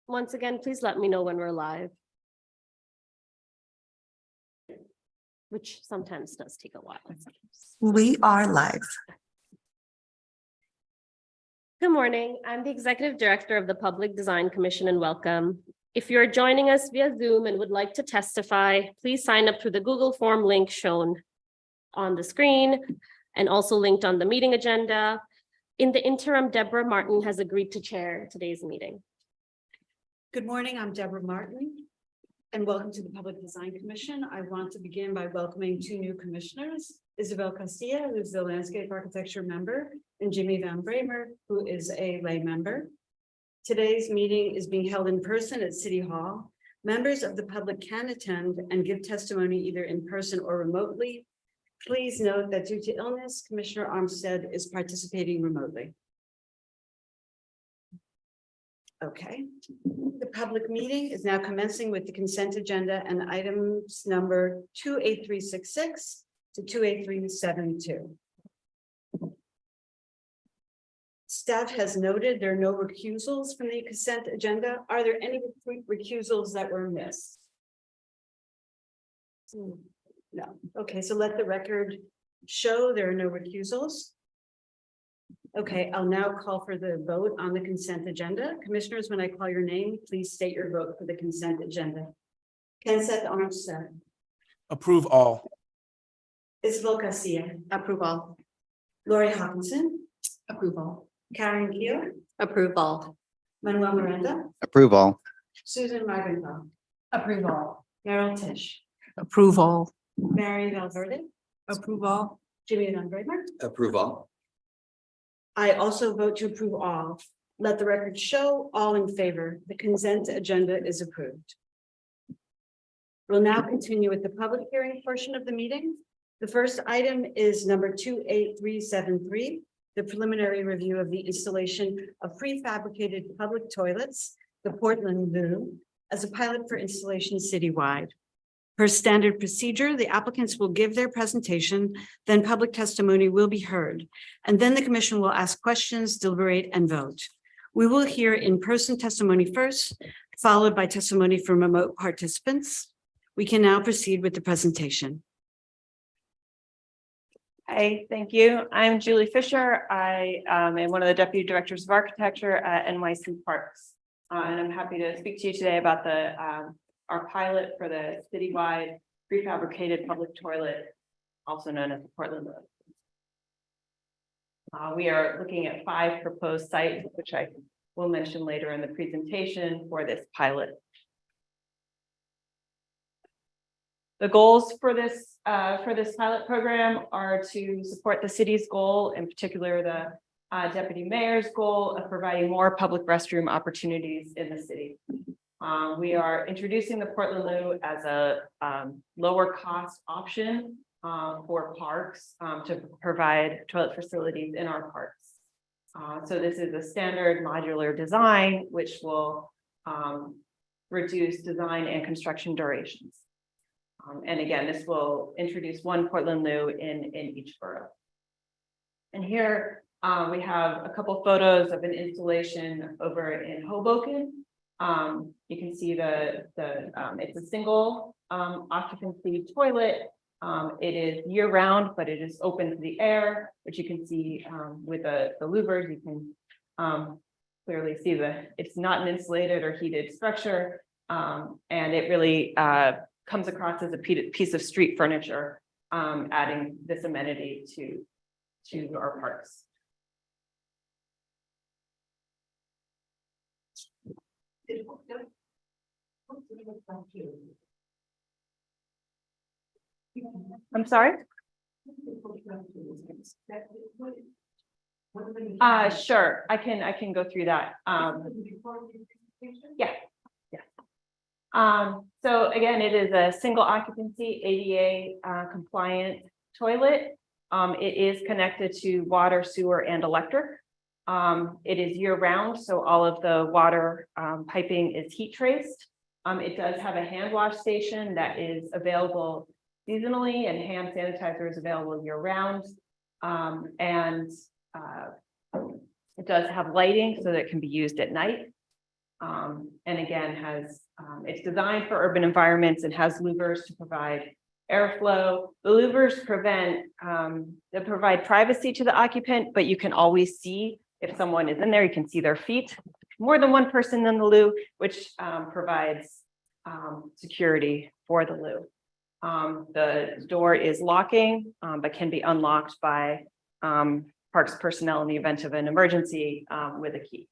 Once again, please let me know when we're live. Which sometimes does take a while. We are live. Good morning. I'm the Executive Director of the Public Design Commission, and welcome. If you're joining us via Zoom and would like to testify, please sign up through the Google form link shown on the screen and also linked on the meeting agenda. In the interim, Deborah Martin has agreed to chair today's meeting. Good morning, I'm Deborah Martin, and welcome to the Public Design Commission. I want to begin by welcoming two new commissioners, Isabel Castilla, who's the landscape architecture member, and Jimmy Van Bramer, who is a lay member. Today's meeting is being held in person at City Hall. Members of the public can attend and give testimony either in person or remotely. Please note that due to illness, Commissioner Armstead is participating remotely. Okay, the public meeting is now commencing with the consent agenda and items number 28366 to 28372. Staff has noted there are no recusals from the consent agenda. Are there any recusals that were missed? No. Okay, so let the record show there are no recusals. Okay, I'll now call for the vote on the consent agenda. Commissioners, when I call your name, please state your vote for the consent agenda. Kenseth Armstead. Approve all. Isabel Castilla. Approve all. Lori Hawkinson. Approve all. Karen Keel. Approve all. Manuel Miranda. Approve all. Susan Margenthal. Approve all. Meryl Tisch. Approve all. Mary Valverde. Approve all. Jimmy Van Bramer. Approve all. I also vote to approve all. Let the record show all in favor. The consent agenda is approved. We'll now continue with the public hearing portion of the meeting. The first item is number 28373, the preliminary review of the installation of prefabricated public toilets, the Portland Loo, as a pilot for installation citywide. Per standard procedure, the applicants will give their presentation, then public testimony will be heard, and then the commission will ask questions, deliberate, and vote. We will hear in-person testimony first, followed by testimony from remote participants. We can now proceed with the presentation. Hi, thank you. I'm Julie Fisher. I am one of the Deputy Directors of Architecture at NYC Parks. And I'm happy to speak to you today about our pilot for the citywide prefabricated public toilet, also known as the Portland Loo. We are looking at 5 proposed sites, which I will mention later in the presentation for this pilot. The goals for this pilot program are to support the city's goal, in particular the Deputy Mayor's goal of providing more public restroom opportunities in the city. We are introducing the Portland Loo as a lower cost option for parks to provide toilet facilities in our parks. So this is a standard modular design, which will reduce design and construction durations. And again, this will introduce one Portland Loo in each borough. And here we have a couple photos of an installation over in Hoboken. You can see it's a single occupancy toilet. It is year round, but it is open to the air, which you can see with the louvers. You can clearly see it's not an insulated or heated structure. And it really comes across as a piece of street furniture, adding this amenity to our parks. I'm sorry? Sure, I can go through that. Yeah. So again, it is a single occupancy ADA compliant toilet. It is connected to water, sewer, and electric. It is year round, so all of the water piping is heat traced. It does have a hand wash station that is available seasonally, and hand sanitizer is available year round. It does have lighting so that it can be used at night. And again, it's designed for urban environments and has louvers to provide airflow. The louvers they provide privacy to the occupant, but you can always see if someone is in there, you can see their feet. More than one person in the loo, which provides security for the loo. The door is locking, but can be unlocked by parks personnel in the event of an emergency with a key.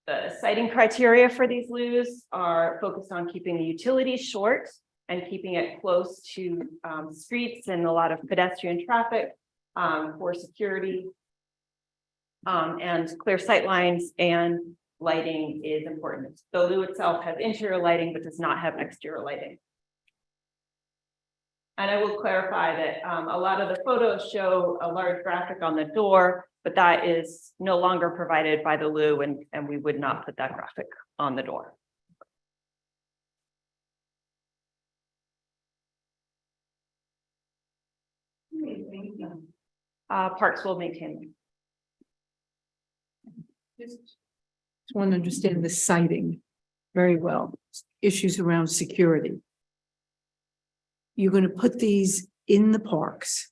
The siting criteria for these loos are focused on keeping the utilities short and keeping it close to streets and a lot of pedestrian traffic for security. And clear sight lines and lighting is important. The loo itself has interior lighting, but does not have exterior lighting. And I will clarify that a lot of the photos show a large graphic on the door, but that is no longer provided by the loo, and we would not put that graphic on the door. Parks will maintain them. Just want to understand the siting very well. Issues around security. You're going to put these in the parks,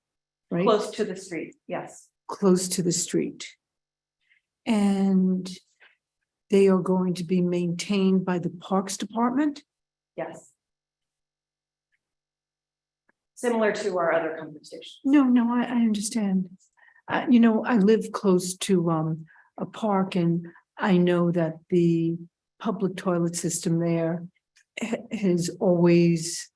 right? Close to the street, yes. Close to the street. And they are going to be maintained by the Parks Department? Yes. Similar to our other conversations. No, I understand. I live close to a park, and I know that the public toilet system there has always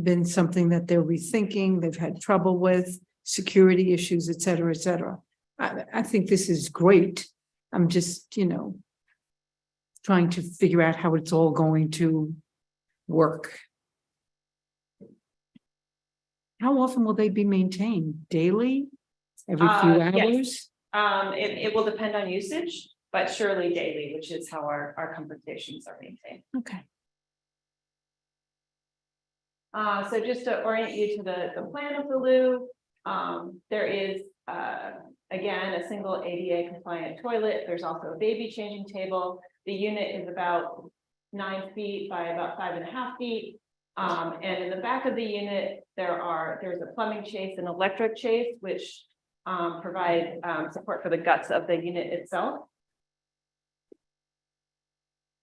been something that they're rethinking. They've had trouble with security issues, et cetera, et cetera. I think this is great. I'm just, trying to figure out how it's all going to work. How often will they be maintained? Daily? Every few Yes. hours? It will depend on usage, but surely daily, which is how our conversations are maintained. Okay. So just to orient you to the plan of the loo, there is, again, a single ADA compliant toilet. There's also a baby changing table. The unit is about 9 feet by about 5.5 feet. And in the back of the unit, there's a plumbing chase and electric chase, which provide support for the guts of the unit itself.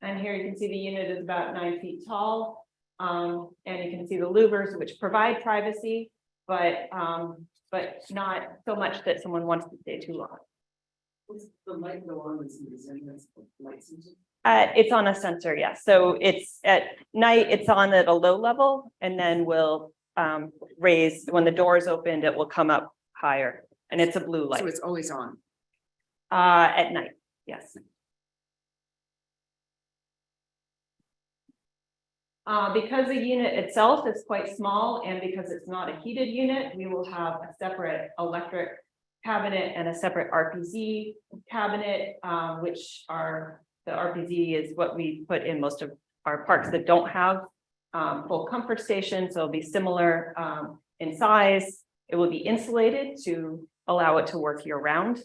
And here you can see the unit is about 9 feet tall. And you can see the louvers, which provide privacy, but not so much that someone wants to stay too long. What's the light go on this light sensor? It's on a sensor, yes. So it's at night, it's on at a low level, and then will raise when the door is opened, it will come up higher, and it's a blue light. So it's always on. At night, yes. Because the unit itself is quite small and because it's not a heated unit, we will have a separate electric cabinet and a separate RPZ cabinet, which are the RPZ is what we put in most of our parks that don't have full comfort stations. So it'll be similar in size. It will be insulated to allow it to work year round.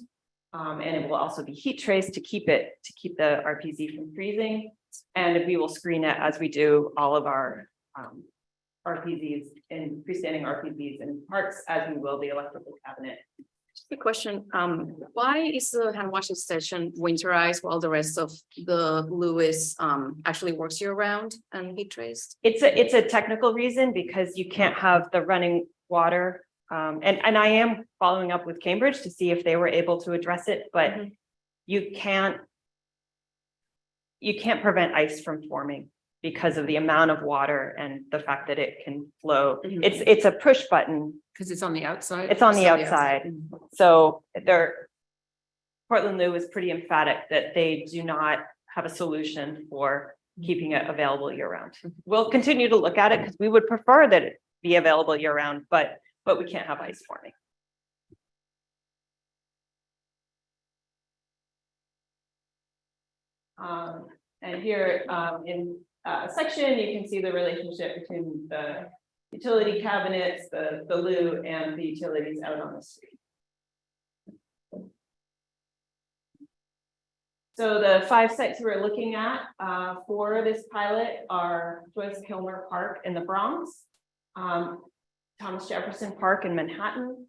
And it will also be heat traced to keep the RPZ from freezing. And we will screen it as we do all of our RPZs and freestanding RPZs in parks, as we will the electrical cabinet. Just a question, why is the hand washing station winterized while the rest of the loo is actually works year round and heat traced? It's a technical reason because you can't have the running water. And I am following up with Cambridge to see if they were able to address it, but you can't prevent ice from forming because of the amount of water and the fact that it can flow. It's a push button. Because it's on the outside. It's on the outside. So Portland Loo is pretty emphatic that they do not have a solution for keeping it available year round. We'll continue to look at it because we would prefer that it be available year round, but we can't have ice forming. And here in a section, you can see the relationship between the utility cabinets, the loo, and the utilities out on the street. So the 5 sites we're looking at for this pilot are Joyce Kilmer Park in the Bronx, Thomas Jefferson Park in Manhattan,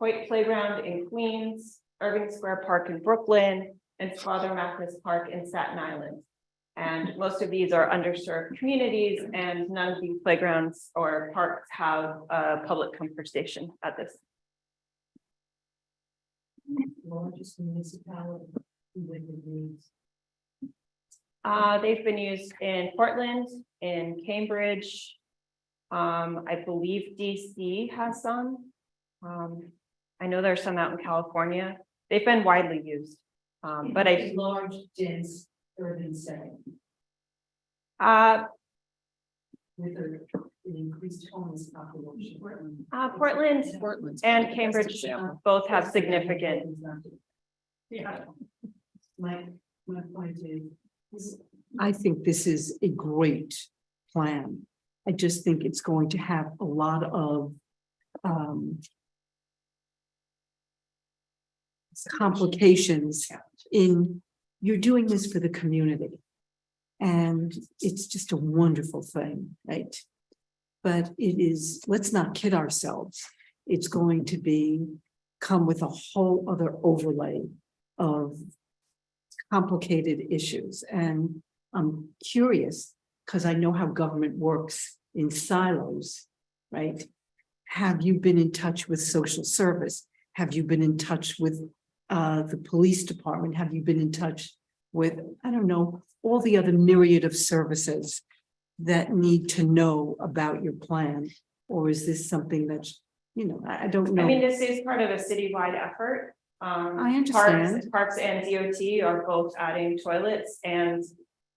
Hoyt Playground in Queens, Irving Square Park in Brooklyn, and Father Mathis Park in Staten Island. And most of these are underserved communities, and none of these playgrounds or parks have a public comfort station at this. Largest municipality. They've been used in Portland, in Cambridge. I believe DC has some. I know there's some out in California. They've been widely used. But I Large, dense urban setting with an increased homeless population. Portland and Cambridge both have significant. Yeah. My point is, I think this is a great plan. I just think it's going to have a lot of complications in, you're doing this for the community. And it's just a wonderful thing, right? But it is, let's not kid ourselves. It's going to come with a whole other overlay of complicated issues. And I'm curious, because I know how government works in silos, right? Have you been in touch with social service? Have you been in touch with the police department? Have you been in touch with, I don't know, all the other myriad of services that need to know about your plan? Or is this something that's, I don't know. I mean, this is part of a citywide effort. I understand. Parks and DOT are both adding toilets, and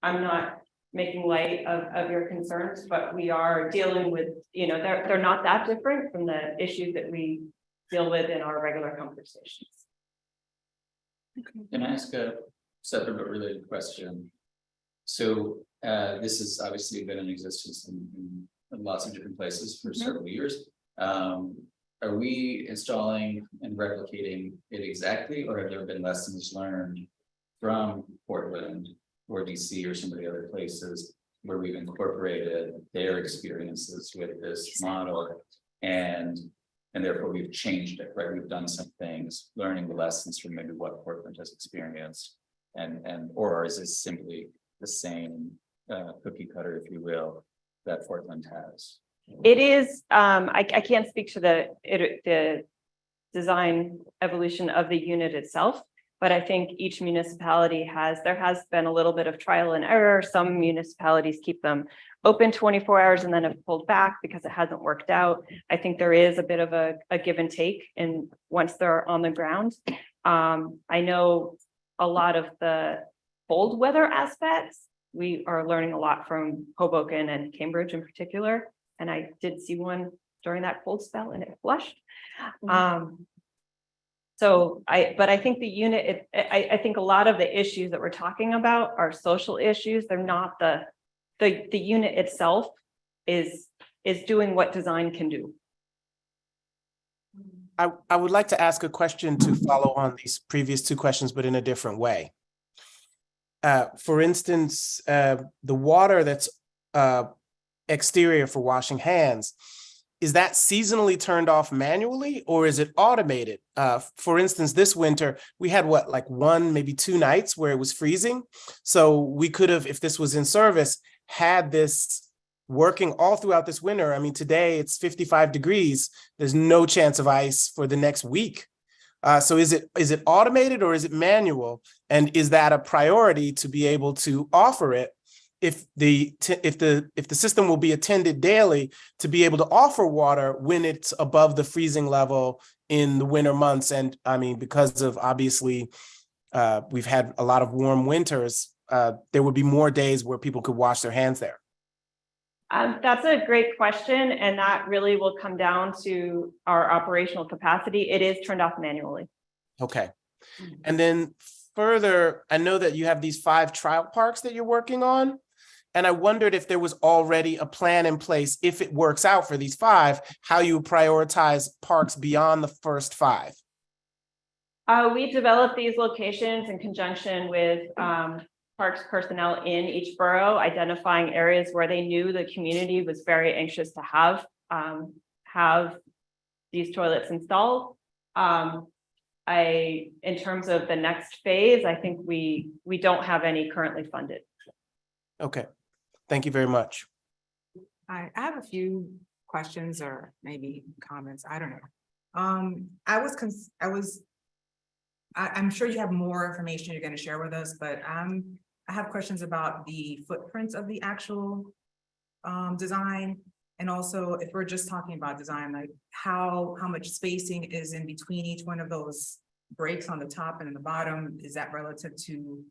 I'm not making light of your concerns, but we are dealing with, they're not that different from the issues that we deal with in our regular conversations. Can I ask a separate but related question? So this has obviously been in existence in lots of different places for several years. Are we installing and replicating it exactly, or have there been lessons learned from Portland or DC or some of the other places where we've incorporated their experiences with this model and therefore we've changed it, right? We've done some things, learning the lessons from maybe what Portland has experienced, or is this simply the same cookie cutter, if you will, that Portland has? It is, I can't speak to the design evolution of the unit itself, but I think each municipality there has been a little bit of trial and error. Some municipalities keep them open 24 hours and then have pulled back because it hasn't worked out. I think there is a bit of a give and take, and once they're on the ground. I know a lot of the cold weather aspects, we are learning a lot from Hoboken and Cambridge in particular. And I did see one during that cold spell and it flushed. But I think the unit, I think a lot of the issues that we're talking about are social issues. They're not the unit itself is doing what design can do. I would like to ask a question to follow on these previous two questions, but in a different way. For instance, the water that's exterior for washing hands, is that seasonally turned off manually or is it automated? For instance, this winter, we had like 1, maybe 2 nights where it was freezing. So we could have, if this was in service, had this working all throughout this winter. I mean, today it's 55 degrees. There's no chance of ice for the next week. So is it automated or is it manual? And is that a priority to be able to offer it? If the system will be attended daily to be able to offer water when it's above the freezing level in the winter months. And I mean, because of obviously we've had a lot of warm winters, there would be more days where people could wash their hands there. That's a great question. And that really will come down to our operational capacity. It is turned off manually. Okay. And then further, I know that you have these 5 trial parks that you're working on. And I wondered if there was already a plan in place, if it works out for these 5, how you prioritize parks beyond the first 5. We developed these locations in conjunction with parks personnel in each borough, identifying areas where they knew the community was very anxious to have these toilets installed. In terms of the next phase, I think we don't have any currently funded. Okay, thank you very much. I have a few questions or maybe comments. I don't know. I'm sure you have more information you're going to share with us, but I have questions about the footprints of the actual design. And also, if we're just talking about design, like how much spacing is in between each one of those breaks on the top and in the bottom? Is that relative to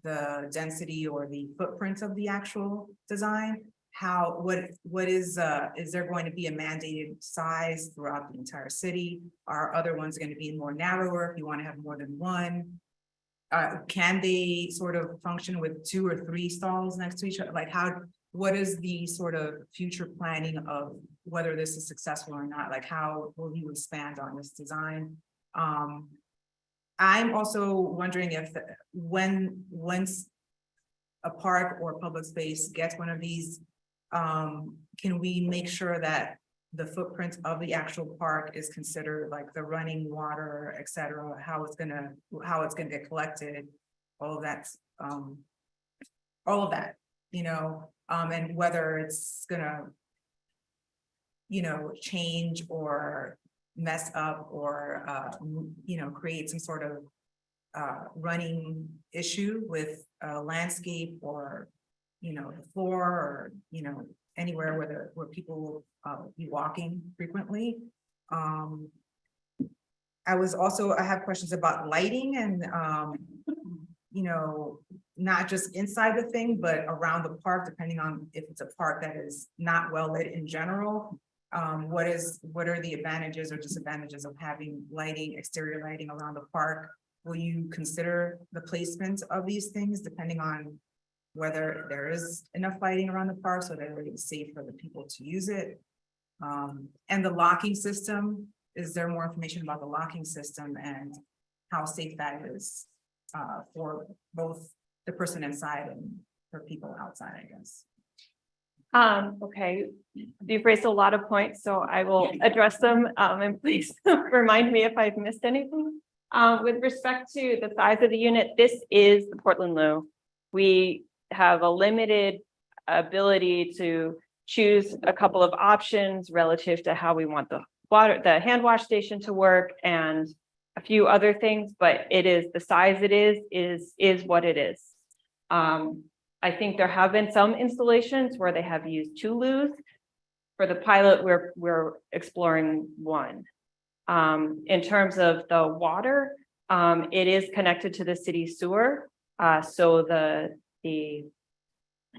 the density or the footprint of the actual design? What is there going to be a mandated size throughout the entire city? Are other ones going to be more narrower if you want to have more than one? Can they sort of function with 2 or 3 stalls next to each other? Like what is the sort of future planning of whether this is successful or not? Like how will you expand on this design? I'm also wondering if once a park or public space gets one of these, can we make sure that the footprint of the actual park is considered, like the running water, et cetera, how it's gonna get collected, all of that, and whether it's gonna, change or mess up or, create some sort of running issue with landscape or, the floor or, anywhere where people will be walking frequently. I have questions about lighting and, not just inside the thing, but around the park, depending on if it's a park that is not well lit in general. What are the advantages or disadvantages of having lighting, exterior lighting around the park? Will you consider the placement of these things depending on whether there is enough lighting around the park so that it's safe for the people to use it? And the locking system, is there more information about the locking system and how safe that is for both the person inside and for people outside, I guess? Okay, you've raised a lot of points, so I will address them, and please remind me if I've missed anything. With respect to the size of the unit, this is the Portland Loo. We have a limited ability to choose a couple of options relative to how we want the hand wash station to work and a few other things, but it is the size it is what it is. I think there have been some installations where they have used 2 loos. For the pilot, we're exploring 1. In terms of the water, it is connected to the city sewer. So the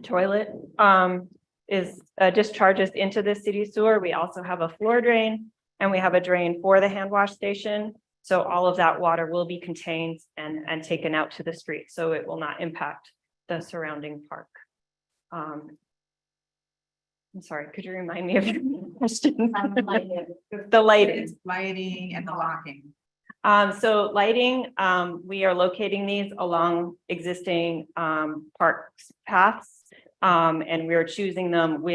toilet discharges into the city sewer. We also have a floor drain and we have a drain for the hand wash station. So all of that water will be contained and taken out to the street. So it will not impact the surrounding park. I'm sorry, could you remind me of your question? The lighting. Lighting and the locking. So lighting, we are locating these along existing parks paths. And we're choosing them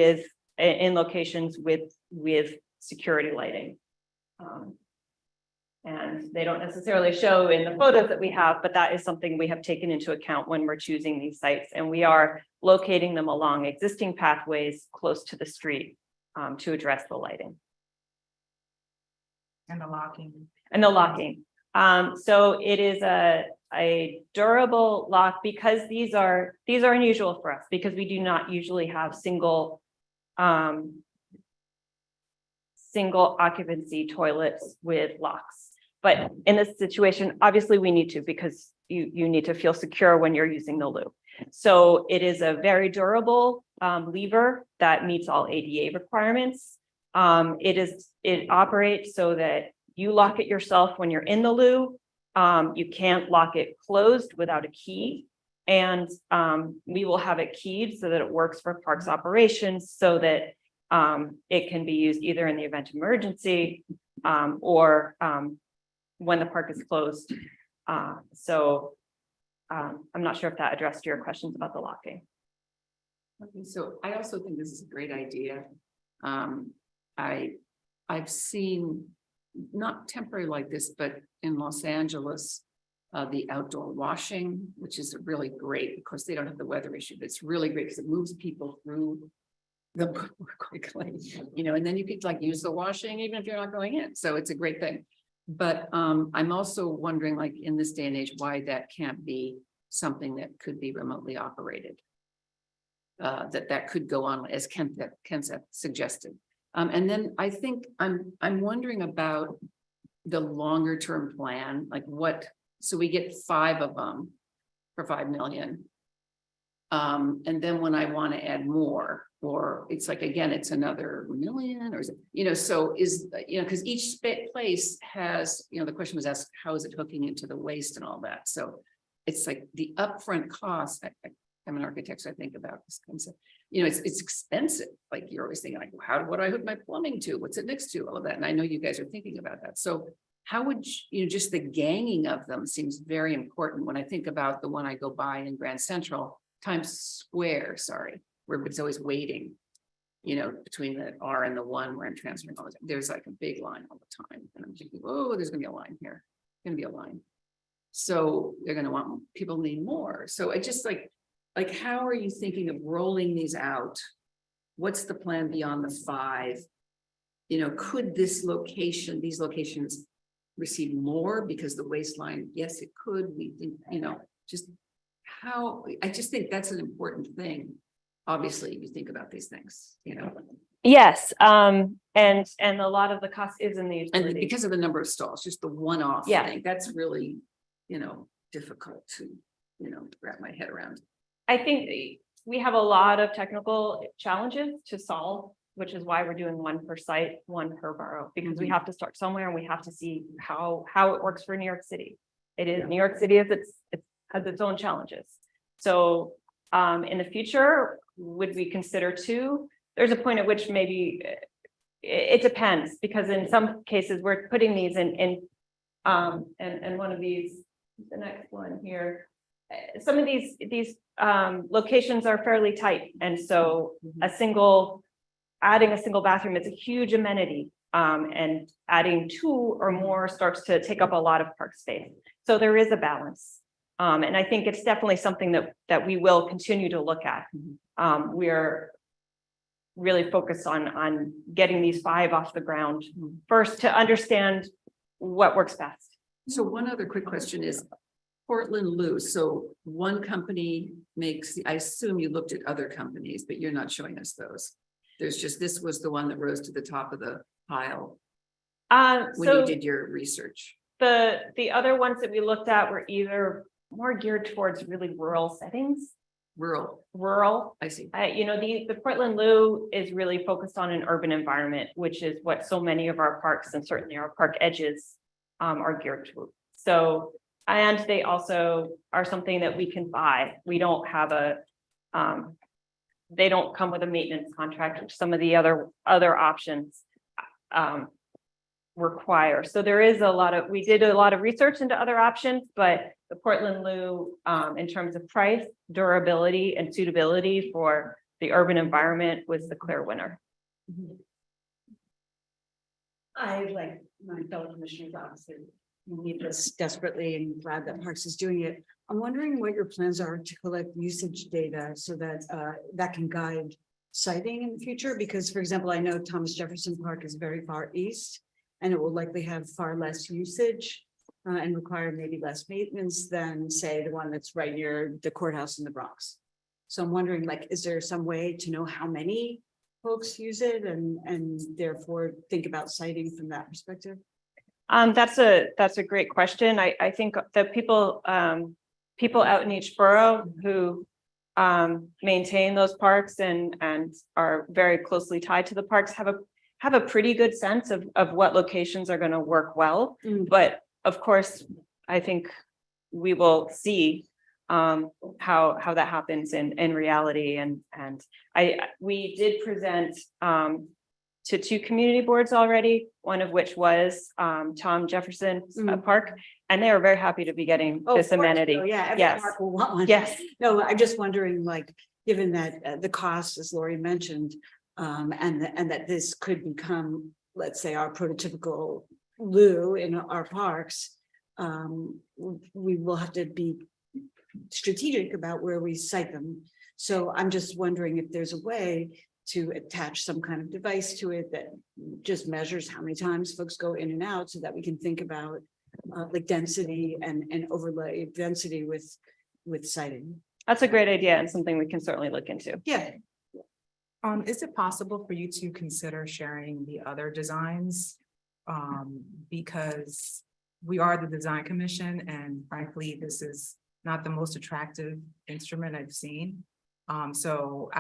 in locations with security lighting. And they don't necessarily show in the photos that we have, but that is something we have taken into account when we're choosing these sites. And we are locating them along existing pathways close to the street to address the lighting. And the locking. And the locking. So it is a durable lock because these are unusual for us because we do not usually have single occupancy toilets with locks. But in this situation, obviously we need to because you need to feel secure when you're using the loo. So it is a very durable lever that meets all ADA requirements. It operates so that you lock it yourself when you're in the loo. You can't lock it closed without a key. And we will have it keyed so that it works for parks operations so that it can be used either in the event of emergency or when the park is closed. So I'm not sure if that addressed your questions about the locking. Okay, so I also think this is a great idea. I've seen, not temporary like this, but in Los Angeles, the outdoor washing, which is really great because they don't have the weather issue, but it's really great because it moves people through them more quickly, you know, and then you could like use the washing even if you're not going in. So it's a great thing. But I'm also wondering, like in this day and age, why that can't be something that could be remotely operated. That could go on as Ken suggested. And then I think I'm wondering about the longer term plan, like what, so we get 5 of them for 5 million. And then when I want to add more, or it's like, again, it's another million, or is it, you know, so is, you know, because each place has, you know, the question was asked, how is it hooking into the waste and all that? So it's like the upfront cost. I'm an architect, so I think about this concept. You know, it's expensive. Like you're always thinking, like, what do I hook my plumbing to? What's it next to? All of that. And I know you guys are thinking about that. So how would you know, just the ganging of them seems very important when I think about the one I go by in Grand Central, Times Square, sorry, where it's always waiting, you know, between the R and the 1 where I'm transferring all the time. There's like a big line all the time. And I'm thinking, oh, there's gonna be a line here. Gonna be a line. So they're gonna want, people need more. So I just like, how are you thinking of rolling these out? What's the plan beyond the 5? You know, could these locations receive more because the waistline? Yes, it could. We think, you know, just how, I just think that's an important thing. Obviously, you think about these things, you know. Yes, and a lot of the cost is in the And utility. because of the number of stalls, just the one-off Yeah. thing, that's really, you know, difficult to, you know, wrap my head around. I think we have a lot of technical challenges to solve, which is why we're doing 1 per site, 1 per borough, because we have to start somewhere and we have to see how it works for New York City. It is New York City has its own challenges. So in the future, would we consider 2? There's a point at which maybe it depends, because in some cases we're putting these in and one of these, the next one here. Some of these locations are fairly tight, and so adding a single bathroom is a huge amenity, and adding 2 or more starts to take up a lot of park space. So there is a balance, and I think it's definitely something that we will continue to look at. We're really focused on getting these 5 off the ground first to understand what works best. So one other quick question is Portland Loo. So one company makes, I assume you looked at other companies, but you're not showing us those. There's just, this was the one that rose to the top of the pile when you did your research. The other ones that we looked at were either more geared towards really rural settings. Rural. I see. You know, the Portland Loo is really focused on an urban environment, which is what so many of our parks and certainly our park edges are geared to. So, and they also are something that we can buy. We don't have they don't come with a maintenance contract, which some of the other options require. So there is we did a lot of research into other options, but the Portland Loo, in terms of price, durability, and suitability for the urban environment was the clear winner. I, like my fellow commissioners, obviously need this desperately and glad that Parks is doing it. I'm wondering what your plans are to collect usage data so that that can guide siting in the future. Because, for example, I know Thomas Jefferson Park is very far east and it will likely have far less usage and require maybe less maintenance than, say, the one that's right near the courthouse in the Bronx. So I'm wondering, like, is there some way to know how many folks use it and therefore think about siting from that perspective? That's a great question. I think that people out in each borough who maintain those parks and are very closely tied to the parks have a pretty good sense of what locations are going to work well. But of course, I think we will see how that happens in reality. And we did present to 2 community boards already, one of which was Tom Jefferson Park. And they are very happy to be getting Oh, of this course. amenity. Oh, yeah, every Yes. park will want one. Yes. No, I'm just wondering, like, given that the cost, as Lori mentioned, and that this could become, let's say, our prototypical loo in our parks, we will have to be strategic about where we site them. So I'm just wondering if there's a way to attach some kind of device to it that just measures how many times folks go in and out, so that we can think about like density and overlay density with siting. That's a great idea and something we can certainly look into. Yeah. Is it possible for you to consider sharing the other designs? Because we are the design commission, and frankly, this is not the most attractive instrument I've seen. So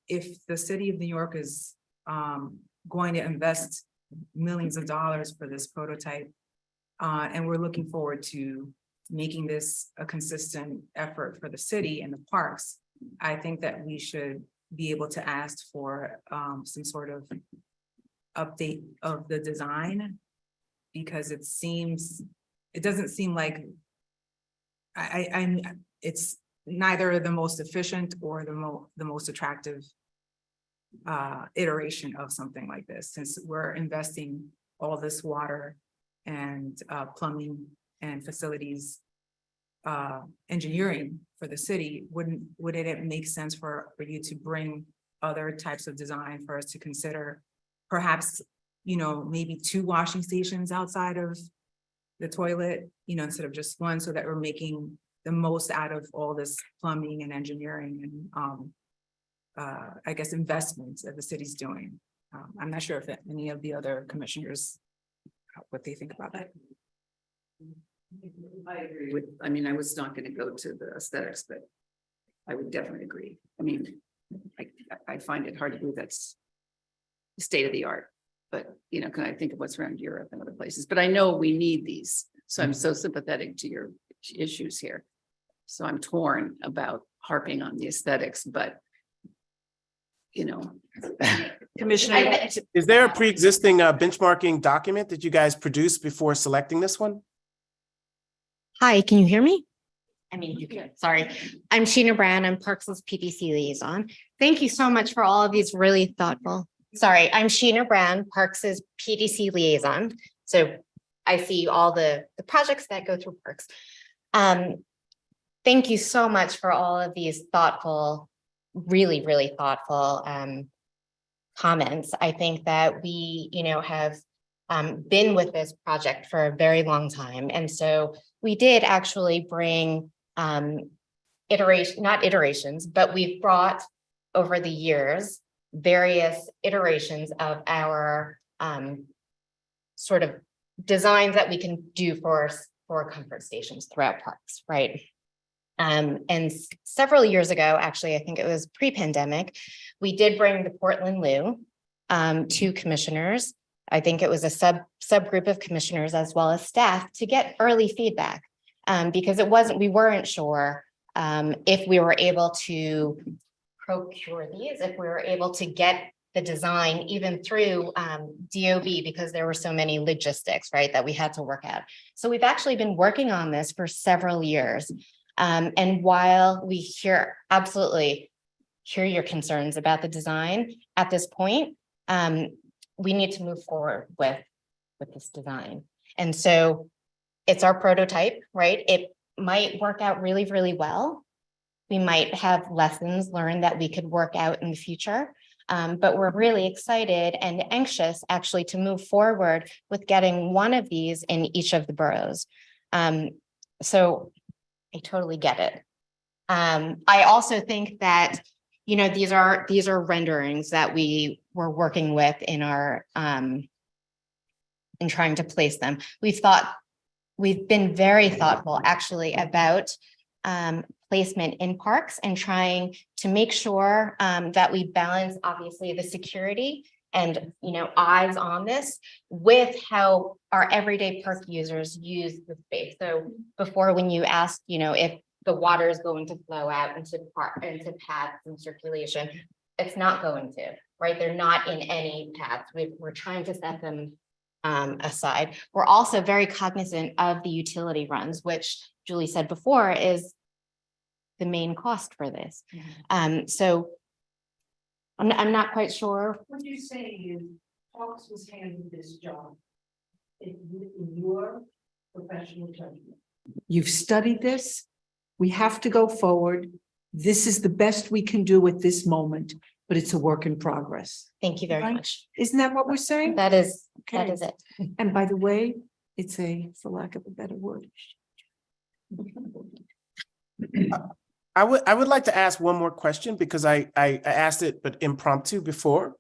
if the city of New York is going to invest millions of dollars for this prototype, and we're looking forward to making this a consistent effort for the city and the parks, I think that we should be able to ask for some sort of update of the design, because it doesn't seem like it's neither the most efficient or the most attractive iteration of something like this, since we're investing all this water and plumbing and facilities engineering for the city. Would it make sense for you to bring other types of design for us to consider? Perhaps, maybe 2 washing stations outside of the toilet, instead of just one, so that we're making the most out of all this plumbing and engineering and I guess investments that the city's doing. I'm not sure if any of the other commissioners, what they think about that. I agree with, I was not going to go to the aesthetics, but I would definitely agree. I find it hard to believe that's state of the art, but can I think of what's around Europe and other places? But I know we need these, so I'm so sympathetic to your issues here. So I'm torn about harping on the aesthetics, but Commissioner. Is there a pre-existing benchmarking document that you guys produced before selecting this one? Hi, can you hear me? You can. Sorry. I'm Sheena Brand. I'm Parks' PDC liaison. Thank you so much for all of these really thoughtful. Sorry, I'm Sheena Brand, Parks' PDC liaison. So I see all the projects that go through Parks. Thank you so much for all of these thoughtful, really, really thoughtful comments. I think that we, have been with this project for a very long time. And so we did actually bring not iterations, but we've brought over the years various iterations of our sort of designs that we can do for comfort stations throughout parks, right? And several years ago, actually, I think it was pre-pandemic, we did bring the Portland Loo to commissioners. I think it was a subgroup of commissioners as well as staff to get early feedback because we weren't sure if we were able to procure these, if we were able to get the design even through DOB, because there were so many logistics, right, that we had to work out. So we've actually been working on this for several years. And while we absolutely hear your concerns about the design at this point, we need to move forward with this design. And so it's our prototype, right? It might work out really, really well. We might have lessons learned that we could work out in the future. But we're really excited and anxious actually to move forward with getting one of these in each of the boroughs. So I totally get it. I also think that, these are renderings that we were working with in our in trying to place them. We've been very thoughtful actually about placement in parks and trying to make sure that we balance obviously the security and eyes on this with how our everyday park users use the space. So before, when you asked if the water is going to flow out into paths and circulation, it's not going to, right? They're not in any paths. We're trying to set them aside. We're also very cognizant of the utility runs, which Julie said before is the main cost for this. So I'm not quite sure. What you're saying is Hawks was handed this job in your professional judgment. You've studied this. We have to go forward. This is the best we can do at this moment, but it's a work in progress. Thank you very Right. much. Isn't that what we're saying? That is Okay. it. And by the way, it's for lack of a better word. I would like to ask one more question because I asked it, but impromptu before.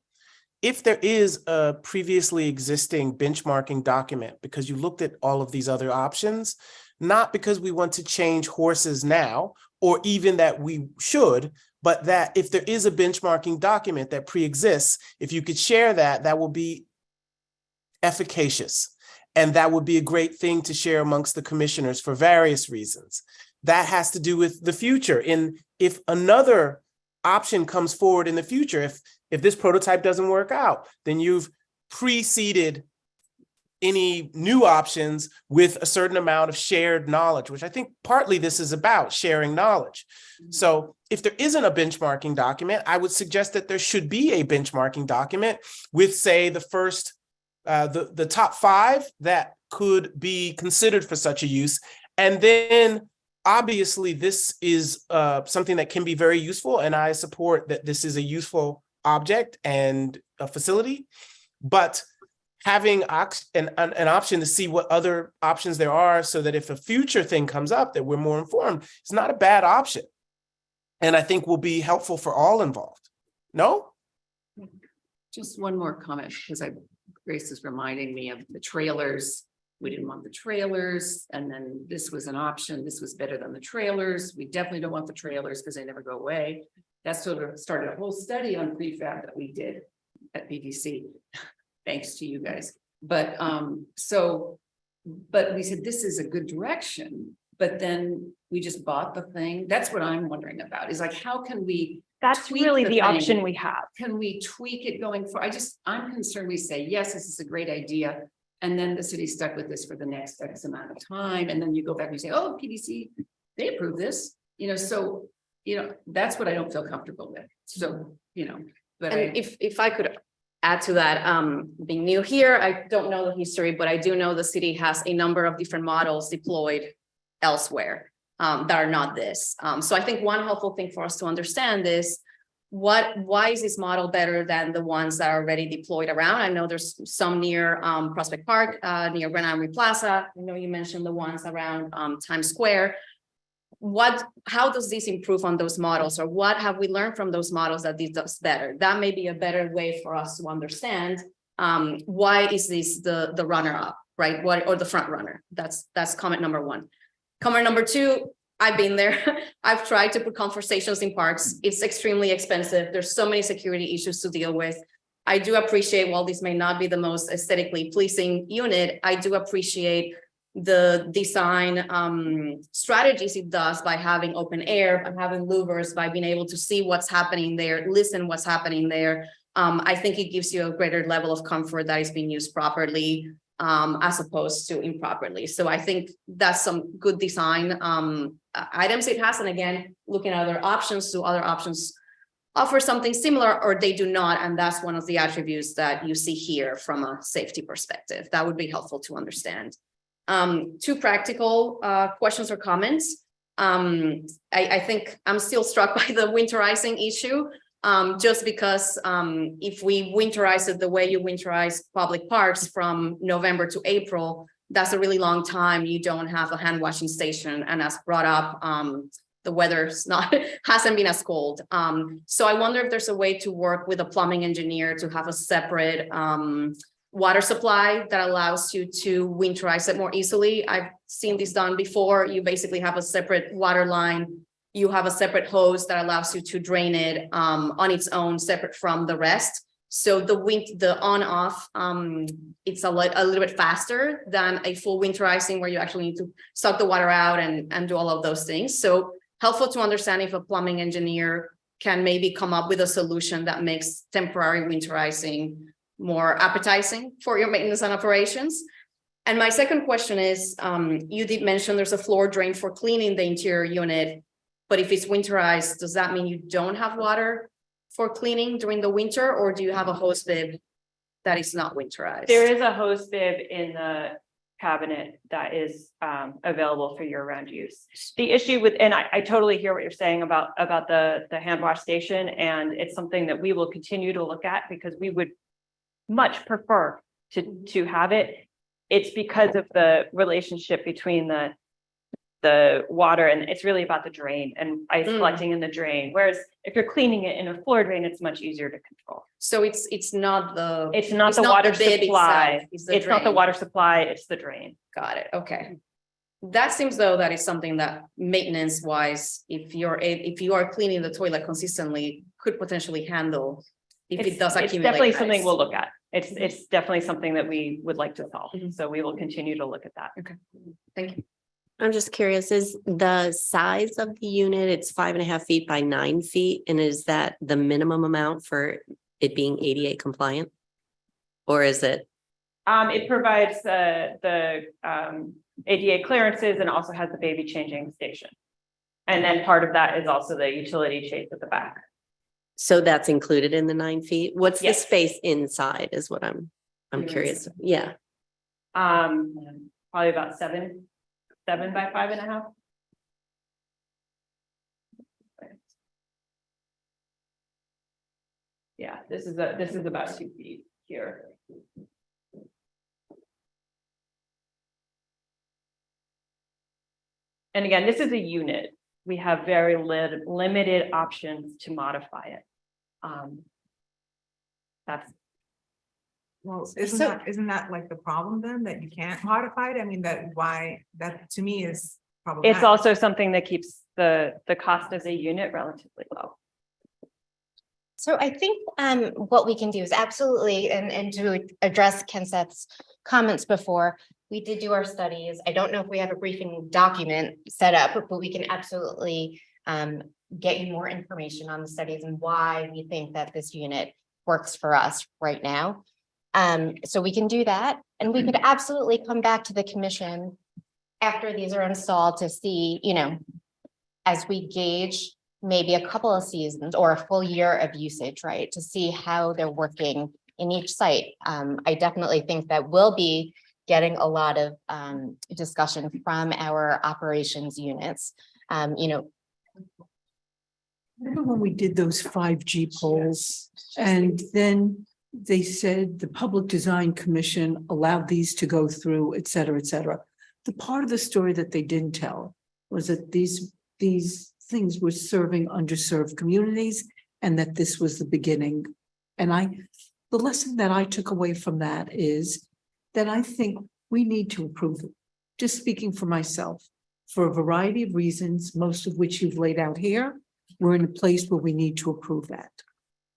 If there is a previously existing benchmarking document, because you looked at all of these other options, not because we want to change horses now, or even that we should, but that if there is a benchmarking document that pre-exists, if you could share that, that will be efficacious. And that would be a great thing to share amongst the commissioners for various reasons. That has to do with the future. And if another option comes forward in the future, if this prototype doesn't work out, then you've preceded any new options with a certain amount of shared knowledge, which I think partly this is about, sharing knowledge. So if there isn't a benchmarking document, I would suggest that there should be a benchmarking document with, say, the first, the top 5 that could be considered for such a use. And then obviously this is something that can be very useful, and I support that this is a useful object and a facility, but having an option to see what other options there are so that if a future thing comes up that we're more informed, it's not a bad option. And I think will be helpful for all involved. No? Just one more comment, because Grace is reminding me of the trailers. We didn't want the trailers, and then this was an option. This was better than the trailers. We definitely don't want the trailers because they never go away. That sort of started a whole study on prefab that we did at BDC, thanks to you guys. But but we said this is a good direction, but then we just bought the thing. That's what I'm wondering about, is like, how can we? That's tweak really the the thing? option we have. Can we tweak it going forward? I'm concerned we say, yes, this is a great idea. And then the city's stuck with this for the next X amount of time. And then you go back and you say, oh, PDC, they approved this, so, that's what I don't feel comfortable with. So, but And if I could add to that, being new here, I don't know the history, but I do know the city has a number of different models deployed elsewhere that are not this. So I think one helpful thing for us to understand is why is this model better than the ones that are already deployed around? I know there's some near Prospect Park, near Grand Armory Plaza. I know you mentioned the ones around Times Square. How does this improve on those models, or what have we learned from those models that this does better? That may be a better way for us to understand why is this the runner-up, right? Or the front runner? That's comment number 1. Comment number 2. I've been there. I've tried to put conversations in parks. It's extremely expensive. There's so many security issues to deal with. I do appreciate, while this may not be the most aesthetically pleasing unit, I do appreciate the design strategies it does by having open air, by having louvers, by being able to see what's happening there, listen what's happening there. I think it gives you a greater level of comfort that is being used properly, as opposed to improperly. So I think that's some good design items it has. And again, looking at other options, do other options offer something similar, or they do not? And that's one of the attributes that you see here from a safety perspective. That would be helpful to understand. 2 practical questions or comments. I think I'm still struck by the winterizing issue. Just because if we winterize it the way you winterize public parks from November to April, that's a really long time. You don't have a hand washing station. And as brought up, the weather's hasn't been as cold. So I wonder if there's a way to work with a plumbing engineer to have a separate water supply that allows you to winterize it more easily. I've seen this done before. You basically have a separate water line. You have a separate hose that allows you to drain it on its own, separate from the rest. So the on-off, it's a little bit faster than a full winterizing where you actually need to suck the water out and do all of those things. So helpful to understand if a plumbing engineer can maybe come up with a solution that makes temporary winterizing more appetizing for your maintenance and operations. And my second question is, you did mention there's a floor drain for cleaning the interior unit, but if it's winterized, does that mean you don't have water for cleaning during the winter, or do you have a hose bib that is not winterized? There is a hose bib in the cabinet that is available for year-round use. The issue with, and I totally hear what you're saying about the hand wash station, and it's something that we will continue to look at because we would much prefer to have it. It's because of the relationship between the water, and it's really about the drain and ice collecting in the drain. Whereas if you're cleaning it in a floor drain, it's much easier to control. So it's not the water bib supply. itself, It's not the water supply, it's the drain. Got it. Okay. That seems though that is something that maintenance wise, if you are cleaning the toilet consistently, could potentially handle if it does accumulate. It's definitely something ice. we'll look at. It's definitely something that we would like to solve. So we will continue to look at that. Okay, thank you. I'm just curious, is the size of the unit, it's 5.5 feet by 9 feet, and is that the minimum amount for it being ADA compliant? Or is it? It provides the ADA clearances and also has the baby changing station. And then part of that is also the utility chafe at the back. So that's included in the 9 feet? What's the Yes. space inside is what I'm curious. Yeah. Probably about 7 by 5.5. Yeah, this is about 2 feet here. And again, this is a unit. We have very limited options to modify it. That's Well, isn't that like the problem then, that you can't modify it? I mean, that to me is problematic. It's also something that keeps the cost as a unit relatively low. So I think what we can do is absolutely, and to address Kenseth's comments before, we did do our studies. I don't know if we have a briefing document set up, but we can absolutely get you more information on the studies and why we think that this unit works for us right now. So we can do that, and we could absolutely come back to the commission after these are installed to see, as we gauge maybe a couple of seasons or a full year of usage, right? To see how they're working in each site. I definitely think that we'll be getting a lot of discussion from our operations units. Remember when we did those 5G polls, and then they said the Public Design Commission allowed these to go through, et cetera, et cetera. The part of the story that they didn't tell was that these things were serving underserved communities, and that this was the beginning. And the lesson that I took away from that is that I think we need to improve it. Just speaking for myself, for a variety of reasons, most of which you've laid out here, we're in a place where we need to approve that.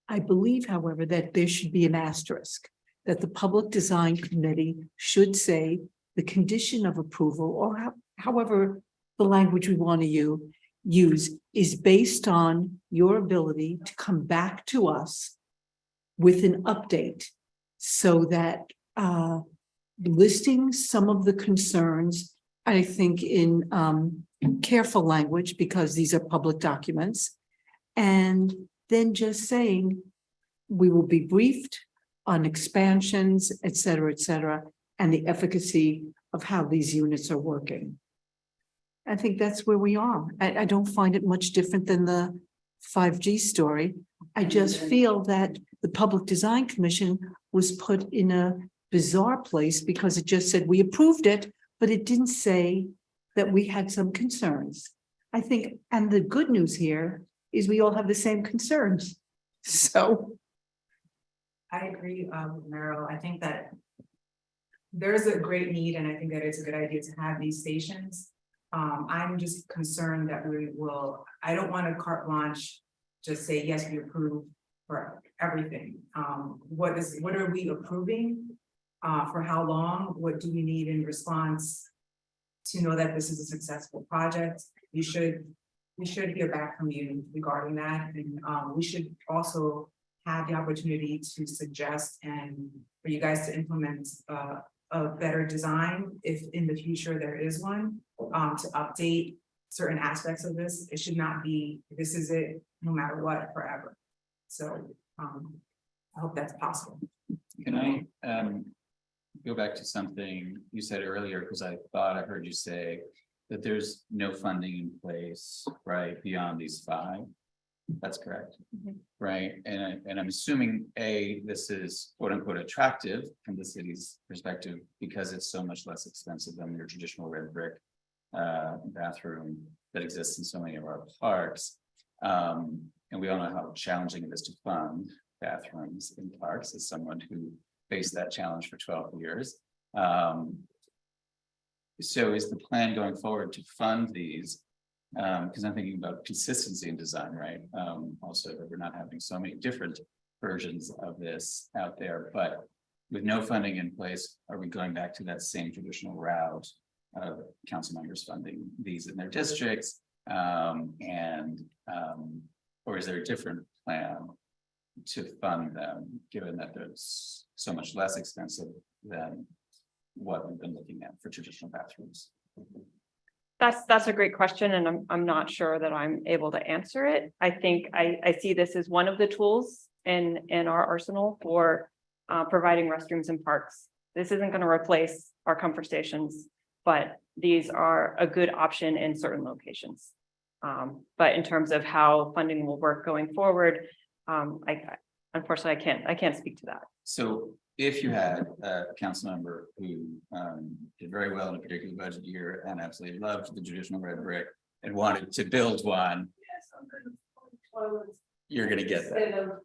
I believe, however, that there should be an asterisk, that the Public Design Committee should say the condition of approval, or however the language we want to use, is based on your ability to come back to us with an update, so that listing some of the concerns, I think in careful language, because these are public documents, and then just saying we will be briefed on expansions, et cetera, and the efficacy of how these units are working. I think that's where we are. I don't find it much different than the 5G story. I just feel that the Public Design Commission was put in a bizarre place because it just said we approved it, but it didn't say that we had some concerns. I think, and the good news here is we all have the same concerns. So. I agree, Meryl. I think that there's a great need, and I think that it's a good idea to have these stations. I'm just concerned that I don't want to carte blanche, just say, yes, we approve for everything. What are we approving? For how long? What do we need in response to know that this is a successful project? You should we should hear back from you regarding that, and we should also have the opportunity to suggest and for you guys to implement a better design if in the future there is one, to update certain aspects of this. It should not be, this is it, no matter what, forever. So I hope that's possible. Can I go back to something you said earlier, because I thought I heard you say that there's no funding in place, right, beyond these 5. That's correct, right? And I'm assuming this is quote unquote attractive from the city's perspective because it's so much less expensive than your traditional red brick bathroom that exists in so many of our parks. And we all know how challenging it is to fund bathrooms in parks as someone who faced that challenge for 12 years. So is the plan going forward to fund these? Because I'm thinking about consistency in design, right? Also that we're not having so many different versions of this out there, but with no funding in place, are we going back to that same traditional route of council members funding these in their districts? Or is there a different plan to fund them, given that there's so much less expensive than what we've been looking at for traditional bathrooms? That's a great question, and I'm not sure that I'm able to answer it. I think I see this as one of the tools in our arsenal for providing restrooms in parks. This isn't going to replace our comfort stations, but these are a good option in certain locations. But in terms of how funding will work going forward, unfortunately I can't speak to that. So if you had a council member who did very well in a particular budget year and absolutely loved the traditional red brick and wanted to build one, you're going to get that.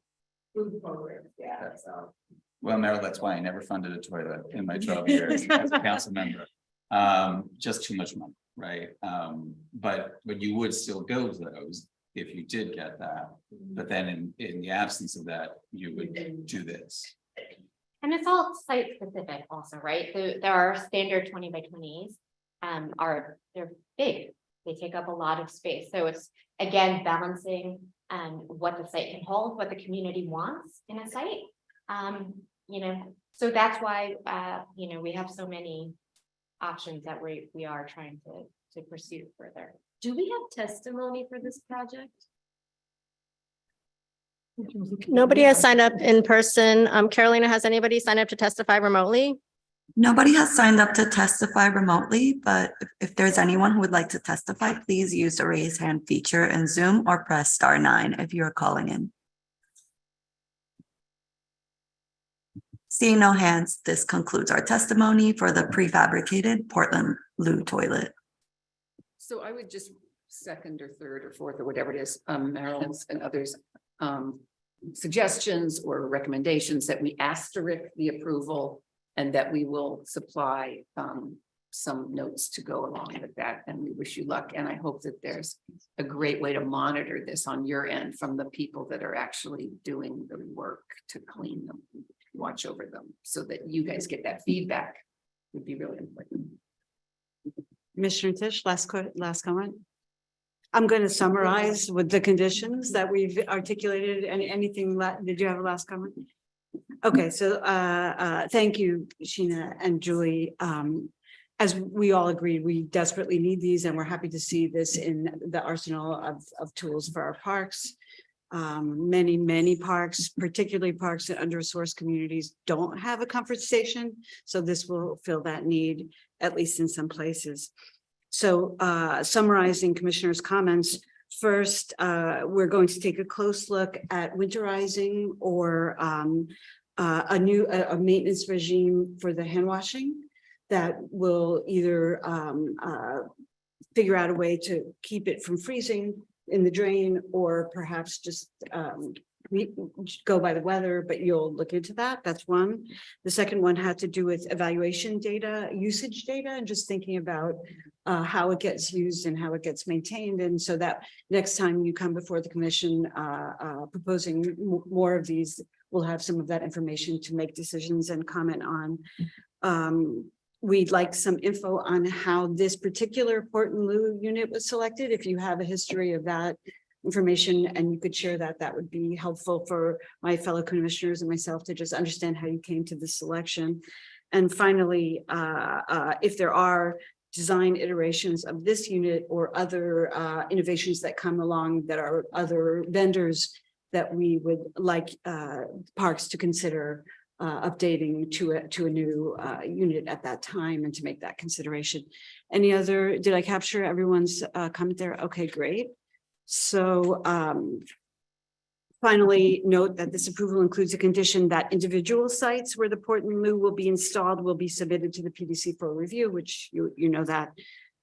Well, Meryl, that's why I never funded a toilet in my 12 years as a council member. Just too much money, right? But you would still build those if you did get that. But then in the absence of that, you would do this. And it's all site specific also, right? So there are standard 20 by 20s, they're big. They take up a lot of space. So it's again, balancing what the site can hold, what the community wants in a site. So that's why, we have so many options that we are trying to pursue further. Do we have testimony for this project? Nobody has signed up in person. Carolina, has anybody signed up to testify remotely? Nobody has signed up to testify remotely, but if there's anyone who would like to testify, please use the raise hand feature in Zoom or press *9 if you're calling in. Seeing no hands, this concludes our testimony for the prefabricated Portland Blue toilet. So I would just second or third or fourth or whatever it is, Marilyn's and others, suggestions or recommendations that we asterisk the approval and that we will supply some notes to go along with that. And we wish you luck. And I hope that there's a great way to monitor this on your end from the people that are actually doing the work to clean them, watch over them, so that you guys get that feedback would be really important. Commissioner Tisch, last comment. I'm going to summarize with the conditions that we've articulated. And anything, did you have a last comment? Okay, so thank you, Sheena and Julie. As we all agree, we desperately need these, and we're happy to see this in the arsenal of tools for our parks. Many parks, particularly parks in under-resourced communities, don't have a comfort station. So this will fill that need, at least in some places. So summarizing Commissioner's comments, first, we're going to take a close look at winterizing or a maintenance regime for the hand washing that will either figure out a way to keep it from freezing in the drain, or perhaps just go by the weather, but you'll look into that. That's one. The second one had to do with evaluation data, usage data, and just thinking about how it gets used and how it gets maintained. And so that next time you come before the commission proposing more of these, we'll have some of that information to make decisions and comment on. we'd like some info on how this particular port and lieu unit was selected. If you have a history of that information and you could share that, that would be helpful for my fellow commissioners and myself to just understand how you came to this selection. And finally, if there are design iterations of this unit or other innovations that come along that are other vendors that we would like parks to consider updating to a new unit at that time and to make that consideration. Any other, did I capture everyone's comment there? Okay, great. So finally, note that this approval includes a condition that individual sites where the port and lieu will be installed will be submitted to the PDC for review, which you know that.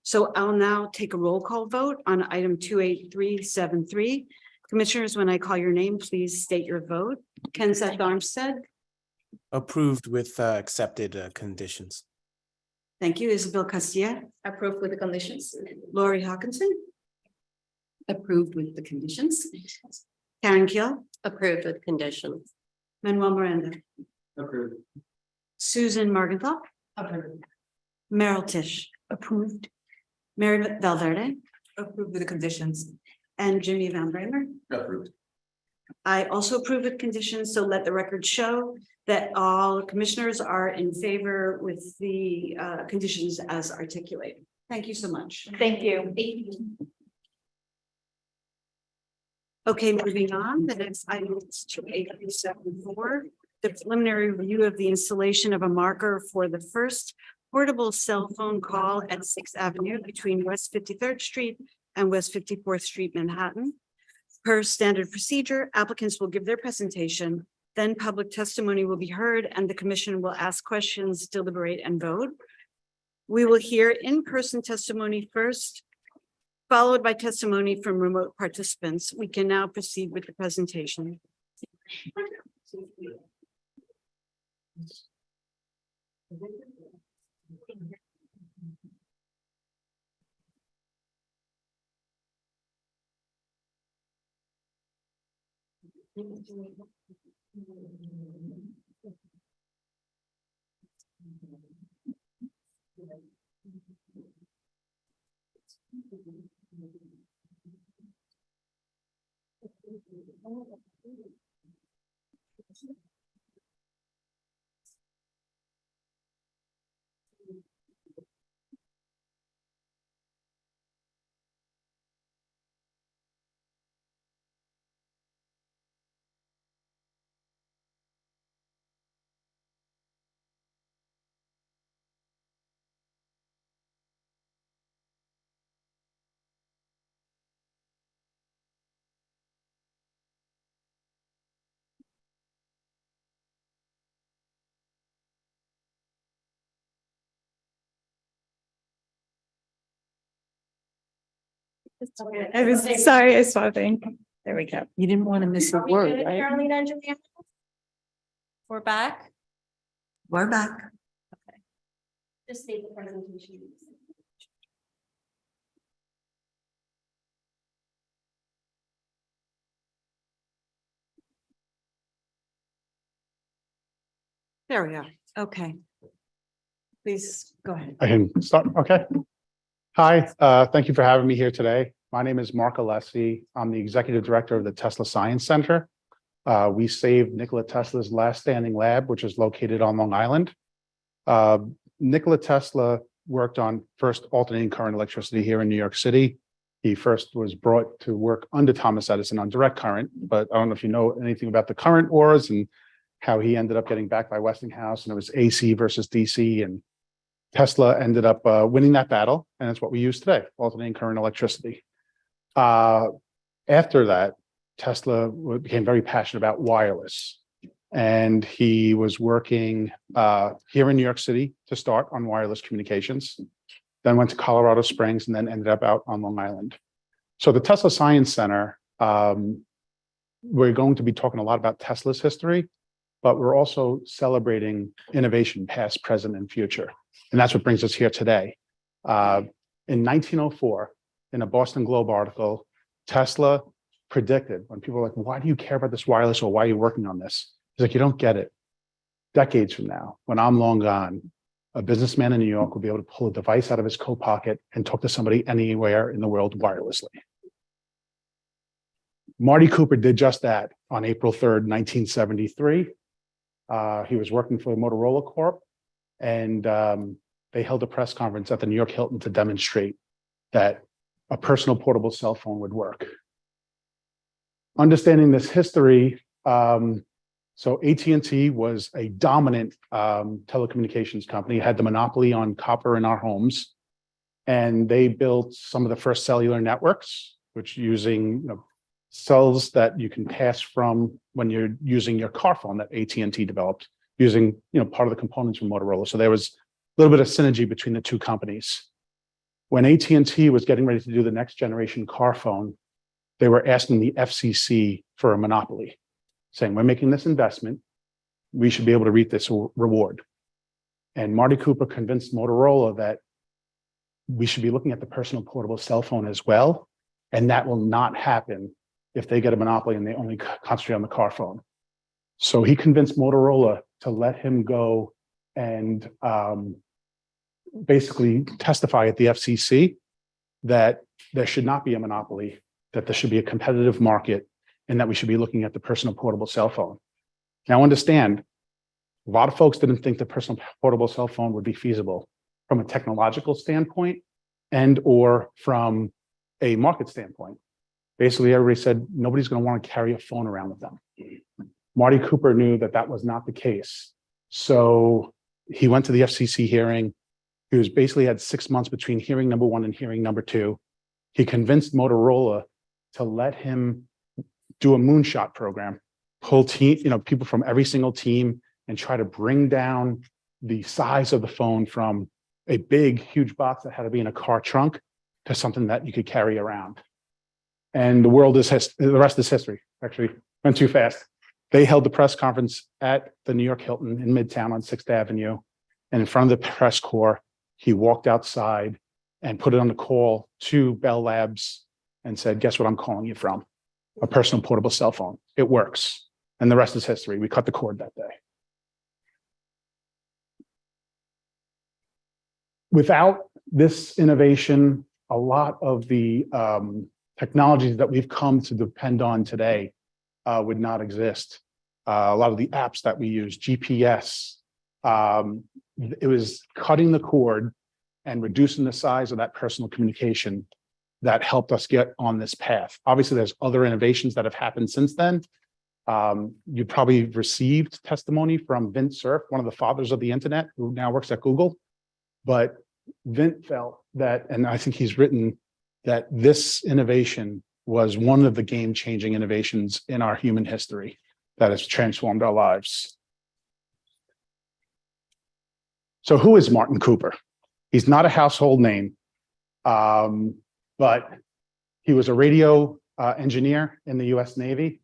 So I'll now take a roll call vote on item 28373. Commissioners, when I call your name, please state your vote. Ken Seth Armstead. Approved with accepted conditions. Thank you. Isabel Castilla. Approved with the conditions. Lori Hawkinson. Approved with the conditions. Karen Keel. Approved with conditions. Manuel Miranda. Approved. Susan Morgenthau. Approved. Meryl Tisch. Approved. Mary Valverde. Approved with the conditions. And Jimmy Van Bramer. Approved. I also approve with conditions, so let the record show that all commissioners are in favor with the conditions as articulated. Thank you so much. Thank you. Okay, moving on, the next item is 28374, the preliminary review of the installation of a marker for the first portable cell phone call at 6th Avenue between West 53rd Street and West 54th Street, Manhattan. Per standard procedure, applicants will give their presentation, then public testimony will be heard and the commission will ask questions, deliberate and vote. We will hear in-person testimony first, followed by testimony from remote participants. We can now proceed with the presentation. I was sorry, I saw thing. There we go. You didn't want to miss a word, right? Carolina and Juliana? We're back. We're back. Just state the presentation. There we are. Okay. Please go ahead. I can start, okay. Hi, thank you for having me here today. My name is Mark Alessi. I'm the Executive Director of the Tesla Science Center. We saved Nikola Tesla's last standing lab, which is located on Long Island. Nikola Tesla worked on first alternating current electricity here in New York City. He first was brought to work under Thomas Edison on direct current, but I don't know if you know anything about the current wars and how he ended up getting backed by Westinghouse, and it was AC versus DC, and Tesla ended up winning that battle, and it's what we use today, alternating current electricity. After that, Tesla became very passionate about wireless, and he was working here in New York City to start on wireless communications, then went to Colorado Springs, and then ended up out on Long Island. So the Tesla Science Center, we're going to be talking a lot about Tesla's history, but we're also celebrating innovation, past, present, and future. And that's what brings us here today. In 1904, in a Boston Globe article, Tesla predicted, when people were like, why do you care about this wireless, or why are you working on this? He's like, you don't get it. Decades from now, when I'm long gone, a businessman in New York would be able to pull a device out of his coat pocket and talk to somebody anywhere in the world wirelessly. Marty Cooper did just that on April 3rd, 1973. He was working for Motorola Corp. And they held a press conference at the New York Hilton to demonstrate that a personal portable cell phone would work. Understanding this history, so AT&T was a dominant telecommunications company, had the monopoly on copper in our homes, and they built some of the first cellular networks, which using cells that you can pass from when you're using your car phone that AT&T developed, using part of the components from Motorola. So there was a little bit of synergy between the two companies. When AT&T was getting ready to do the next generation car phone, they were asking the FCC for a monopoly, saying, we're making this investment, we should be able to reap this reward. And Marty Cooper convinced Motorola that we should be looking at the personal portable cell phone as well, and that will not happen if they get a monopoly and they only concentrate on the car phone. So he convinced Motorola to let him go and basically testify at the FCC that there should not be a monopoly, that there should be a competitive market, and that we should be looking at the personal portable cell phone. Now understand, a lot of folks didn't think the personal portable cell phone would be feasible from a technological standpoint and or from a market standpoint. Basically, everybody said nobody's going to want to carry a phone around with them. Marty Cooper knew that that was not the case. So he went to the FCC hearing. He was basically had 6 months between hearing number 1 and hearing number 2. He convinced Motorola to let him do a moonshot program, pull people from every single team and try to bring down the size of the phone from a big, huge box that had to be in a car trunk to something that you could carry around. And the rest is history. Actually, went too fast. They held the press conference at the New York Hilton in Midtown on 6th Avenue. And in front of the press corps, he walked outside and put it on the call to Bell Labs and said, guess what I'm calling you from? A personal portable cell phone. It works. And the rest is history. We cut the cord that day. Without this innovation, a lot of the technologies that we've come to depend on today would not exist. A lot of the apps that we use, GPS, it was cutting the cord and reducing the size of that personal communication that helped us get on this path. Obviously, there's other innovations that have happened since then. You probably received testimony from Vint Cerf, one of the fathers of the internet, who now works at Google. But Vint felt that, and I think he's written that this innovation was one of the game-changing innovations in our human history that has transformed our lives. So who is Martin Cooper? He's not a household name, but he was a radio engineer in the US Navy.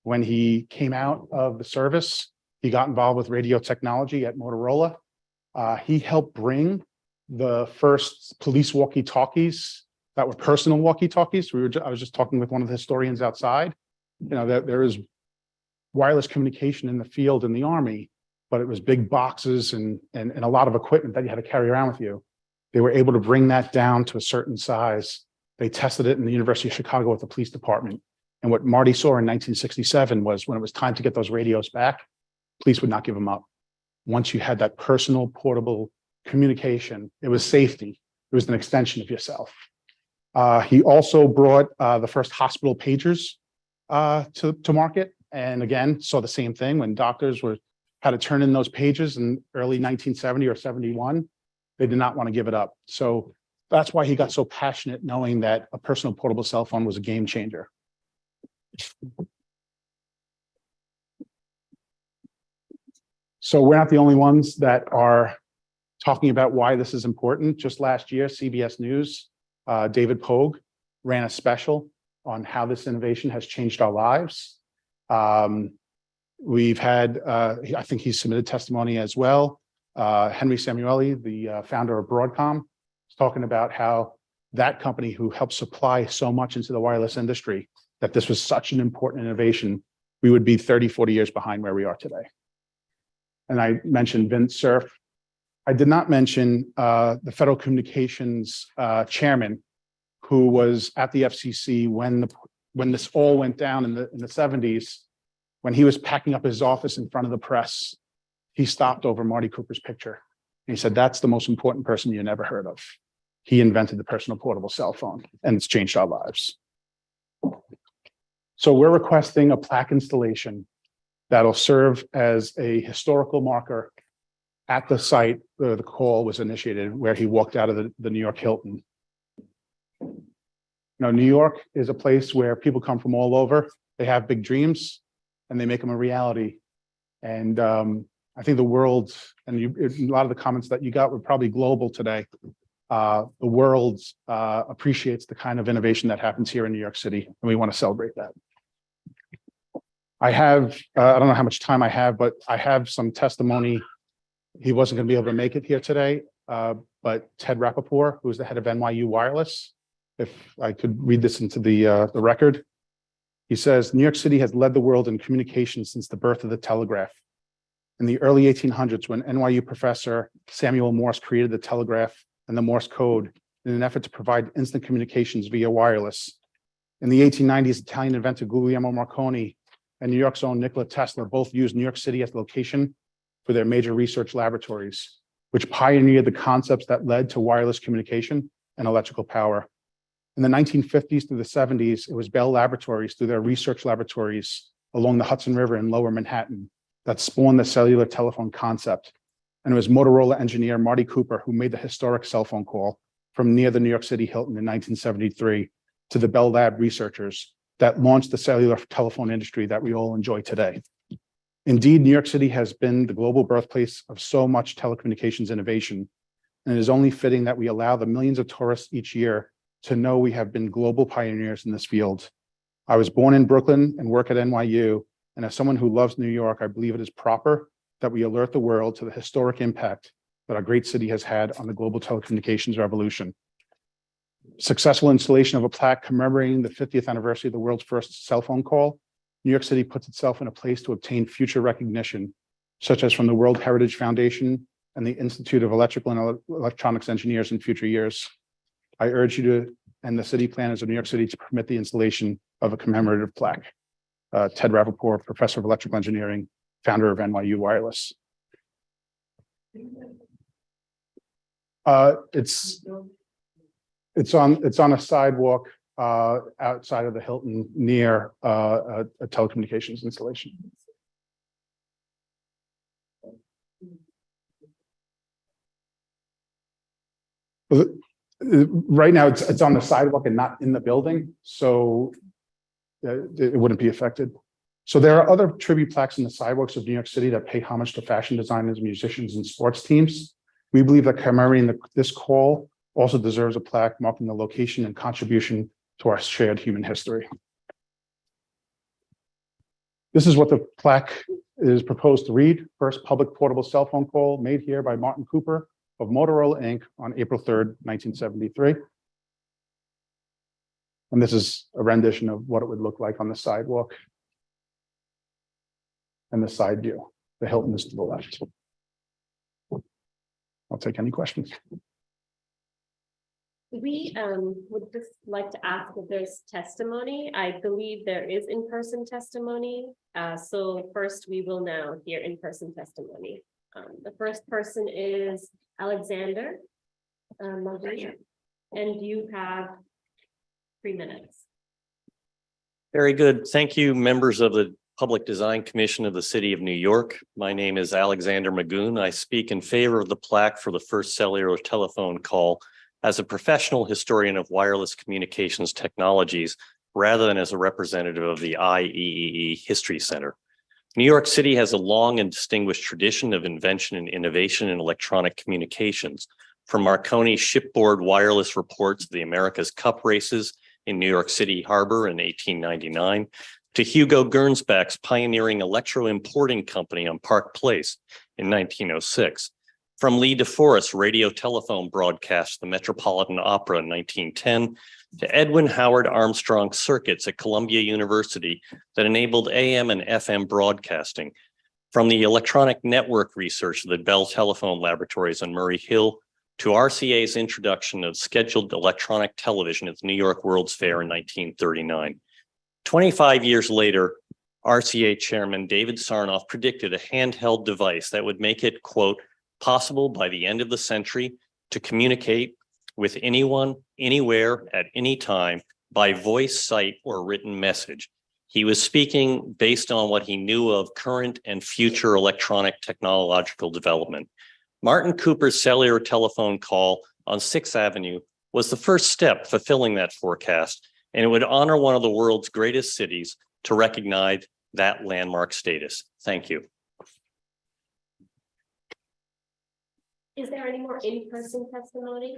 When he came out of the service, he got involved with radio technology at Motorola. He helped bring the first police walkie-talkies that were personal walkie-talkies. I was just talking with one of the historians outside. There is wireless communication in the field in the Army, but it was big boxes and a lot of equipment that you had to carry around with you. They were able to bring that down to a certain size. They tested it in the University of Chicago with the police department. And what Marty saw in 1967 was when it was time to get those radios back, police would not give them up. Once you had that personal portable communication, it was safety. It was an extension of yourself. He also brought the first hospital pagers to market. And again, saw the same thing when doctors had to turn in those pages in early 1970 or 71. They did not want to give it up. So that's why he got so passionate, knowing that a personal portable cell phone was a game changer. So we're not the only ones that are talking about why this is important. Just last year, CBS News, David Pogue ran a special on how this innovation has changed our lives. We've had, I think he submitted testimony as well. Henry Samueli, the founder of Broadcom, is talking about how that company who helped supply so much into the wireless industry, that this was such an important innovation, we would be 30, 40 years behind where we are today. And I mentioned Vint Cerf. I did not mention the Federal Communications chairman, who was at the FCC when this all went down in the 70s. When he was packing up his office in front of the press, he stopped over Marty Cooper's picture. And he said, "That's the most important person you never heard of. He invented the personal portable cell phone, and it's changed our lives." So we're requesting a plaque installation that'll serve as a historical marker at the site where the call was initiated, where he walked out of the New York Hilton. New York is a place where people come from all over. They have big dreams and they make them a reality. And I think the world, and a lot of the comments that you got were probably global today. The world appreciates the kind of innovation that happens here in New York City, and we want to celebrate that. I have, I don't know how much time I have, but I have some testimony. He wasn't going to be able to make it here today, but Ted Rappaport, who is the head of NYU Wireless, if I could read this into the record. He says, "New York City has led the world in communication since the birth of the telegraph. In the early 1800s, when NYU professor Samuel Morse created the telegraph and the Morse code in an effort to provide instant communications via wireless. In the 1890s, Italian inventor Guglielmo Marconi and New York's own Nikola Tesla both used New York City as the location for their major research laboratories, which pioneered the concepts that led to wireless communication and electrical power. In the 1950s through the 70s, it was Bell Laboratories through their research laboratories along the Hudson River in Lower Manhattan that spawned the cellular telephone concept. And it was Motorola engineer Marty Cooper who made the historic cell phone call from near the New York City Hilton in 1973 to the Bell Lab researchers that launched the cellular telephone industry that we all enjoy today. Indeed, New York City has been the global birthplace of so much telecommunications innovation, and it is only fitting that we allow the millions of tourists each year to know we have been global pioneers in this field. I was born in Brooklyn and work at NYU, and as someone who loves New York, I believe it is proper that we alert the world to the historic impact that our great city has had on the global telecommunications revolution. Successful installation of a plaque commemorating the 50th anniversary of the world's first cell phone call, New York City puts itself in a place to obtain future recognition, such as from the World Heritage Foundation and the Institute of Electrical and Electronics Engineers in future years. I urge you to, and the city planners of New York City, to permit the installation of a commemorative plaque. Ted Rappaport, professor of electrical engineering, founder of NYU Wireless. It's on a sidewalk outside of the Hilton near a telecommunications installation. Right now, it's on the sidewalk and not in the building, so it wouldn't be affected. So there are other tribute plaques in the sidewalks of New York City that pay homage to fashion designers, musicians, and sports teams. We believe that commemorating this call also deserves a plaque marking the location and contribution to our shared human history. This is what the plaque is proposed to read. First public portable cell phone call made here by Martin Cooper of Motorola Inc. on April 3rd, 1973. And this is a rendition of what it would look like on the sidewalk and the side view. The Hilton is to the left. I'll take any questions. We would just like to ask if there's testimony. I believe there is in-person testimony. So first we will now hear in-person testimony. The first person is Alexander Maguire, and you have 3 minutes. Very good. Thank you, members of the Public Design Commission of the City of New York. My name is Alexander Magoon. I speak in favor of the plaque for the first cellular telephone call as a professional historian of wireless communications technologies, rather than as a representative of the IEEE History Center. New York City has a long and distinguished tradition of invention and innovation in electronic communications, from Marconi's shipboard wireless reports of the America's Cup races in New York City Harbor in 1899, to Hugo Gernsback's pioneering electro-importing company on Park Place in 1906. From Lee DeForest's radio telephone broadcast, the Metropolitan Opera in 1910, to Edwin Howard Armstrong circuits at Columbia University that enabled AM and FM broadcasting. From the electronic network research of the Bell Telephone Laboratories on Murray Hill to RCA's introduction of scheduled electronic television at the New York World's Fair in 1939. 25 years later, RCA Chairman David Sarnoff predicted a handheld device that would make it, quote, possible by the end of the century to communicate with anyone, anywhere, at any time by voice, sight, or written message. He was speaking based on what he knew of current and future electronic technological development. Martin Cooper's cellular telephone call on 6th Avenue was the first step fulfilling that forecast, and it would honor one of the world's greatest cities to recognize that landmark status. Thank you. Is there any more in-person testimony?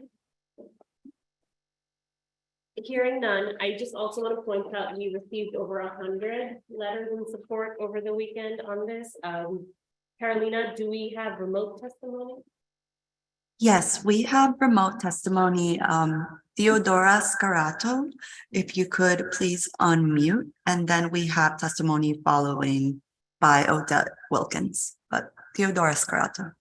Hearing none, I just also want to point out we received over 100 letters in support over the weekend on this. Carolina, do we have remote testimony? Yes, we have remote testimony. Theodora Scarato, if you could please unmute, and then we have testimony following by Odette Wilkins, but Theodora Scarato.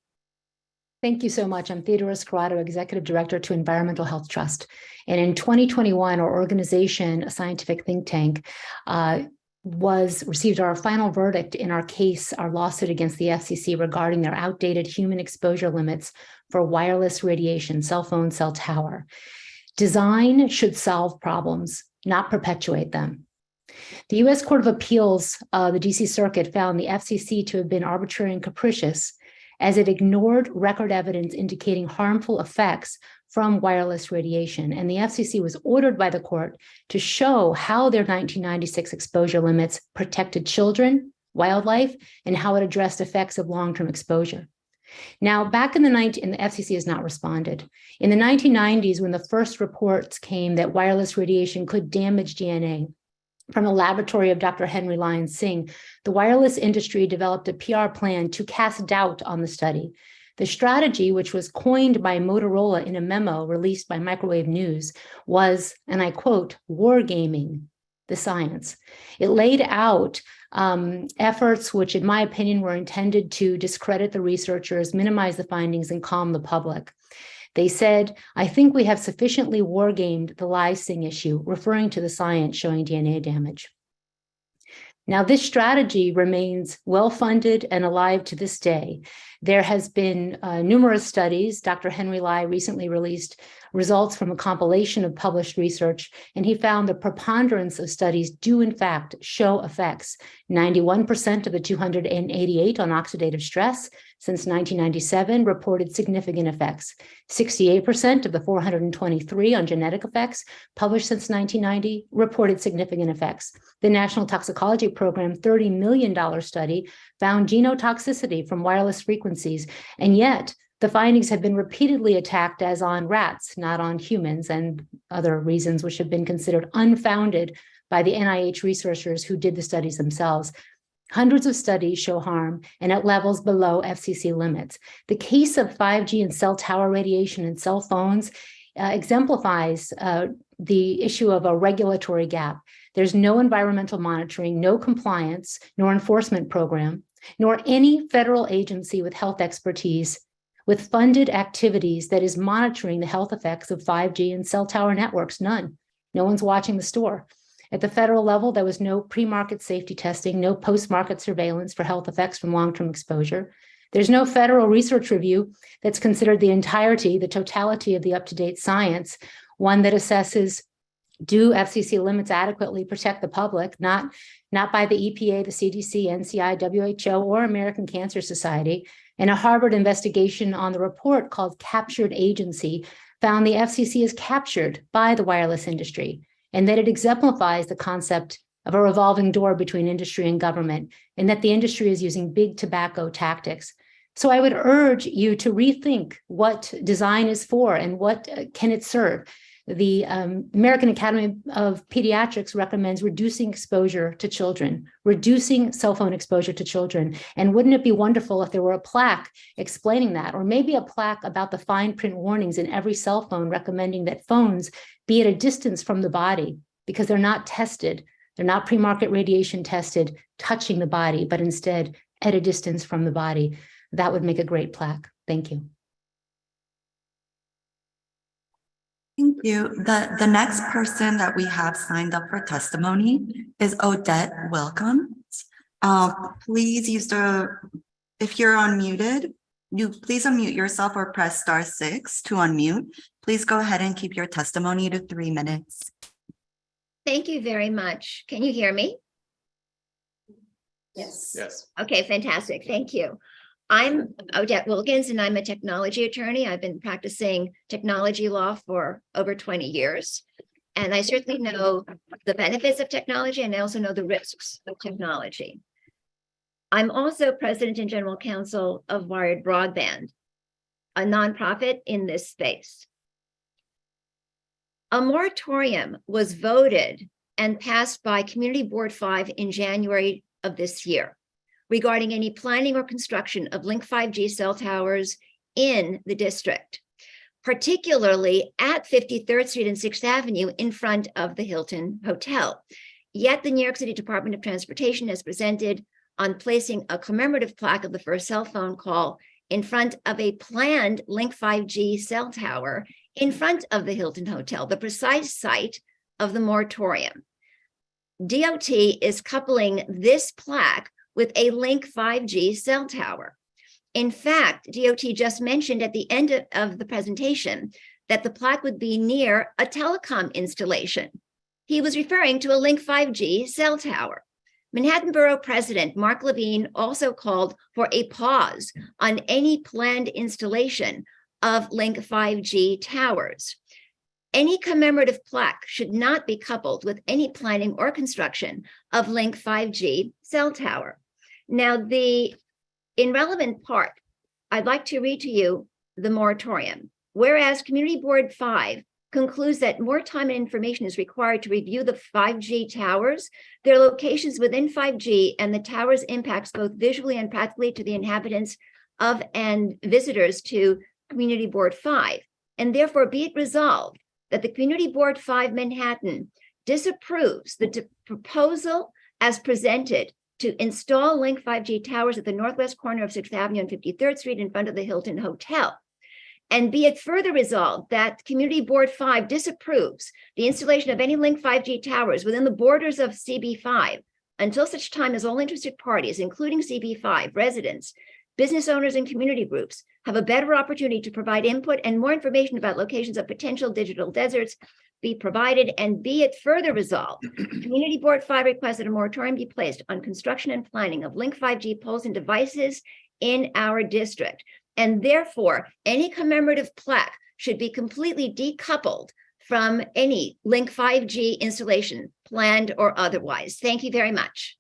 Thank you so much. I'm Theodora Scarato, Executive Director to Environmental Health Trust. And in 2021, our organization, a scientific think tank, received our final verdict in our case, our lawsuit against the FCC regarding their outdated human exposure limits for wireless radiation, cell phone, cell tower. Design should solve problems, not perpetuate them. The U.S. Court of Appeals, the D.C. Circuit, found the FCC to have been arbitrary and capricious as it ignored record evidence indicating harmful effects from wireless radiation. And the FCC was ordered by the court to show how their 1996 exposure limits protected children, wildlife, and how it addressed effects of long-term exposure. Now, back in the and the FCC has not responded. In the 1990s, when the first reports came that wireless radiation could damage DNA, from the laboratory of Dr. Henry Lyons Singh, the wireless industry developed a PR plan to cast doubt on the study. The strategy, which was coined by Motorola in a memo released by Microwave News, was, and I quote, wargaming the science. It laid out efforts which, in my opinion, were intended to discredit the researchers, minimize the findings, and calm the public. They said, I think we have sufficiently wargamed the Lyons-Singh issue, referring to the science showing DNA damage. Now, this strategy remains well-funded and alive to this day. There has been numerous studies. Dr. Henry Lai recently released results from a compilation of published research, and he found the preponderance of studies do in fact show effects. 91% of the 288 on oxidative stress since 1997 reported significant effects. 68% of the 423 on genetic effects published since 1990 reported significant effects. The National Toxicology Program $30 million study found genotoxicity from wireless frequencies, and yet the findings have been repeatedly attacked as on rats, not on humans, and other reasons which have been considered unfounded by the NIH researchers who did the studies themselves. Hundreds of studies show harm and at levels below FCC limits. The case of 5G and cell tower radiation in cell phones exemplifies the issue of a regulatory gap. There's no environmental monitoring, no compliance, nor enforcement program, nor any federal agency with health expertise with funded activities that is monitoring the health effects of 5G and cell tower networks. None. No one's watching the store. At the federal level, there was no pre-market safety testing, no post-market surveillance for health effects from long-term exposure. There's no federal research review that's considered the entirety, the totality of the up-to-date science, one that assesses, do FCC limits adequately protect the public, not by the EPA, the CDC, NCI, WHO, or American Cancer Society. And a Harvard investigation on the report called Captured Agency found the FCC is captured by the wireless industry, and that it exemplifies the concept of a revolving door between industry and government, and that the industry is using big tobacco tactics. So I would urge you to rethink what design is for and what can it serve. The American Academy of Pediatrics recommends reducing exposure to children, reducing cell phone exposure to children. And wouldn't it be wonderful if there were a plaque explaining that, or maybe a plaque about the fine print warnings in every cell phone recommending that phones be at a distance from the body because they're not tested. They're not pre-market radiation tested, touching the body, but instead at a distance from the body. That would make a great plaque. Thank you. Thank you. The next person that we have signed up for testimony is Odette Welcome. Please use if you're unmuted, please unmute yourself or press *6 to unmute. Please go ahead and keep your testimony to 3 minutes. Thank you very much. Can you hear me? Yes. Yes. Okay, fantastic. Thank you. I'm Odette Wilkins, and I'm a technology attorney. I've been practicing technology law for over 20 years. And I certainly know the benefits of technology, and I also know the risks of technology. I'm also president and general counsel of Wired Broadband, a nonprofit in this space. A moratorium was voted and passed by Community Board 5 in January of this year regarding any planning or construction of Link 5G cell towers in the district, particularly at 53rd Street and 6th Avenue in front of the Hilton Hotel. Yet the New York City Department of Transportation has presented on placing a commemorative plaque of the first cell phone call in front of a planned Link 5G cell tower in front of the Hilton Hotel, the precise site of the moratorium. DOT is coupling this plaque with a Link 5G cell tower. In fact, DOT just mentioned at the end of the presentation that the plaque would be near a telecom installation. He was referring to a Link 5G cell tower. Manhattan Borough President Mark Levine also called for a pause on any planned installation of Link 5G towers. Any commemorative plaque should not be coupled with any planning or construction of Link 5G cell tower. Now, in relevant part, I'd like to read to you the moratorium. Whereas Community Board 5 concludes that more time and information is required to review the 5G towers, their locations within 5G, and the towers' impacts both visually and practically to the inhabitants of and visitors to Community Board 5. And therefore be it resolved that the Community Board 5 Manhattan disapproves the proposal as presented to install Link 5G towers at the northwest corner of 6th Avenue and 53rd Street in front of the Hilton Hotel. And be it further resolved that Community Board 5 disapproves the installation of any Link 5G towers within the borders of CB5 until such time as all interested parties, including CB5 residents, business owners, and community groups, have a better opportunity to provide input and more information about locations of potential digital deserts be provided. And be it further resolved, Community Board 5 requests that a moratorium be placed on construction and planning of Link 5G poles and devices in our district. And therefore, any commemorative plaque should be completely decoupled from any Link 5G installation, planned or otherwise. Thank you very much.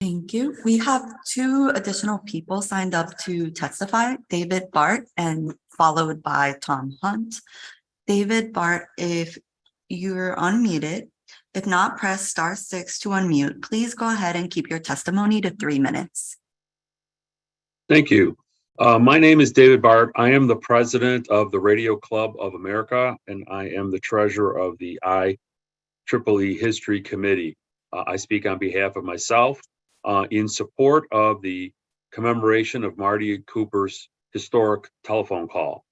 Thank you. We have 2 additional people signed up to testify, David Bart and followed by Tom Hunt. David Bart, if you're unmuted, if not, press *6 to unmute. Please go ahead and keep your testimony to 3 minutes. Thank you. My name is David Bart. I am the president of the Radio Club of America, and I am the treasurer of the IEEE History Committee. I speak on behalf of myself in support of the commemoration of Marty Cooper's historic telephone call.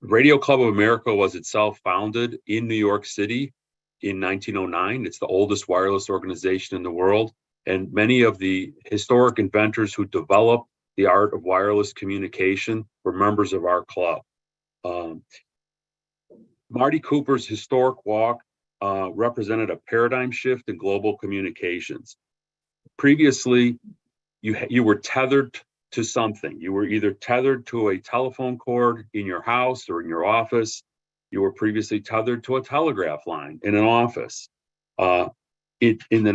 Radio Club of America was itself founded in New York City in 1909. It's the oldest wireless organization in the world. And many of the historic inventors who developed the art of wireless communication were members of our club. Marty Cooper's historic walk represented a paradigm shift in global communications. Previously, you were tethered to something. You were either tethered to a telephone cord in your house or in your office. You were previously tethered to a telegraph line in an office. In the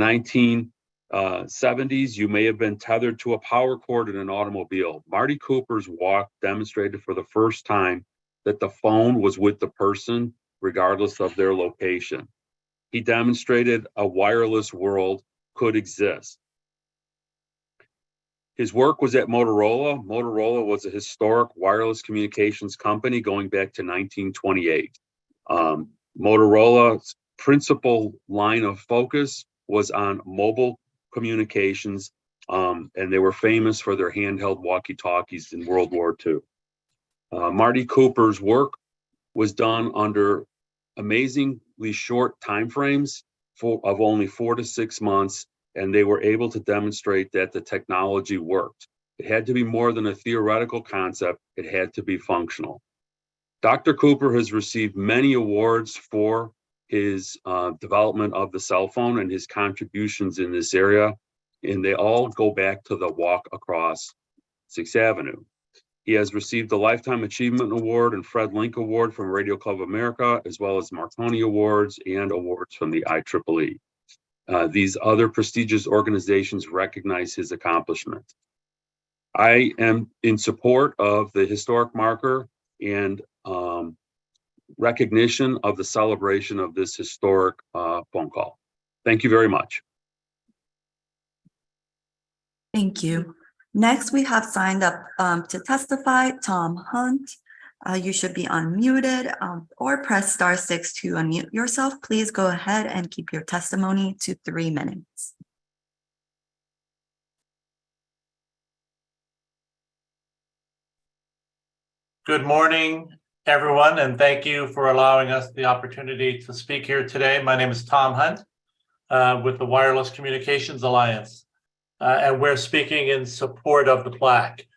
1970s, you may have been tethered to a power cord in an automobile. Marty Cooper's walk demonstrated for the first time that the phone was with the person, regardless of their location. He demonstrated a wireless world could exist. His work was at Motorola. Motorola was a historic wireless communications company going back to 1928. Motorola's principal line of focus was on mobile communications. And they were famous for their handheld walkie-talkies in World War II. Marty Cooper's work was done under amazingly short timeframes of only 4 to 6 months, and they were able to demonstrate that the technology worked. It had to be more than a theoretical concept, it had to be functional. Dr. Cooper has received many awards for his development of the cell phone and his contributions in this area, and they all go back to the walk across 6th Avenue. He has received the Lifetime Achievement Award and Fred Link Award from Radio Club of America, as well as Marconi Awards and awards from the IEEE. These other prestigious organizations recognize his accomplishment. I am in support of the historic marker and recognition of the celebration of this historic phone call. Thank you very much. Thank you. Next, we have signed up to testify Tom Hunt. You should be unmuted or press *6 to unmute yourself. Please go ahead and keep your testimony to 3 minutes. Good morning, everyone, and thank you for allowing us the opportunity to speak here today. My name is Tom Hunt with the Wireless Communications Alliance. And we're speaking in support of the plaque.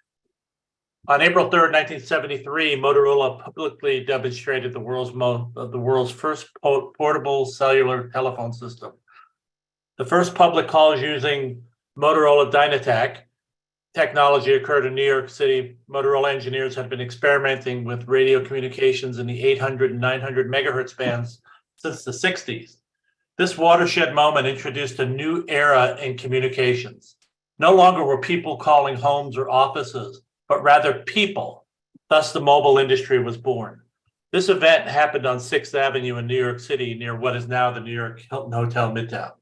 On April 3rd, 1973, Motorola publicly demonstrated the world's first portable cellular telephone system. The first public calls using Motorola Dynatac technology occurred in New York City. Motorola engineers had been experimenting with radio communications in the 800 and 900 megahertz bands since the 60s. This watershed moment introduced a new era in communications. No longer were people calling homes or offices, but rather people. Thus, the mobile industry was born. This event happened on 6th Avenue in New York City near what is now the New York Hilton Hotel Midtown.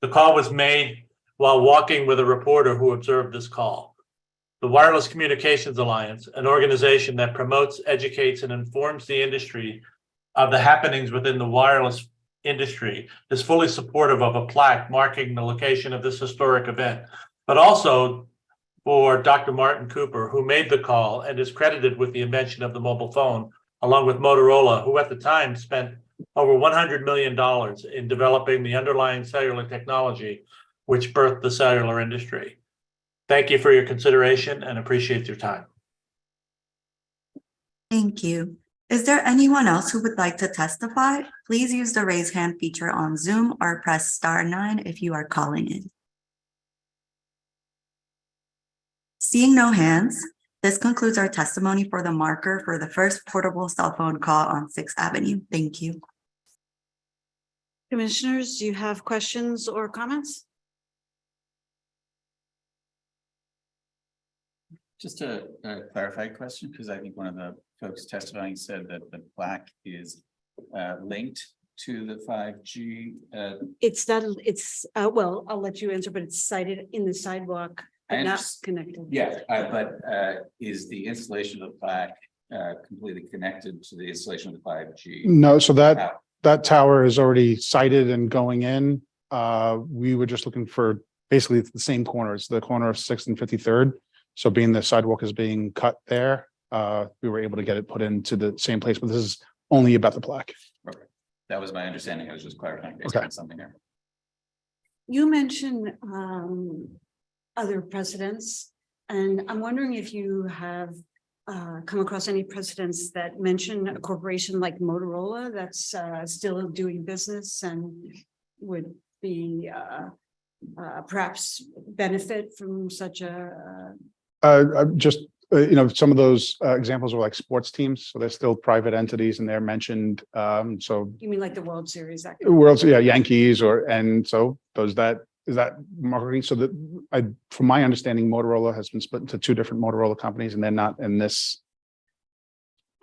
The call was made while walking with a reporter who observed this call. The Wireless Communications Alliance, an organization that promotes, educates, and informs the industry of the happenings within the wireless industry, is fully supportive of a plaque marking the location of this historic event, but also for Dr. Martin Cooper, who made the call and is credited with the invention of the mobile phone, along with Motorola, who at the time spent over $100 million in developing the underlying cellular technology, which birthed the cellular industry. Thank you for your consideration and appreciate your time. Thank you. Is there anyone else who would like to testify? Please use the raise hand feature on Zoom or press *9 if you are calling in. Seeing no hands, this concludes our testimony for the marker for the first portable cell phone call on 6th Avenue. Thank you. Commissioners, do you have questions or comments? Just a clarified question, because I think one of the folks testifying said that the plaque is linked to the 5G. It's not, well, I'll let you answer, but it's cited in the sidewalk, but not connected. Yeah, but is the installation of the plaque completely connected to the installation of the 5G? No, so that tower is already sited and going in. We were just looking for basically the same corners, the corner of 6th and 53rd. So being the sidewalk is being cut there, we were able to get it put into the same place, but this is only about the plaque. Okay. That was my understanding. I was just clarifying based on something here. You mentioned other precedents, and I'm wondering if you have come across any precedents that mention a corporation like Motorola that's still doing business and would be perhaps benefit from such a Just, some of those examples are like sports teams. So they're still private entities and they're mentioned. So You mean like the World Series? World's, yeah, Yankees is that marketing? So that from my understanding, Motorola has been split into 2 different Motorola companies and they're not in this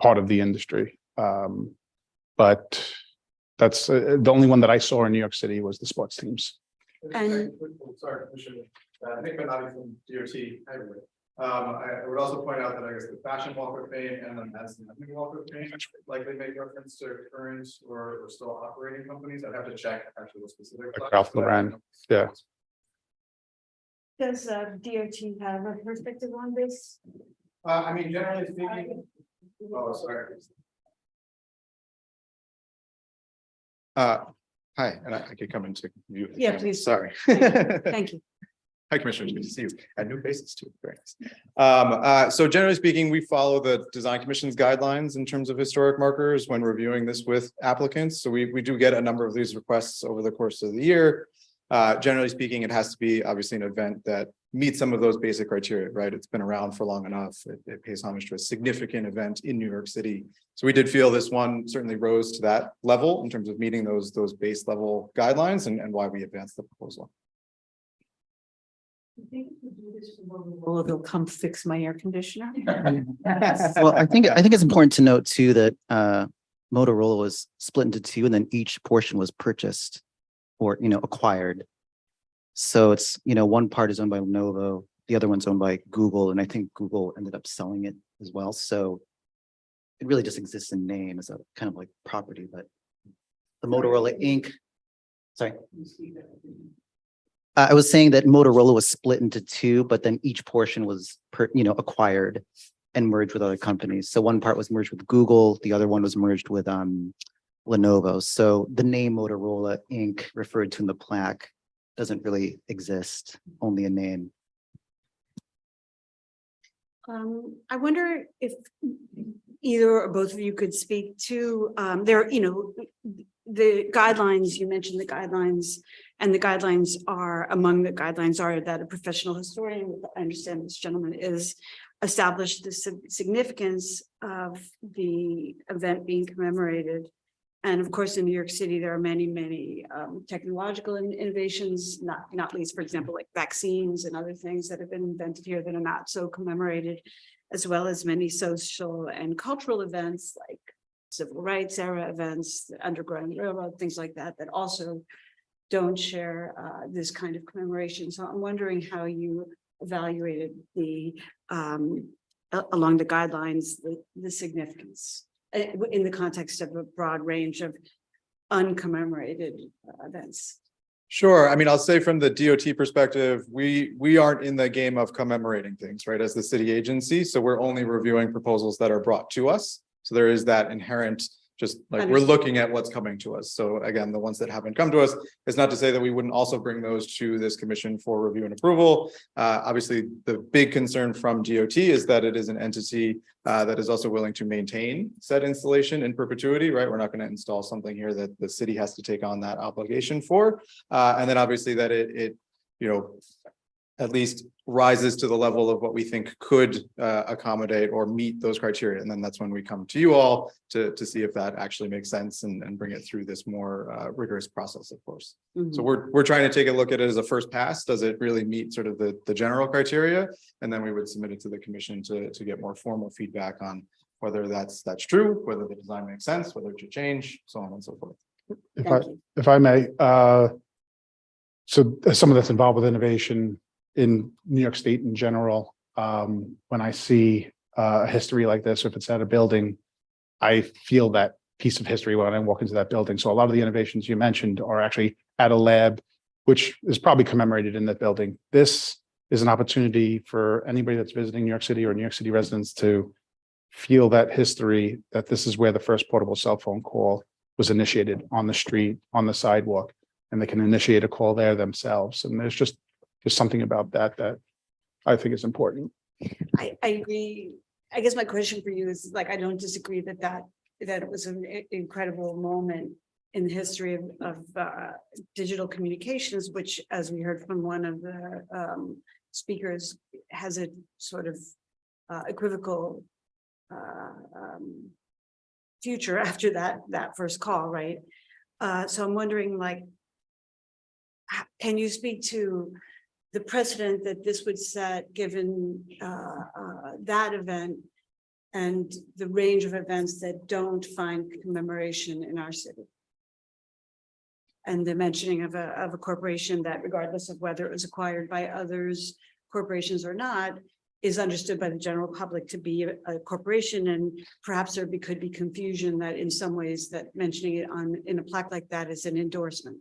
part of the industry. But that's the only one that I saw in New York City was the sports teams. And sorry, Commissioner. Nick Minotti from DOT. I would also point out that I guess the Fashion Walk of Fame and the Madison Avenue Walk of Fame likely make reference to current or still operating companies. I'd have to check actually the specific. Like Ralph Lauren, yeah. Does DOT have a perspective on this? I mean, generally speaking. Oh, sorry. Hi, and I could come into view. Yeah, please. Sorry. Thank you. Hi, Commissioners, good to see you, and new faces too, very nice. So generally speaking, we follow the Design Commission's guidelines in terms of historic markers when reviewing this with applicants. So we do get a number of these requests over the course of the year. Generally speaking, it has to be obviously an event that meets some of those basic criteria, right? It's been around for long enough. It pays homage to a significant event in New York City. So we did feel this one certainly rose to that level in terms of meeting those base level guidelines and why we advanced the proposal. Well, they'll come fix my air conditioner. Well, I think it's important to note too that Motorola was split into two and then each portion was purchased or, acquired. So it's, one part is owned by Lenovo, the other one's owned by Google, and I think Google ended up selling it as well. So it really just exists in name as a kind of like property, but the Motorola Inc. Sorry. I was saying that Motorola was split into two, but then each portion was acquired and merged with other companies. So one part was merged with Google, the other one was merged with Lenovo. So the name Motorola Inc. referred to in the plaque doesn't really exist, only a name. I wonder if either or both of you could speak to the guidelines, you mentioned the guidelines, and the guidelines are, among the guidelines are that a professional historian, I understand this gentleman, is established the significance of the event being commemorated. And of course, in New York City, there are many technological innovations, not least, for example, like vaccines and other things that have been invented here that are not so commemorated, as well as many social and cultural events like civil rights era events, the Underground Railroad, things like that, that also don't share this kind of commemoration. So I'm wondering how you evaluated the along the guidelines, the significance in the context of a broad range of uncommemorated events. Sure. I mean, I'll say from the DOT perspective, we aren't in the game of commemorating things, right, as the city agency. So we're only reviewing proposals that are brought to us. So there is that inherent, just like we're looking at what's coming to us. So again, the ones that haven't come to us is not to say that we wouldn't also bring those to this commission for review and approval. Obviously, the big concern from DOT is that it is an entity that is also willing to maintain said installation in perpetuity, right? We're not going to install something here that the city has to take on that obligation for. And then obviously that it at least rises to the level of what we think could accommodate or meet those criteria. And then that's when we come to you all to see if that actually makes sense and bring it through this more rigorous process, of course. Mm-hmm. So we're trying to take a look at it as a first pass. Does it really meet sort of the general criteria? And then we would submit it to the commission to get more formal feedback on whether that's true, whether the design makes sense, whether it should change, so on and so forth. If I may, so as someone that's involved with innovation in New York State in general, when I see a history like this, or if it's at a building, I feel that piece of history when I walk into that building. So a lot of the innovations you mentioned are actually at a lab, which is probably commemorated in that building. This is an opportunity for anybody that's visiting New York City or New York City residents to feel that history, that this is where the first portable cell phone call was initiated, on the street, on the sidewalk, and they can initiate a call there themselves. And there's just something about that I think is important. I agree. I guess my question for you is, like, I don't disagree that it was an incredible moment in the history of digital communications, which, as we heard from one of the speakers, has a sort of equivocal future after that first call, right? So I'm wondering, like, can you speak to the precedent that this would set, given that event and the range of events that don't find commemoration in our city? And the mentioning of a corporation that, regardless of whether it was acquired by others, corporations or not, is understood by the general public to be a corporation, and perhaps could be confusion that in some ways that mentioning it in a plaque like that is an endorsement.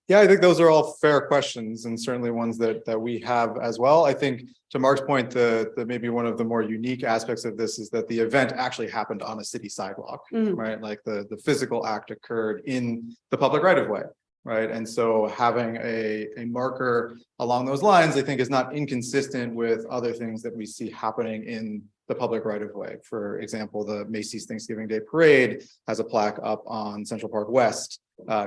Yeah, I think those are all fair questions and certainly ones that we have as well. I think to Mark's point, the maybe one of the more unique aspects of this is that the event actually happened on a city sidewalk, right? Like the physical act occurred in the public right of way, right? And so having a marker along those lines, I think, is not inconsistent with other things that we see happening in the public right of way. For example, the Macy's Thanksgiving Day Parade has a plaque up on Central Park West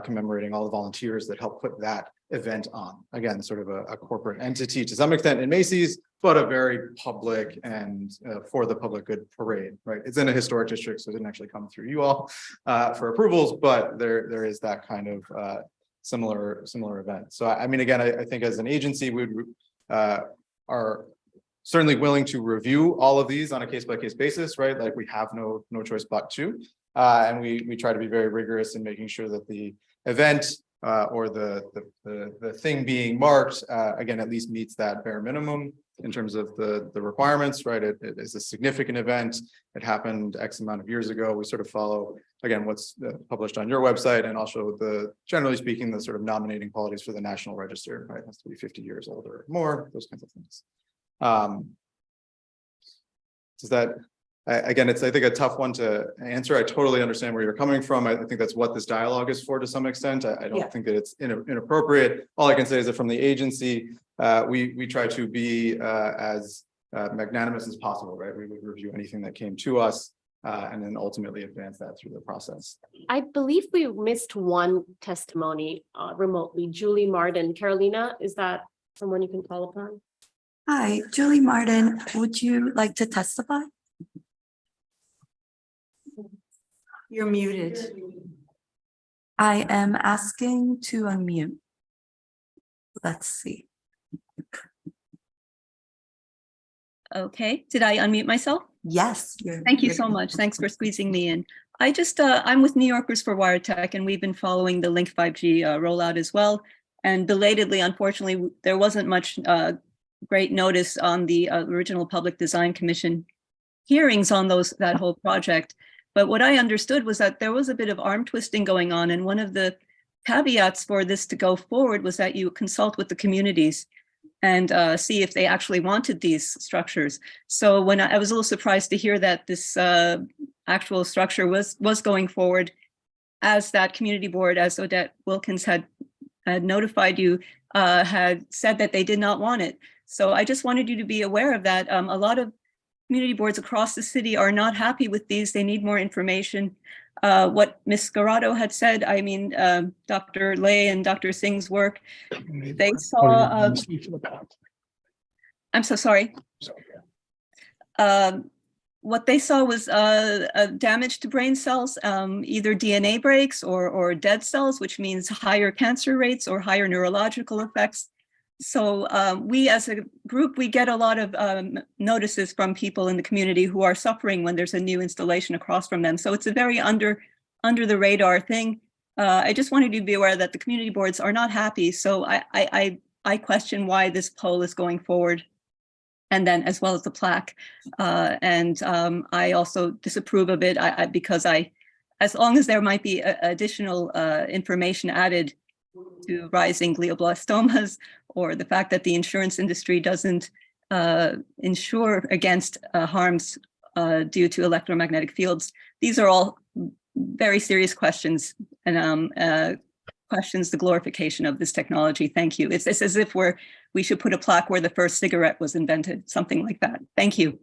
commemorating all the volunteers that helped put that event on. Again, sort of a corporate entity to some extent in Macy's, but a very public and for the public good parade, right? It's in a historic district, so it didn't actually come through you all for approvals, but there is that kind of similar event. So I mean, again, I think as an agency, we are certainly willing to review all of these on a case-by-case basis, right? Like we have no choice but to. And we try to be very rigorous in making sure that the event or the thing being marked, again, at least meets that bare minimum in terms of the requirements, right? It is a significant event. It happened X amount of years ago. We sort of follow, again, what's published on your website, and also generally speaking, the sort of nominating qualities for the National Register, right? It has to be 50 years old or more, those kinds of things. Does that, again, it's, I think, a tough one to answer. I totally understand where you're coming from. I think that's what this dialogue is for to some extent. I don't think that it's inappropriate. All I can say is that from the agency, we try to be as magnanimous as possible, right? We would review anything that came to us and then ultimately advance that through the process. I believe we missed one testimony remotely. Julie Martin. Carolina, is that someone you can call upon? Hi, Julie Martin. Would you like to testify? You're muted. I am asking to unmute. Let's see. Okay, did I unmute myself? Yes. Thank you so much. Thanks for squeezing me in. I'm with New Yorkers for Wiretech, and we've been following the Link 5G rollout as well. And belatedly, unfortunately, there wasn't much great notice on the original Public Design Commission hearings on that whole project. But what I understood was that there was a bit of arm twisting going on. And one of the caveats for this to go forward was that you consult with the communities and see if they actually wanted these structures. So when I was a little surprised to hear that this actual structure was going forward, as that community board, as Odette Wilkins had notified you, had said that they did not want it. So I just wanted you to be aware of that. A lot of community boards across the city are not happy with these. They need more information. What Ms. Scarato had said, I mean, Dr. Lay and Dr. Singh's work, they saw, I'm so sorry. What they saw was damage to brain cells, either DNA breaks or dead cells, which means higher cancer rates or higher neurological effects. So we as a group, we get a lot of notices from people in the community who are suffering when there's a new installation across from them. So it's a very under the radar thing. I just wanted you to be aware that the community boards are not happy. So I question why this poll is going forward, and then as well as the plaque. I also disapprove of it because as long as there might be additional information added to rising glioblastomas, or the fact that the insurance industry doesn't insure against harms due to electromagnetic fields. These are all very serious questions, and questions the glorification of this technology. Thank you. It's as if we should put a plaque where the first cigarette was invented, something like that. Thank you.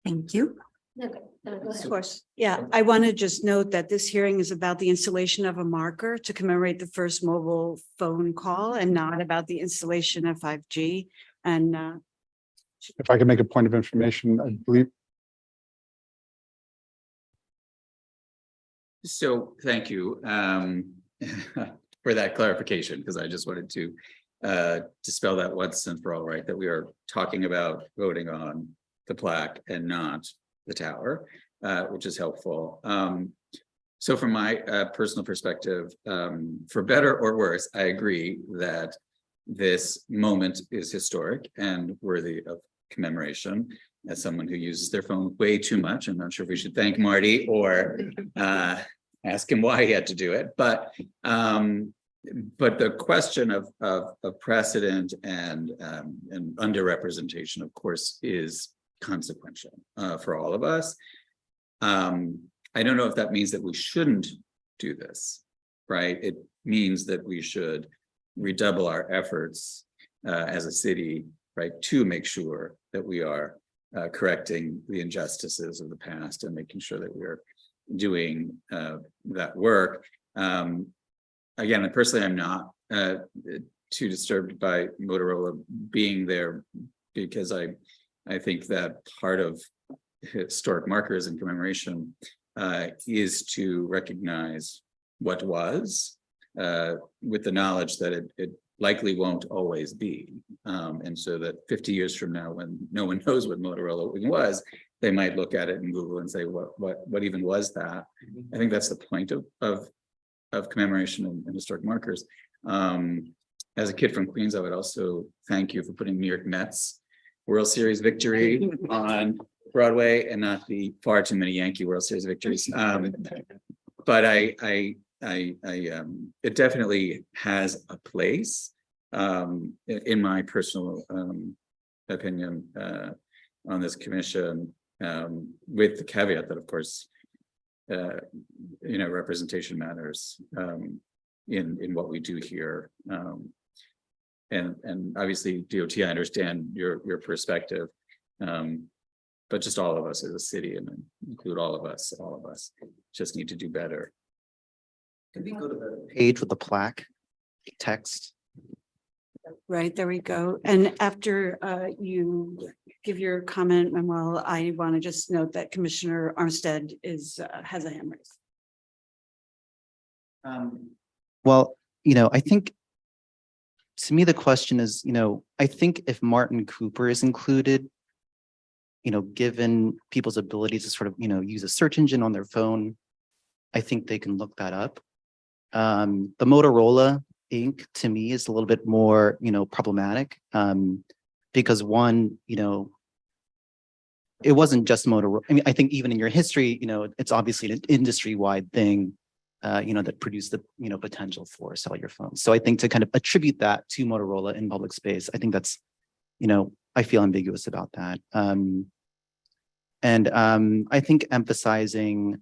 Thank you. Okay. Of course. Yeah, I want to just note that this hearing is about the installation of a marker to commemorate the first mobile phone call and not about the installation of 5G. And if I could make a point of information, I believe. So thank you for that clarification, because I just wanted to dispel that once and for all, right, that we are talking about voting on the plaque and not the tower, which is helpful. So from my personal perspective, for better or worse, I agree that this moment is historic and worthy of commemoration. As someone who uses their phone way too much, I'm not sure if we should thank Marty or ask him why he had to do it, but the question of precedent and underrepresentation, of course, is consequential for all of us. I don't know if that means that we shouldn't do this, right? It means that we should redouble our efforts as a city, right, to make sure that we are correcting the injustices of the past and making sure that we're doing that work. Again, personally, I'm not too disturbed by Motorola being there, because I think that part of historic markers and commemoration is to recognize what was, with the knowledge that it likely won't always be. And so that 50 years from now, when no one knows what Motorola was, they might look at it in Google and say, what even was that? I think that's the point of commemoration and historic markers. As a kid from Queens, I would also thank you for putting New York Mets World Series victory on Broadway and not the far too many Yankee World Series victories. But it definitely has a place, in my personal opinion, on this commission, with the caveat that, of course, representation matters in what we do here. And obviously DOT, I understand your perspective, but just all of us as a city, and include all of us just need to do better. Can we go to the page with the plaque text? Right, there we go. And after you give your comment, Manuel, I want to just note that Commissioner Armstead has a hand raised. Well, I think to me, the question is, I think if Martin Cooper is included, given people's ability to sort of, use a search engine on their phone, I think they can look that up. The Motorola Inc. to me is a little bit more, problematic, because one, it wasn't just Motorola. I mean, I think even in your history, it's obviously an industry-wide thing, that produced the, potential for cellular phones. So I think to kind of attribute that to Motorola in public space, I think that's, I feel ambiguous about that. I think emphasizing,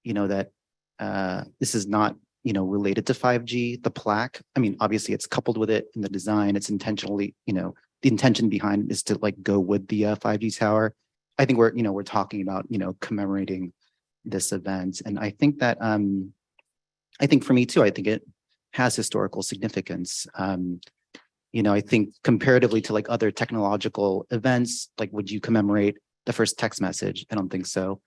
that this is not, related to 5G, the plaque. I mean, obviously it's coupled with it in the design. It's intentionally, the intention behind it is to go with the 5G tower. I think we're talking about, commemorating this event. And I think that, I think for me too, I think it has historical significance. I think comparatively to other technological events, would you commemorate the first text message? I don't think so.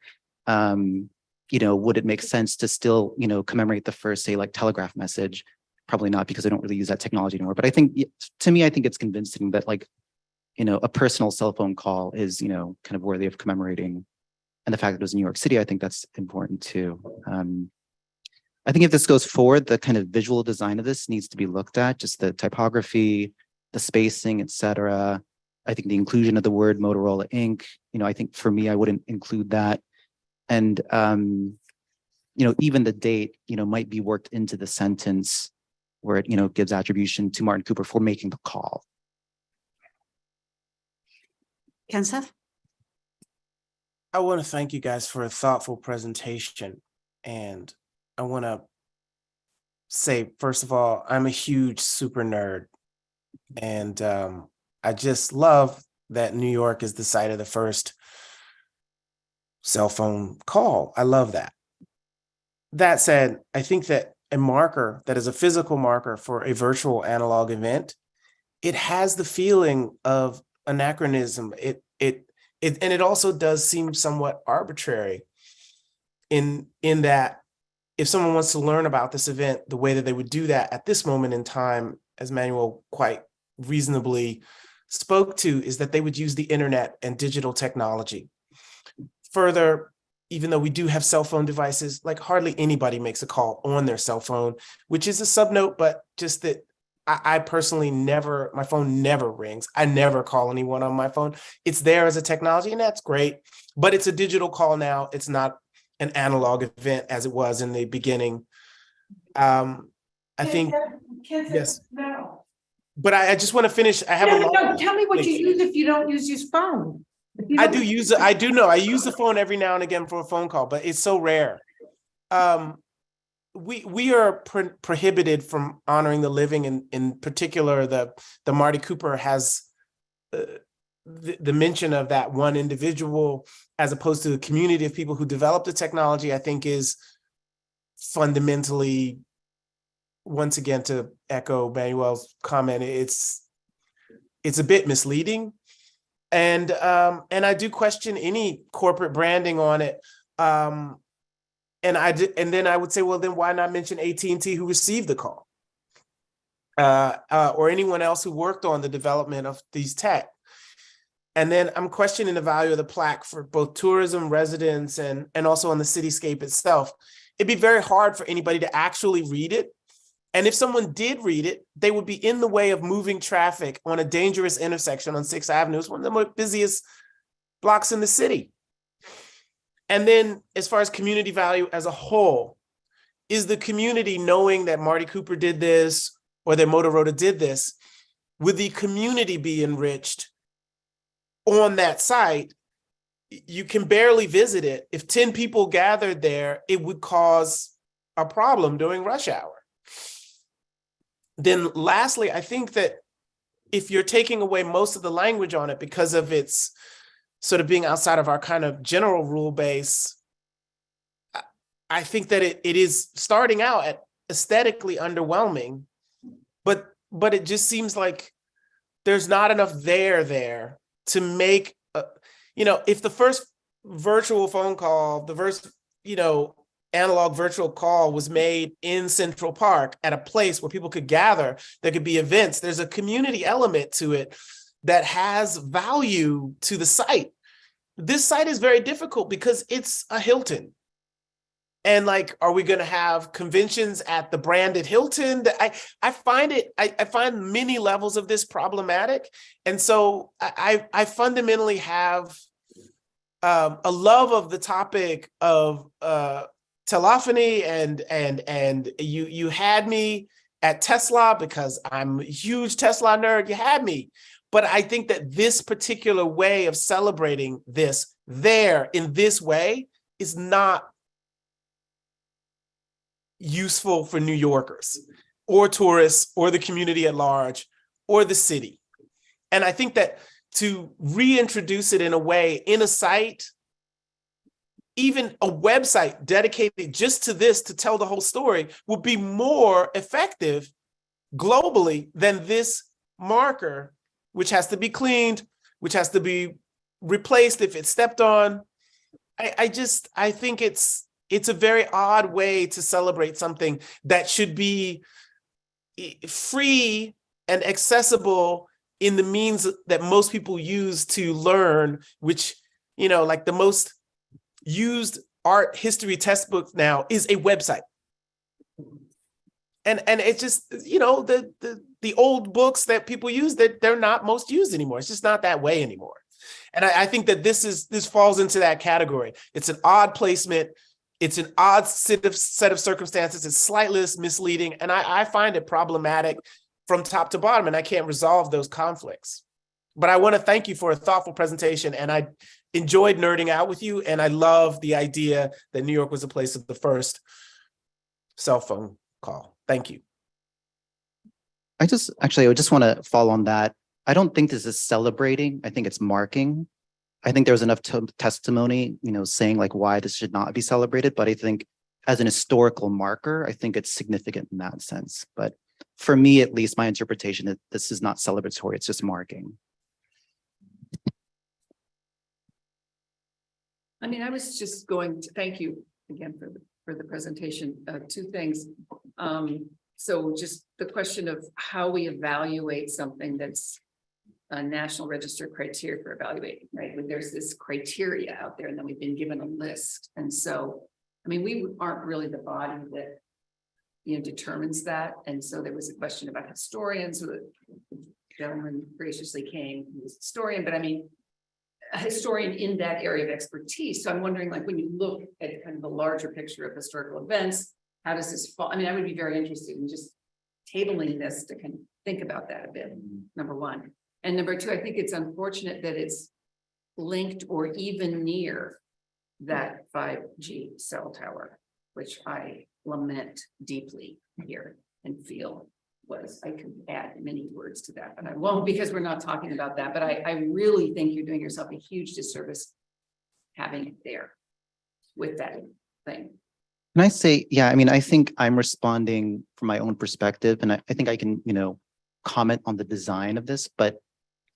Would it make sense to still, commemorate the first, say, telegraph message? Probably not, because I don't really use that technology anymore. But I think, to me, I think it's convincing that a personal cell phone call is, kind of worthy of commemorating. And the fact that it was in New York City, I think that's important too. I think if this goes forward, the kind of visual design of this needs to be looked at, just the typography, the spacing, etc. I think the inclusion of the word Motorola Inc. I think for me, I wouldn't include that. And, even the date, might be worked into the sentence where it, gives attribution to Martin Cooper for making the call. Kenseth? I want to thank you guys for a thoughtful presentation. And I want to say, first of all, I'm a huge super nerd. And I just love that New York is the site of the first cell phone call. I love that. That said, I think that a marker that is a physical marker for a virtual analog event, it has the feeling of anachronism. And it also does seem somewhat arbitrary in that if someone wants to learn about this event, the way that they would do that at this moment in time, as Manuel quite reasonably spoke to, is that they would use the internet and digital technology. Further, even though we do have cell phone devices, hardly anybody makes a call on their cell phone, which is a subnote, but just that I personally never, my phone never rings. I never call anyone on my phone. It's there as a technology, and that's great, but it's a digital call now. It's not an analog event as it was in the beginning. I think, yes. No. But I just want to finish. I have a No, long. no, tell me what you Please. use if you don't use his phone. If you I don't- do use it. I do know. I use the phone every now and again for a phone call, but it's so rare. We are prohibited from honoring the living, and in particular, the Marty Cooper has the mention of that one individual as opposed to the community of people who developed the technology. I think is fundamentally, once again, to echo Manuel's comment, it's a bit misleading. And I do question any corporate branding on it. And then I would say, well, then why not mention AT&T who received the call? Or anyone else who worked on the development of these tech. And then I'm questioning the value of the plaque for both tourism, residents, and also on the cityscape itself. It'd be very hard for anybody to actually read it. And if someone did read it, they would be in the way of moving traffic on a dangerous intersection on 6th Avenue. It's one of the most busiest blocks in the city. And then as far as community value as a whole, is the community knowing that Marty Cooper did this or that Motorola did this, would the community be enriched on that site? You can barely visit it. If 10 people gathered there, it would cause a problem during rush hour. Then lastly, I think that if you're taking away most of the language on it because of its sort of being outside of our kind of general rule base, I think that it is starting out at aesthetically underwhelming, but it just seems like there's not enough there to make, if the first virtual phone call, the first, analog virtual call was made in Central Park at a place where people could gather, there could be events, there's a community element to it that has value to the site. This site is very difficult because it's a Hilton. And are we going to have conventions at the branded Hilton? I find many levels of this problematic. And so I fundamentally have a love of the topic of telephony, and you had me at Tesla because I'm a huge Tesla nerd. You had me. But I think that this particular way of celebrating this there in this way is not useful for New Yorkers or tourists or the community at large or the city. And I think that to reintroduce it in a way in a site, even a website dedicated just to this, to tell the whole story, would be more effective globally than this marker, which has to be cleaned, which has to be replaced if it's stepped on. I think it's a very odd way to celebrate something that should be free and accessible in the means that most people use to learn, which, the most used art history textbook now is a website. And it's just, the old books that people use, that they're not most used anymore. It's just not that way anymore. And I think that this falls into that category. It's an odd placement. It's an odd set of circumstances. It's slightly misleading. And I find it problematic from top to bottom, and I can't resolve those conflicts. But I want to thank you for a thoughtful presentation, and I enjoyed nerding out with you. And I love the idea that New York was the place of the first cell phone call. Thank you. I just want to follow on that. I don't think this is celebrating. I think it's marking. I think there was enough testimony, saying why this should not be celebrated. But I think as an historical marker, I think it's significant in that sense. But for me, at least, my interpretation is this is not celebratory. It's just marking. I was just going to thank you again for the presentation. Two things. So just the question of how we evaluate something that's a national register criteria for evaluating, right? There's this criteria out there, and then we've been given a list. And so, we aren't really the body that determines that. And so there was a question about historians, who the gentleman graciously came, he was a historian, but I mean, a historian in that area of expertise. So I'm wondering, like, when you look at kind of the larger picture of historical events, how does this fall? I mean, I would be very interested in just tabling this to kind of think about that a bit, number one. And number two, I think it's unfortunate that it's linked or even near that 5G cell tower, which I lament deeply here and feel I could add many words to that, but I won't because we're not talking about that. But I really think you're doing yourself a huge disservice having it there with that thing. Can I say, yeah, I mean, I think I'm responding from my own perspective, and I think I can, comment on the design of this, but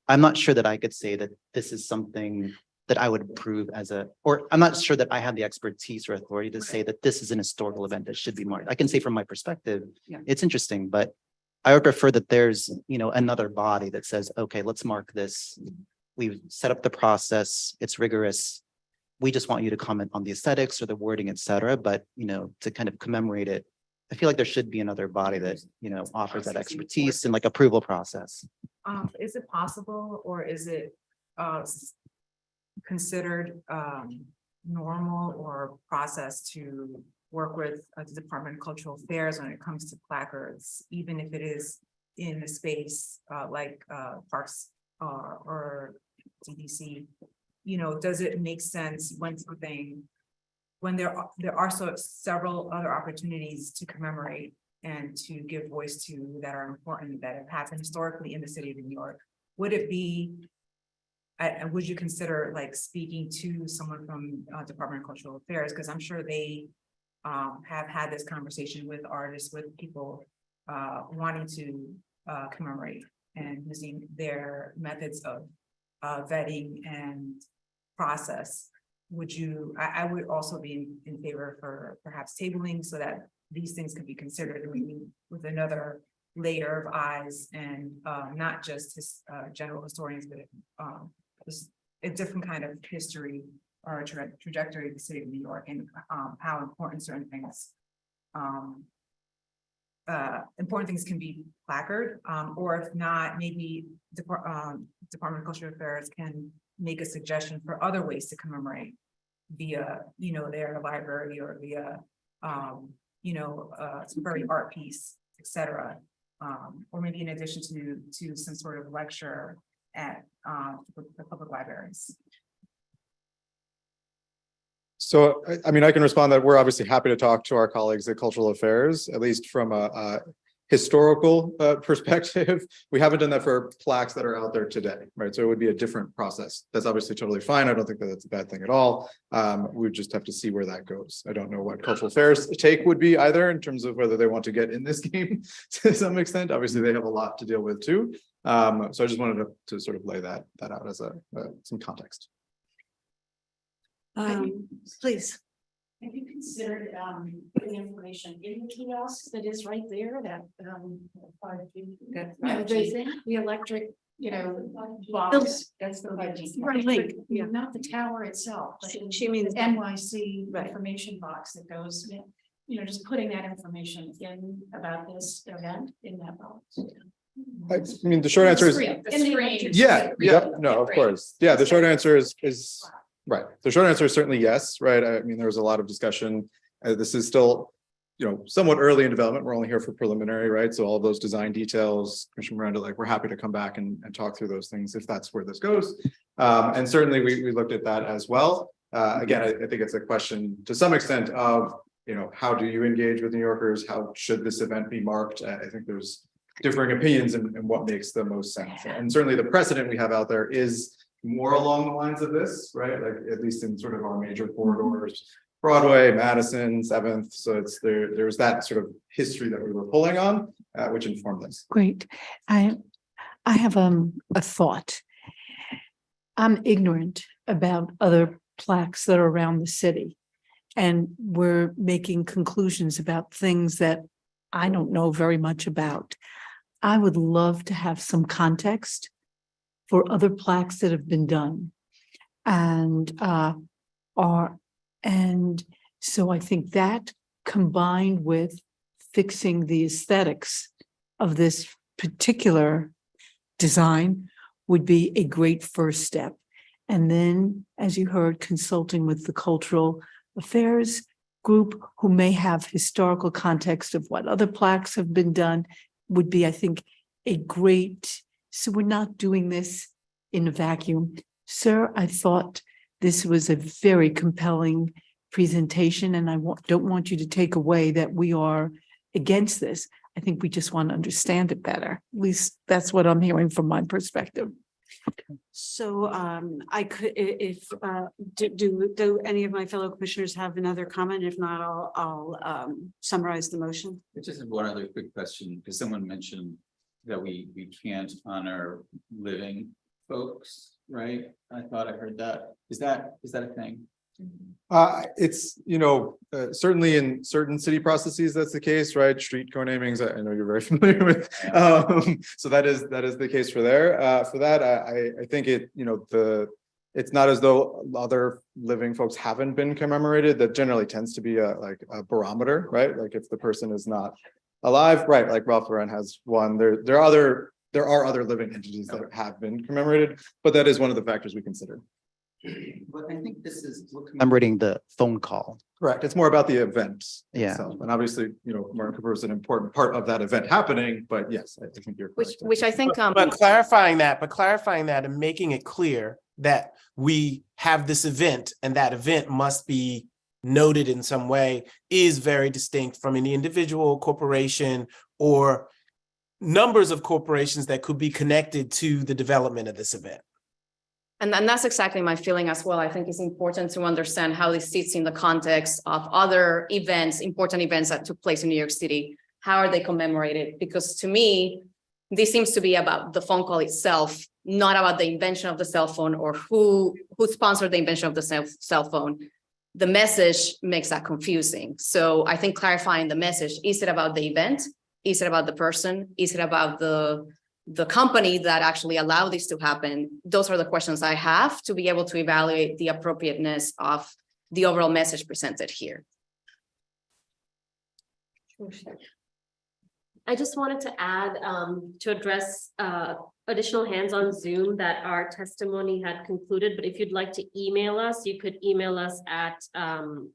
I'm not sure that I could say that this is something that I would approve or I'm not sure that I have the expertise or authority to say that this is an historical event that should be marked. I can say from my perspective, it's interesting, but I would prefer that there's, another body that says, okay, let's mark this. We've set up the process. It's rigorous. We just want you to comment on the aesthetics or the wording, et cetera. But, to kind of commemorate it, I feel like there should be another body that, offers that expertise and like approval process. Is it possible, or is it considered normal or process to work with the Department of Cultural Affairs when it comes to placards, even if it is in a space like parks or DDC? Does it make sense when there are several other opportunities to commemorate and to give voice to that are important, that have happened historically in the city of New York? Would it be, would you consider like speaking to someone from Department of Cultural Affairs? Because I'm sure they have had this conversation with artists, with people wanting to commemorate and using their methods of vetting and process. I would also be in favor for perhaps tabling so that these things could be considered maybe with another layer of eyes and not just general historians, but a different kind of history or trajectory of the city of New York and how important certain things can be placard, or if not, maybe Department of Cultural Affairs can make a suggestion for other ways to commemorate via, their library or via, some very art piece, etc. Or maybe in addition to some sort of lecture at the public libraries. So, I mean, I can respond that we're obviously happy to talk to our colleagues at Cultural Affairs, at least from a historical perspective. We haven't done that for plaques that are out there today, right? So it would be a different process. That's obviously totally fine. I don't think that that's a bad thing at all. We would just have to see where that goes. I don't know what Cultural Affairs take would be either in terms of whether they want to get in this game to some extent. Obviously, they have a lot to deal with too. So I just wanted to sort of lay that out as some context. Please. Have you considered putting information in the kiosk that is right there, that 5G? The electric, box, that's the 5G. Right, link, yeah. Not the tower itself, but She means NYC information box that goes, just putting that information in about this event in that box. I mean, the short answer is yeah, no, of course. Yeah, the short answer is right. The short answer is certainly yes, right? I mean, there was a lot of discussion. This is still, somewhat early in development. We're only here for preliminary, right? So all of those design details, Commissioner Miranda, we're happy to come back and talk through those things if that's where this goes. And certainly we looked at that as well. Again, I think it's a question to some extent of, how do you engage with New Yorkers? How should this event be marked? I think there's differing opinions in what makes the most sense. And certainly the precedent we have out there is more along the lines of this, right? Like at least in sort of our major corridors, Broadway, Madison, 7th. So there's that sort of history that we were pulling on, which informed this. Great. I have a thought. I'm ignorant about other plaques that are around the city, and we're making conclusions about things that I don't know very much about. I would love to have some context for other plaques that have been done. And so I think that combined with fixing the aesthetics of this particular design would be a great first step. And then, as you heard, consulting with the cultural affairs group who may have historical context of what other plaques have been done would be, I think, a great, so we're not doing this in a vacuum. Sir, I thought this was a very compelling presentation, and I don't want you to take away that we are against this. I think we just want to understand it better. At least that's what I'm hearing from my perspective. So I could, if do any of my fellow commissioners have another comment? If not, I'll summarize the motion. I just have one other quick question, because someone mentioned that we can't honor living folks, right? I thought I heard that. Is that a thing? It's, certainly in certain city processes, that's the case, right? Street co-namings, I know you're very familiar with. So that is the case for that. I think it's not as though other living folks haven't been commemorated. That generally tends to be a barometer, right? Like if the person is not alive, right? Like Ralph Lauren has one. There are other living entities that have been commemorated, but that is one of the factors we consider. But I think this is commemorating the phone call. Correct. It's more about the event Yeah. itself. And obviously, Martin Cooper is an important part of that event happening, but yes, I think you're correct. Which I think, But clarifying that and making it clear that we have this event and that event must be noted in some way is very distinct from any individual corporation or numbers of corporations that could be connected to the development of this event. And that's exactly my feeling as well. I think it's important to understand how this sits in the context of other events, important events that took place in New York City. How are they commemorated? Because to me, this seems to be about the phone call itself, not about the invention of the cell phone or who sponsored the invention of the cell phone. The message makes that confusing. So I think clarifying the message, is it about the event? Is it about the person? Is it about the company that actually allowed this to happen? Those are the questions I have to be able to evaluate the appropriateness of the overall message presented here. I just wanted to add to address additional hands on Zoom that our testimony had concluded, but if you'd like to email us, you could email us at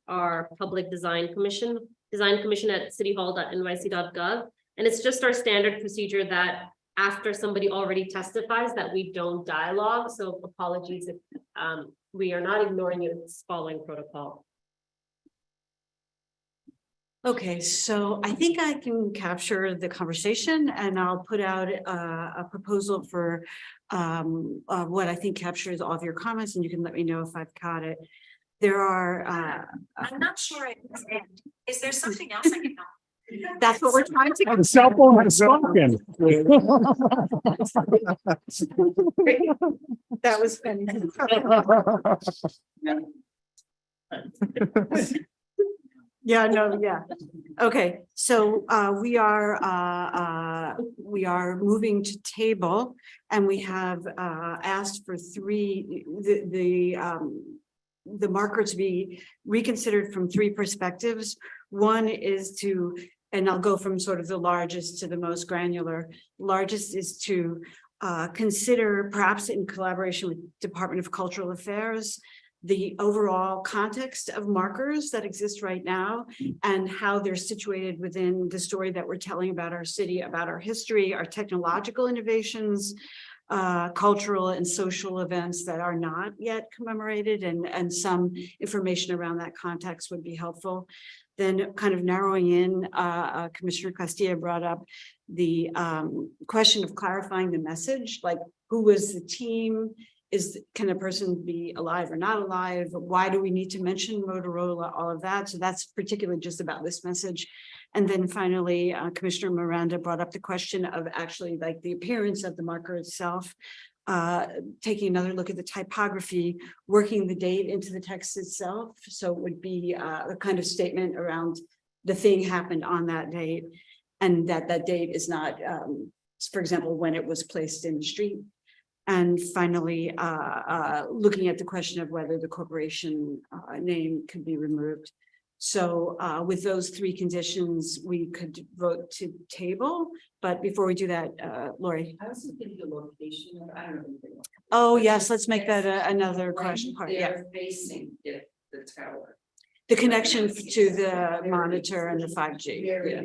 our public design commission at cityhall.nyc.gov. And it's just our standard procedure that after somebody already testifies that we don't dialogue. So apologies if we are not ignoring you, it's following protocol. Okay, so I think I can capture the conversation and I'll put out a proposal for what I think captures all of your comments, and you can let me know if I've caught it. There are I'm not sure I understand. Is there something else I can help? That's what we're trying to. The cell phone has spoken. That was funny. Yeah, no, yeah. Okay, so we are moving to table, and we have asked for the marker to be reconsidered from three perspectives. One is to, and I'll go from sort of the largest to the most granular. Largest is to consider, perhaps in collaboration with Department of Cultural Affairs, the overall context of markers that exist right now and how they're situated within the story that we're telling about our city, about our history, our technological innovations, cultural and social events that are not yet commemorated, and some information around that context would be helpful. Then kind of narrowing in, Commissioner Castilla brought up the question of clarifying the message, like who was the team? Can a person be alive or not alive? Why do we need to mention Motorola? All of that. So that's particularly just about this message. And then finally, Commissioner Miranda brought up the question of actually like the appearance of the marker itself, taking another look at the typography, working the date into the text itself. So it would be a kind of statement around the thing happened on that date, and that date is not, for example, when it was placed in the street. And finally, looking at the question of whether the corporation name could be removed. So with those three conditions, we could vote to table, but before we do that, Lori. I was thinking the location of, I don't know. anything about it. Oh, yes, let's make that another question part, yeah. They're facing the tower. The connection to the monitor and the 5G, yeah.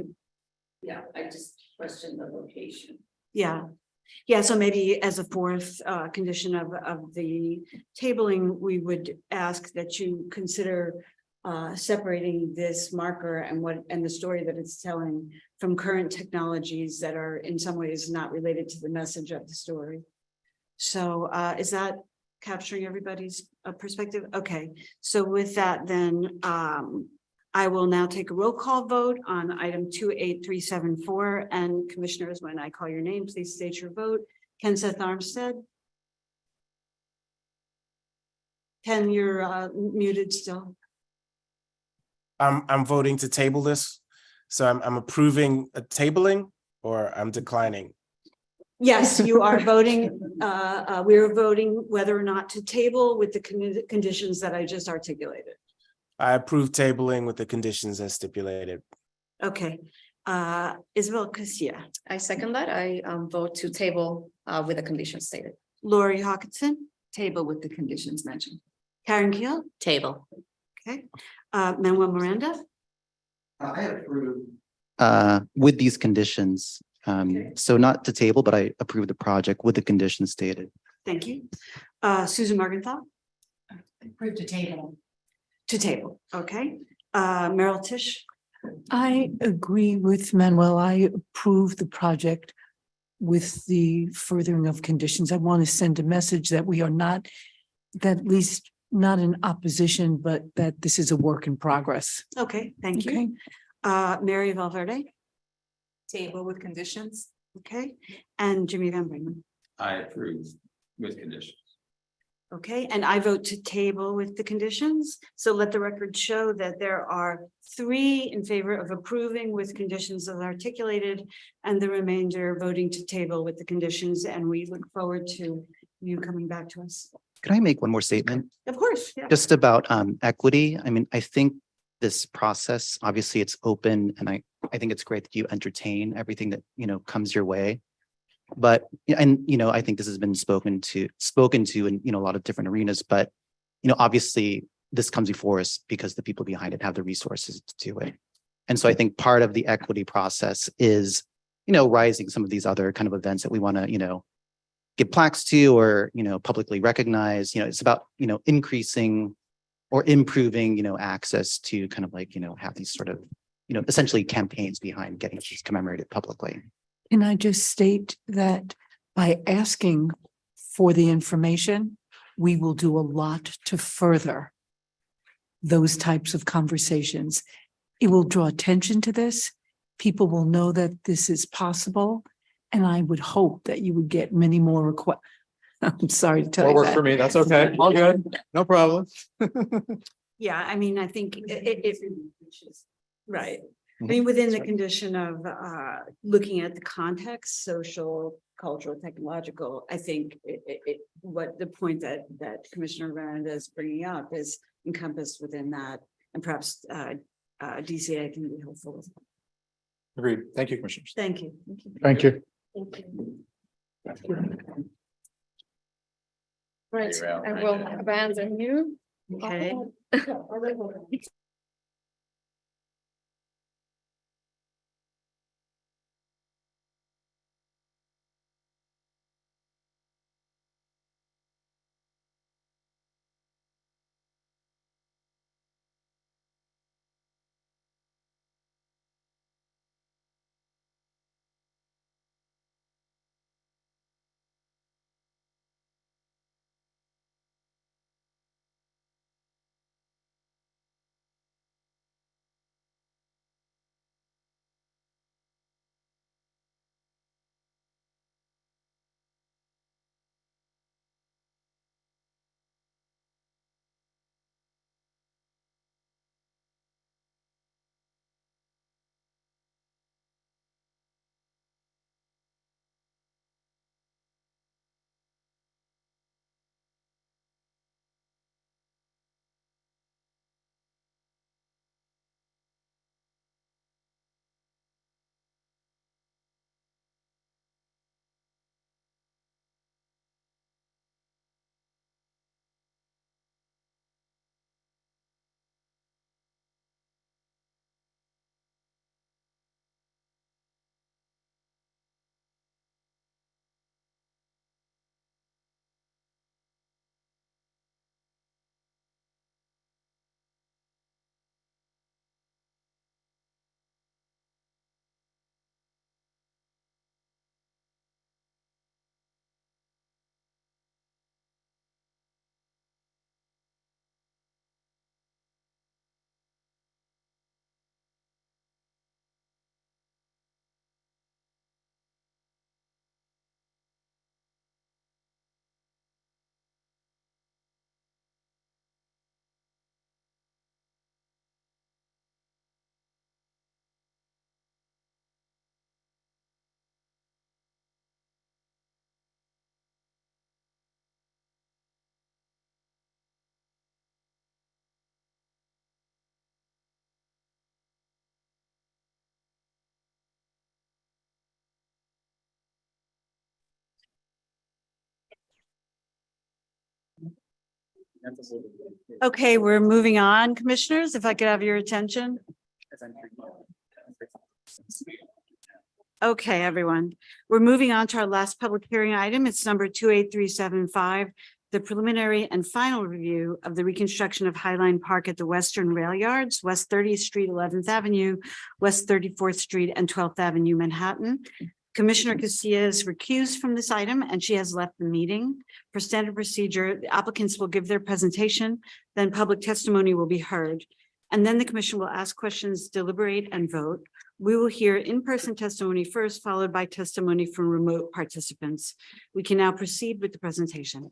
Yeah, I just questioned the location. Yeah, yeah, so maybe as a fourth condition of the tabling, we would ask that you consider separating this marker and the story that it's telling from current technologies that are in some ways not related to the message of the story. So is that capturing everybody's perspective? Okay, so with that then, I will now take a roll call vote on item 28374, and commissioners, when I call your name, please state your vote. Ken Seth Armstead. Ken, you're muted still. I'm voting to table this. So I'm approving a tabling or I'm declining. Yes, you are voting. We're voting whether or not to table with the conditions that I just articulated. I approve tabling with the conditions as stipulated. Okay. Isabel Casilla. I second that. I vote to table with the conditions stated. Lori Hawkinson. Table with the conditions mentioned. Karen Keel. Table. Okay. Manuel Miranda. I approve. With these conditions, so not to table, but I approve the project with the conditions stated. Thank you. Susan Morgenthau. Approved to table. To table, okay. Meryl Tisch. I agree with Manuel. I approve the project with the furthering of conditions. I want to send a message that we are not, that at least not in opposition, but that this is a work in progress. Okay, thank you. Okay. Mary Valverde. Table with conditions. Okay, and Jimmy Van Bramen. I approve with conditions. Okay, and I vote to table with the conditions. So let the record show that there are 3 in favor of approving with conditions as articulated, and the remainder voting to table with the conditions. And we look forward to you coming back to us. Can I make one more statement? Of course, yeah. Just about equity. I mean, I think this process, obviously it's open and I think it's great that you entertain everything that, comes your way. But, and, I think this has been spoken to in, a lot of different arenas, but, obviously this comes before us because the people behind it have the resources to do it. And so I think part of the equity process is, rising some of these other kind of events that we want to, give plaques to or, publicly recognize, it's about, increasing or improving, access to kind of like, have these sort of, essentially campaigns behind getting these commemorated publicly. Can I just state that by asking for the information, we will do a lot to further those types of conversations. It will draw attention to this. People will know that this is possible. And I would hope that you would get many more requests. I'm sorry to tell you More work that. for me. That's okay. All good. No problem. Yeah, I mean, I think right. I mean, within the condition of looking at the context, social, cultural, technological, I think what the point that Commissioner Miranda is bringing up is encompassed within that, and perhaps DCA can be helpful with. Agreed. Thank you, Commissioners. Thank you. Thank you. Thank you. Right, I will abandon you. Okay. Okay, we're moving on, commissioners, if I could have your attention. Okay, everyone, we're moving on to our last public hearing item. It's number 28375, the preliminary and final review of the reconstruction of Highline Park at the Western Rail Yards, West 30th Street, 11th Avenue, West 34th Street, and 12th Avenue, Manhattan. Commissioner Casilla is recused from this item and she has left the meeting. For standard procedure, the applicants will give their presentation, then public testimony will be heard. And then the commission will ask questions, deliberate, and vote. We will hear in-person testimony first, followed by testimony from remote participants. We can now proceed with the presentation.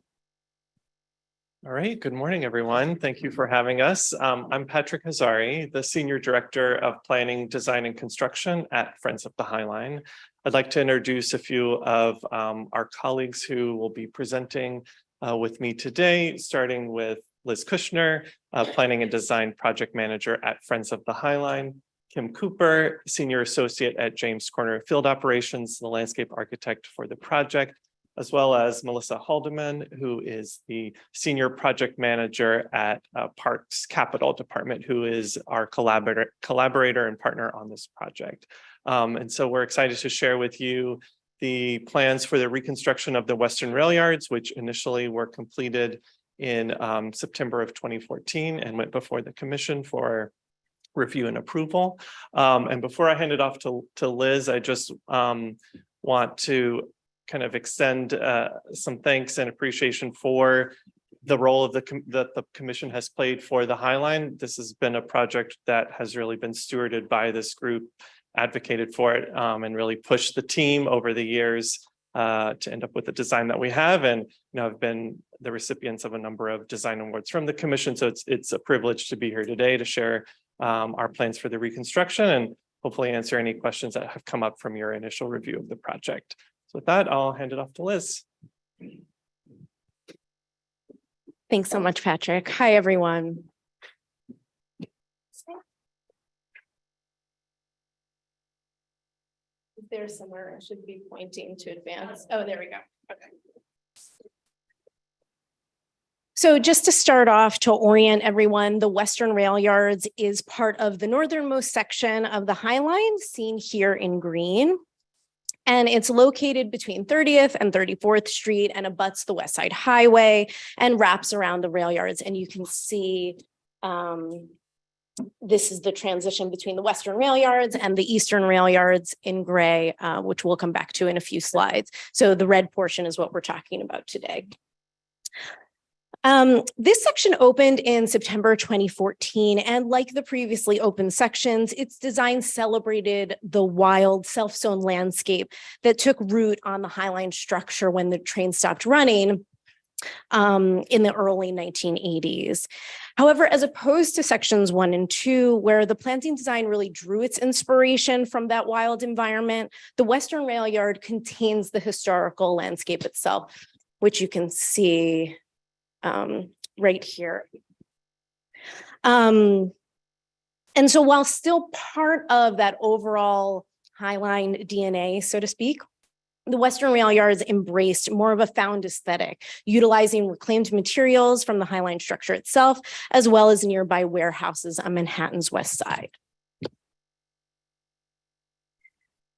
All right, good morning, everyone. Thank you for having us. I'm Patrick Hazari, the Senior Director of Planning, Design, and Construction at Friends of the Highline. I'd like to introduce a few of our colleagues who will be presenting with me today, starting with Liz Kushner, Planning and Design Project Manager at Friends of the Highline, Kim Cooper, Senior Associate at James Corner Field Operations, the landscape architect for the project, as well as Melissa Haldeman, who is the Senior Project Manager at Parks Capital Department, who is our collaborator and partner on this project. And so we're excited to share with you the plans for the reconstruction of the Western Rail Yards, which initially were completed in September of 2014 and went before the commission for review and approval. And before I hand it off to Liz, I just want to kind of extend some thanks and appreciation for the role of that the commission has played for the Highline. This has been a project that has really been stewarded by this group, advocated for it, and really pushed the team over the years to end up with the design that we have. And have been the recipients of a number of design awards from the commission. So it's a privilege to be here today to share our plans for the reconstruction and hopefully answer any questions that have come up from your initial review of the project. So with that, I'll hand it off to Liz. Thanks so much, Patrick. Hi, everyone. There's somewhere I should be pointing to advance. Oh, there we go. Okay. So just to start off, to orient everyone, the Western Rail Yards is part of the northernmost section of the Highline, seen here in green. And it's located between 30th and 34th Street and abuts the West Side Highway and wraps around the rail yards. And you can see this is the transition between the Western Rail Yards and the Eastern Rail Yards in gray, which we'll come back to in a few slides. So the red portion is what we're talking about today. This section opened in September 2014, and like the previously opened sections, its design celebrated the wild self-sown landscape that took root on the Highline structure when the train stopped running in the early 1980s. However, as opposed to sections 1 and 2, where the planting design really drew its inspiration from that wild environment, the Western Rail Yard contains the historical landscape itself, which you can see right here. And so while still part of that overall Highline DNA, so to speak, the Western Rail Yards embraced more of a found aesthetic, utilizing reclaimed materials from the Highline structure itself, as well as nearby warehouses on Manhattan's west side.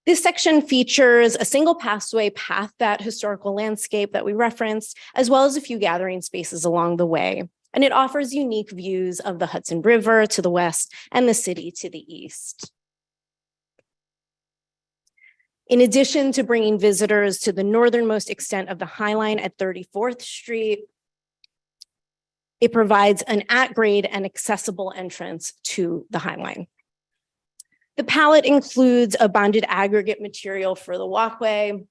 This section features a single passway past that historical landscape that we referenced, as well as a few gathering spaces along the way. And it offers unique views of the Hudson River to the west and the city to the east. In addition to bringing visitors to the northernmost extent of the Highline at 34th Street, it provides an at-grade and accessible entrance to the Highline. The palette includes a bonded aggregate material for the walkway,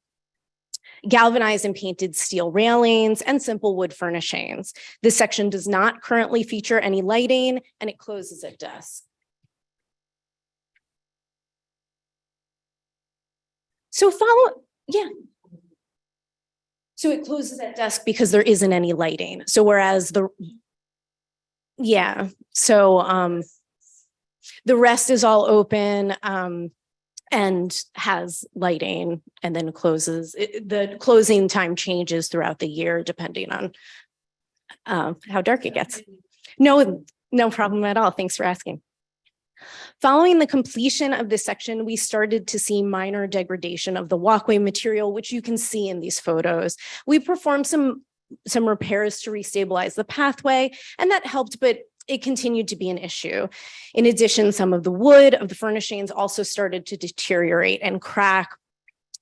galvanized and painted steel railings, and simple wood furnishings. This section does not currently feature any lighting, and it closes at dusk. So So it closes at dusk because there isn't any lighting. So whereas the rest is all open and has lighting, and then closes. The closing time changes throughout the year depending on how dark it gets. No, no problem at all. Thanks for asking. Following the completion of this section, we started to see minor degradation of the walkway material, which you can see in these photos. We performed some repairs to restabilize the pathway, and that helped, but it continued to be an issue. In addition, some of the wood of the furnishings also started to deteriorate and crack.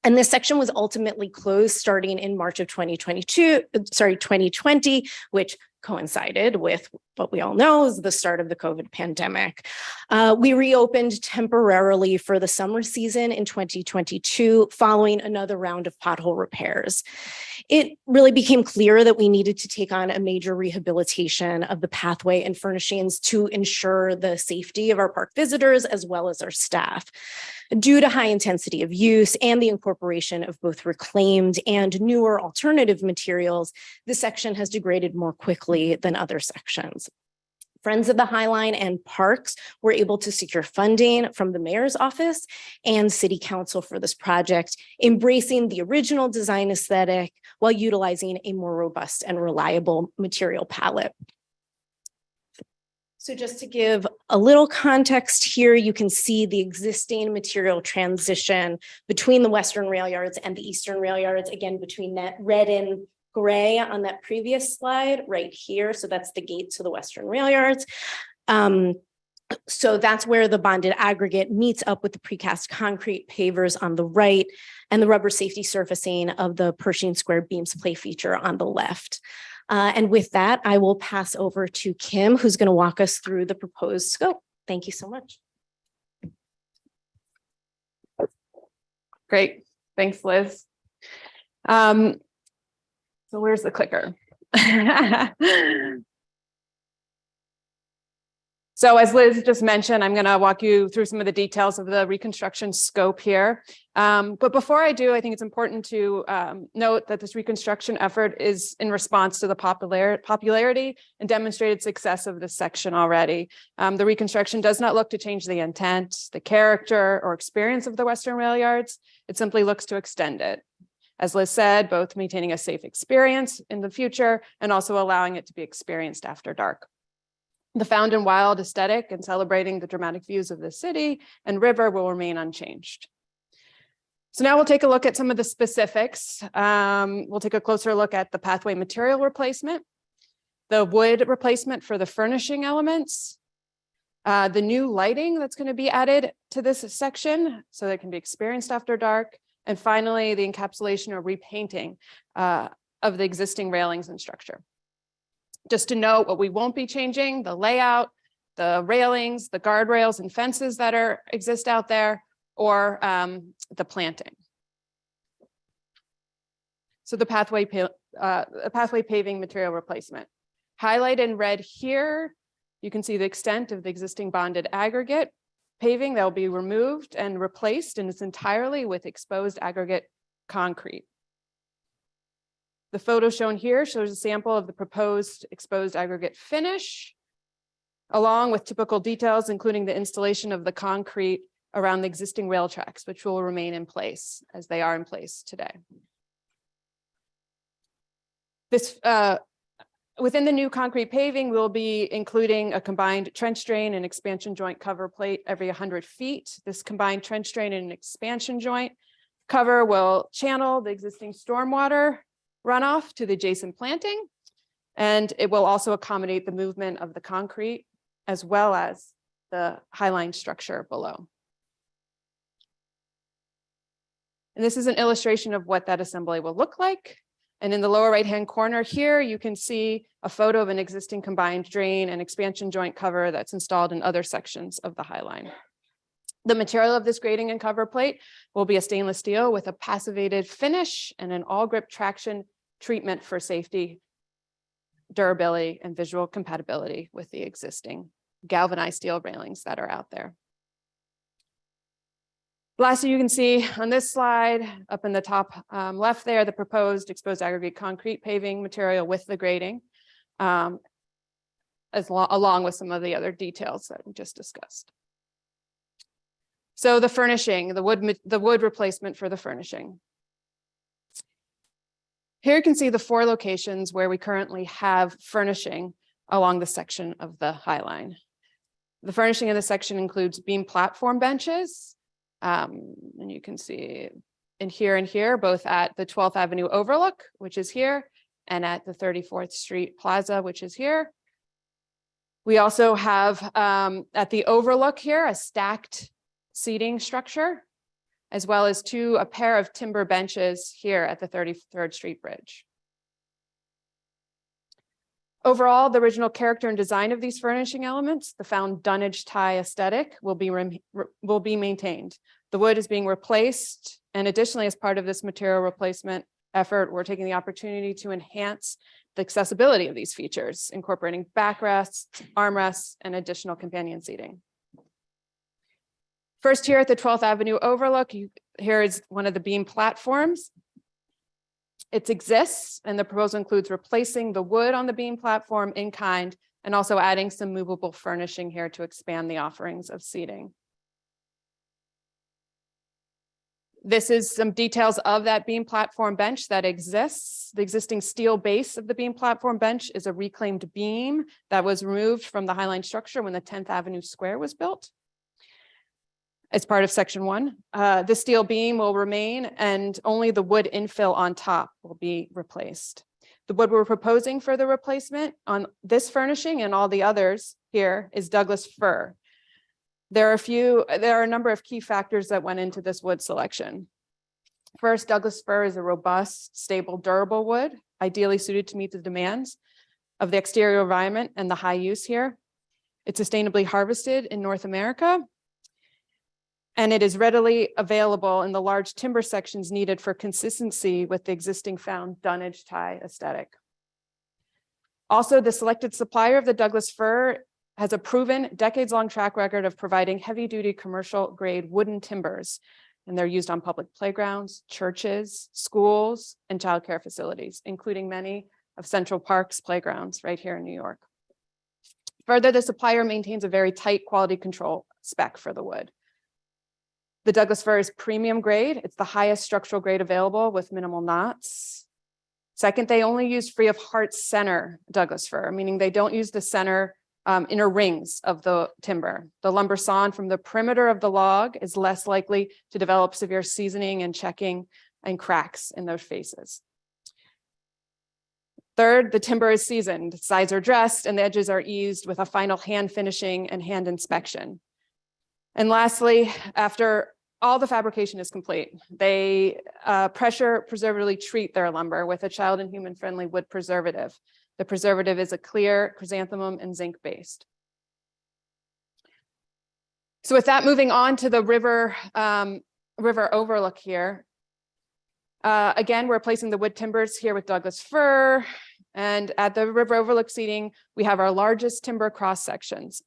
And this section was ultimately closed starting in March of 2020, which coincided with what we all know is the start of the COVID pandemic. We reopened temporarily for the summer season in 2022, following another round of pothole repairs. It really became clear that we needed to take on a major rehabilitation of the pathway and furnishings to ensure the safety of our park visitors as well as our staff. Due to high intensity of use and the incorporation of both reclaimed and newer alternative materials, this section has degraded more quickly than other sections. Friends of the High Line and parks were able to secure funding from the mayor's office and city council for this project, embracing the original design aesthetic while utilizing a more robust and reliable material palette. So just to give a little context here, you can see the existing material transition between the western rail yards and the eastern rail yards, again, between that red and gray on that previous slide right here. So that's the gate to the western rail yards. So that's where the bonded aggregate meets up with the precast concrete pavers on the right and the rubber safety surfacing of the Pershing Square beams play feature on the left. And with that, I will pass over to Kim, who's going to walk us through the proposed scope. Thank you so much. Great. Thanks, Liz. So where's the clicker? So as Liz just mentioned, I'm going to walk you through some of the details of the reconstruction scope here. But before I do, I think it's important to note that this reconstruction effort is in response to the popularity and demonstrated success of this section already. The reconstruction does not look to change the intent, the character, or experience of the Western Rail Yards. It simply looks to extend it. As Liz said, both maintaining a safe experience in the future and also allowing it to be experienced after dark. The found and wild aesthetic and celebrating the dramatic views of the city and river will remain unchanged. So now we'll take a look at some of the specifics. We'll take a closer look at the pathway material replacement, the wood replacement for the furnishing elements, the new lighting that's going to be added to this section so that it can be experienced after dark, and finally the encapsulation or repainting of the existing railings and structure. Just to note what we won't be changing, the layout, the railings, the guardrails and fences that exist out there, or the planting. So the pathway paving material replacement. Highlighted in red here, you can see the extent of the existing bonded aggregate paving that will be removed and replaced in its entirely with exposed aggregate concrete. The photo shown here shows a sample of the proposed exposed aggregate finish, along with typical details, including the installation of the concrete around the existing rail tracks, which will remain in place as they are in place today. This, within the new concrete paving, we'll be including a combined trench drain and expansion joint cover plate every 100 feet. This combined trench drain and expansion joint cover will channel the existing stormwater runoff to the adjacent planting, and it will also accommodate the movement of the concrete as well as the highline structure below. And this is an illustration of what that assembly will look like. And in the lower right-hand corner here, you can see a photo of an existing combined drain and expansion joint cover that's installed in other sections of the highline. The material of this grading and cover plate will be a stainless steel with a passivated finish and an all grip traction treatment for safety, durability, and visual compatibility with the existing galvanized steel railings that are out there. Lastly, you can see on this slide up in the top left there, the proposed exposed aggregate concrete paving material with the grading, along with some of the other details that we just discussed. So the furnishing, the wood replacement for the furnishing. Here you can see the 4 locations where we currently have furnishing along the section of the High Line. The furnishing in this section includes beam platform benches. And you can see in here, both at the 12th Avenue Overlook, which is here, and at the 34th Street Plaza, which is here. We also have at the Overlook here, a stacked seating structure, as well as a pair of timber benches here at the 33rd Street Bridge. Overall, the original character and design of these furnishing elements, the found dunnage tie aesthetic, will be maintained. The wood is being replaced, and additionally, as part of this material replacement effort, we're taking the opportunity to enhance the accessibility of these features, incorporating backrests, armrests, and additional companion seating. First, here at the 12th Avenue Overlook, here is one of the beam platforms. It exists, and the proposal includes replacing the wood on the beam platform in kind, and also adding some movable furnishing here to expand the offerings of seating. This is some details of that beam platform bench that exists. The existing steel base of the beam platform bench is a reclaimed beam that was removed from the High Line structure when the 10th Avenue Square was built. As part of section 1, the steel beam will remain and only the wood infill on top will be replaced. The wood we're proposing for the replacement on this furnishing and all the others here is Douglas fir. There are a number of key factors that went into this wood selection. First, Douglas fir is a robust, stable, durable wood, ideally suited to meet the demands of the exterior environment and the high use here. It's sustainably harvested in North America, and it is readily available in the large timber sections needed for consistency with the existing found dunnage tie aesthetic. Also, the selected supplier of the Douglas fir has a proven decades-long track record of providing heavy-duty commercial-grade wooden timbers, and they're used on public playgrounds, churches, schools, and childcare facilities, including many of Central Park's playgrounds right here in New York. Further, the supplier maintains a very tight quality control spec for the wood. The Douglas fir is premium grade. It's the highest structural grade available with minimal knots. Second, they only use free of heart center Douglas fir, meaning they don't use the center inner rings of the timber. The lumber sawn from the perimeter of the log is less likely to develop severe seasoning and checking and cracks in those faces. Third, the timber is seasoned, sides are dressed, and the edges are eased with a final hand finishing and hand inspection. And lastly, after all the fabrication is complete, they pressure preservatively treat their lumber with a child and human friendly wood preservative. The preservative is a clear chrysanthemum and zinc based. So with that, moving on to the river overlook here. Again, we're placing the wood timbers here with Douglas fir. And at the river overlook seating, we have our largest timber cross sections.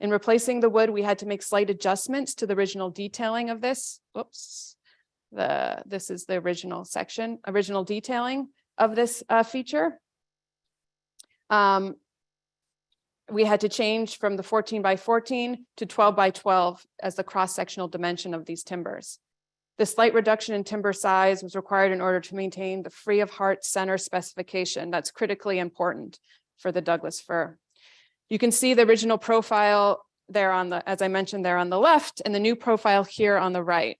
In replacing the wood, we had to make slight adjustments to the original detailing of this. Whoops. This is the original detailing of this feature. We had to change from the 14 by 14 to 12 by 12 as the cross-sectional dimension of these timbers. This slight reduction in timber size was required in order to maintain the free of heart center specification. That's critically important for the Douglas fir. You can see the original profile there as I mentioned, there on the left, and the new profile here on the right.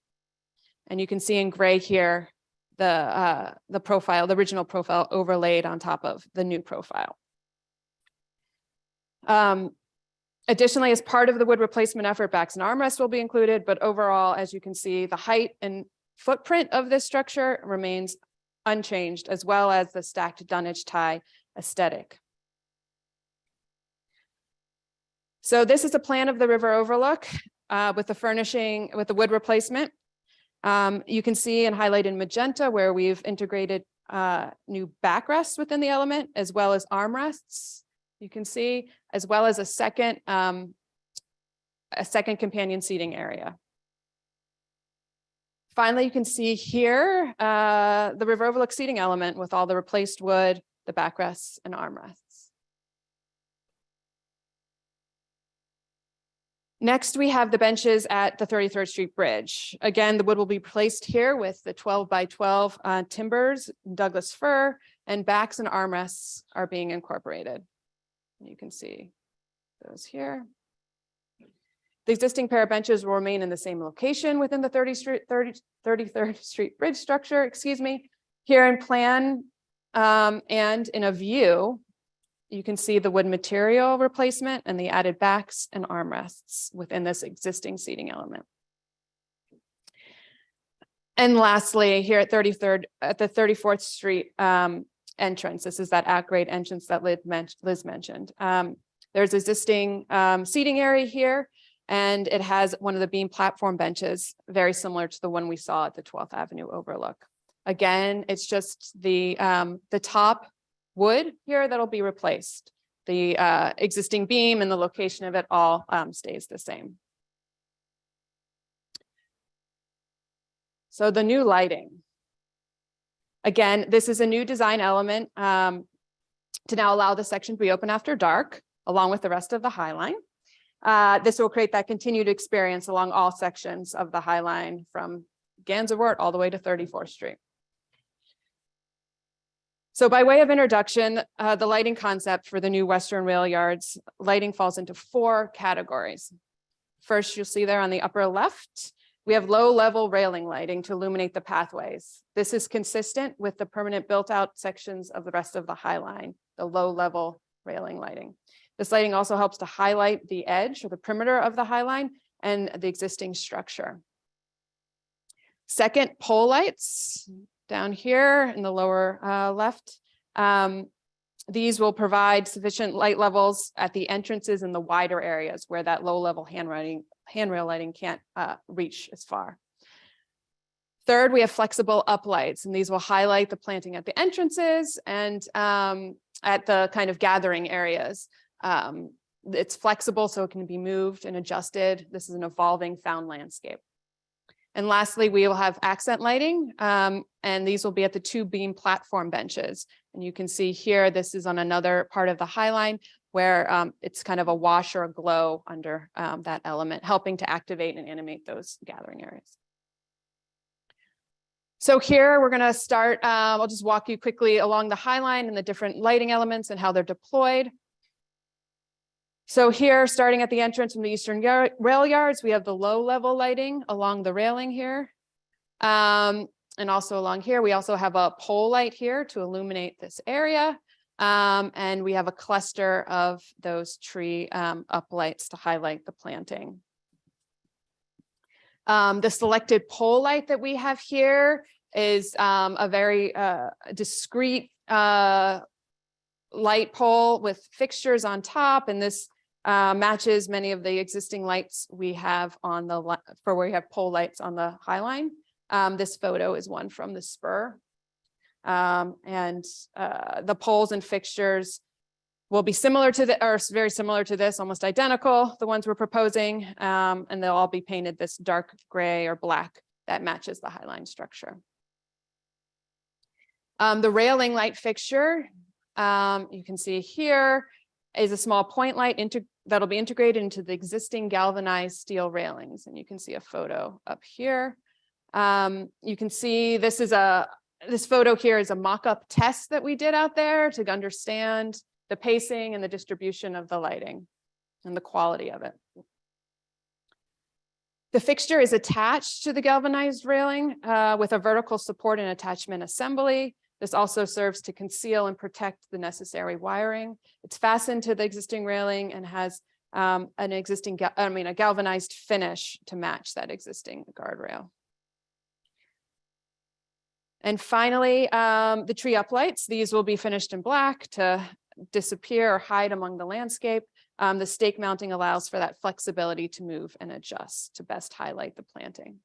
And you can see in gray here, the original profile overlaid on top of the new profile. Additionally, as part of the wood replacement effort, backs and armrests will be included, but overall, as you can see, the height and footprint of this structure remains unchanged, as well as the stacked dunnage tie aesthetic. So this is a plan of the river overlook with the furnishing, with the wood replacement. You can see and highlight in magenta where we've integrated new backrests within the element, as well as armrests. You can see, as well as a second companion seating area. Finally, you can see here the river overlook seating element with all the replaced wood, the backrests and armrests. Next, we have the benches at the 33rd Street Bridge. Again, the wood will be placed here with the 12 by 12 timbers, Douglas fir, and backs and armrests are being incorporated. You can see those here. The existing pair of benches will remain in the same location within the 33rd Street Bridge structure, excuse me. Here in plan and in a view, you can see the wood material replacement and the added backs and armrests within this existing seating element. And lastly, here at the 34th Street entrance, this is that at-grade entrance that Liz mentioned. There's existing seating area here, and it has one of the beam platform benches, very similar to the one we saw at the 12th Avenue overlook. Again, it's just the top wood here that'll be replaced. The existing beam and the location of it all stays the same. So the new lighting. Again, this is a new design element to now allow the section to be open after dark, along with the rest of the High Line. This will create that continued experience along all sections of the High Line from Gansevoort all the way to 34th Street. So by way of introduction, the lighting concept for the new Western rail yards, lighting falls into 4 categories. First, you'll see there on the upper left, we have low-level railing lighting to illuminate the pathways. This is consistent with the permanent built-out sections of the rest of the High Line, the low-level railing lighting. This lighting also helps to highlight the edge or the perimeter of the High Line and the existing structure. Second, pole lights down here in the lower left. These will provide sufficient light levels at the entrances in the wider areas where that low-level handrail lighting can't reach as far. Third, we have flexible uplights, and these will highlight the planting at the entrances and at the kind of gathering areas. It's flexible, so it can be moved and adjusted. This is an evolving found landscape. And lastly, we will have accent lighting, and these will be at the 2 beam platform benches. And you can see here, this is on another part of the High Line where it's kind of a wash or a glow under that element, helping to activate and animate those gathering areas. So here we're going to start, I'll just walk you quickly along the High Line and the different lighting elements and how they're deployed. So here, starting at the entrance from the Eastern Rail Yards, we have the low-level lighting along the railing here. And also along here, we also have a pole light here to illuminate this area. And we have a cluster of those tree uplights to highlight the planting. The selected pole light that we have here is a very discrete light pole with fixtures on top, and this matches many of the existing lights we have on the for where we have pole lights on the High Line. This photo is one from the spur. And the poles and fixtures will be similar to or very similar to this, almost identical, the ones we're proposing, and they'll all be painted this dark gray or black that matches the High Line structure. The railing light fixture, you can see here, is a small point light that'll be integrated into the existing galvanized steel railings. And you can see a photo up here. You can see this photo here is a mock-up test that we did out there to understand the pacing and the distribution of the lighting and the quality of it. The fixture is attached to the galvanized railing with a vertical support and attachment assembly. This also serves to conceal and protect the necessary wiring. It's fastened to the existing railing and has a galvanized finish to match that existing guardrail. And finally, the tree uplights. These will be finished in black to disappear or hide among the landscape. The stake mounting allows for that flexibility to move and adjust to best highlight the planting.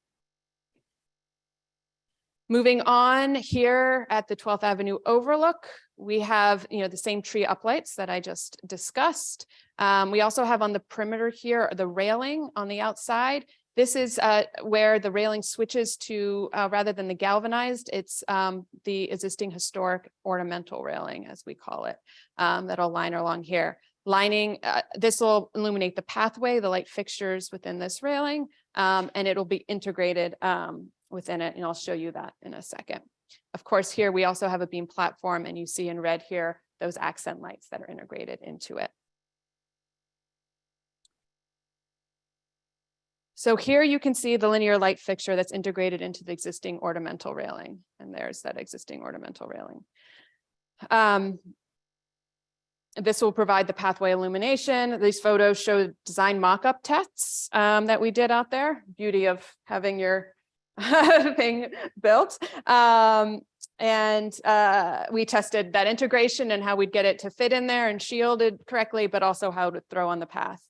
Moving on here at the 12th Avenue overlook, we have the same tree uplights that I just discussed. We also have on the perimeter here the railing on the outside. This is where the railing switches to, rather than the galvanized, it's the existing historic ornamental railing, as we call it, that'll line along here. lining, this will illuminate the pathway, the light fixtures within this railing, and it'll be integrated within it, and I'll show you that in a second. Of course, here we also have a beam platform, and you see in red here those accent lights that are integrated into it. So here you can see the linear light fixture that's integrated into the existing ornamental railing, and there's that existing ornamental railing. This will provide the pathway illumination. These photos show design mock-up tests that we did out there. Beauty of having your thing built. We tested that integration and how we'd get it to fit in there and shielded correctly, but also how to throw on the path.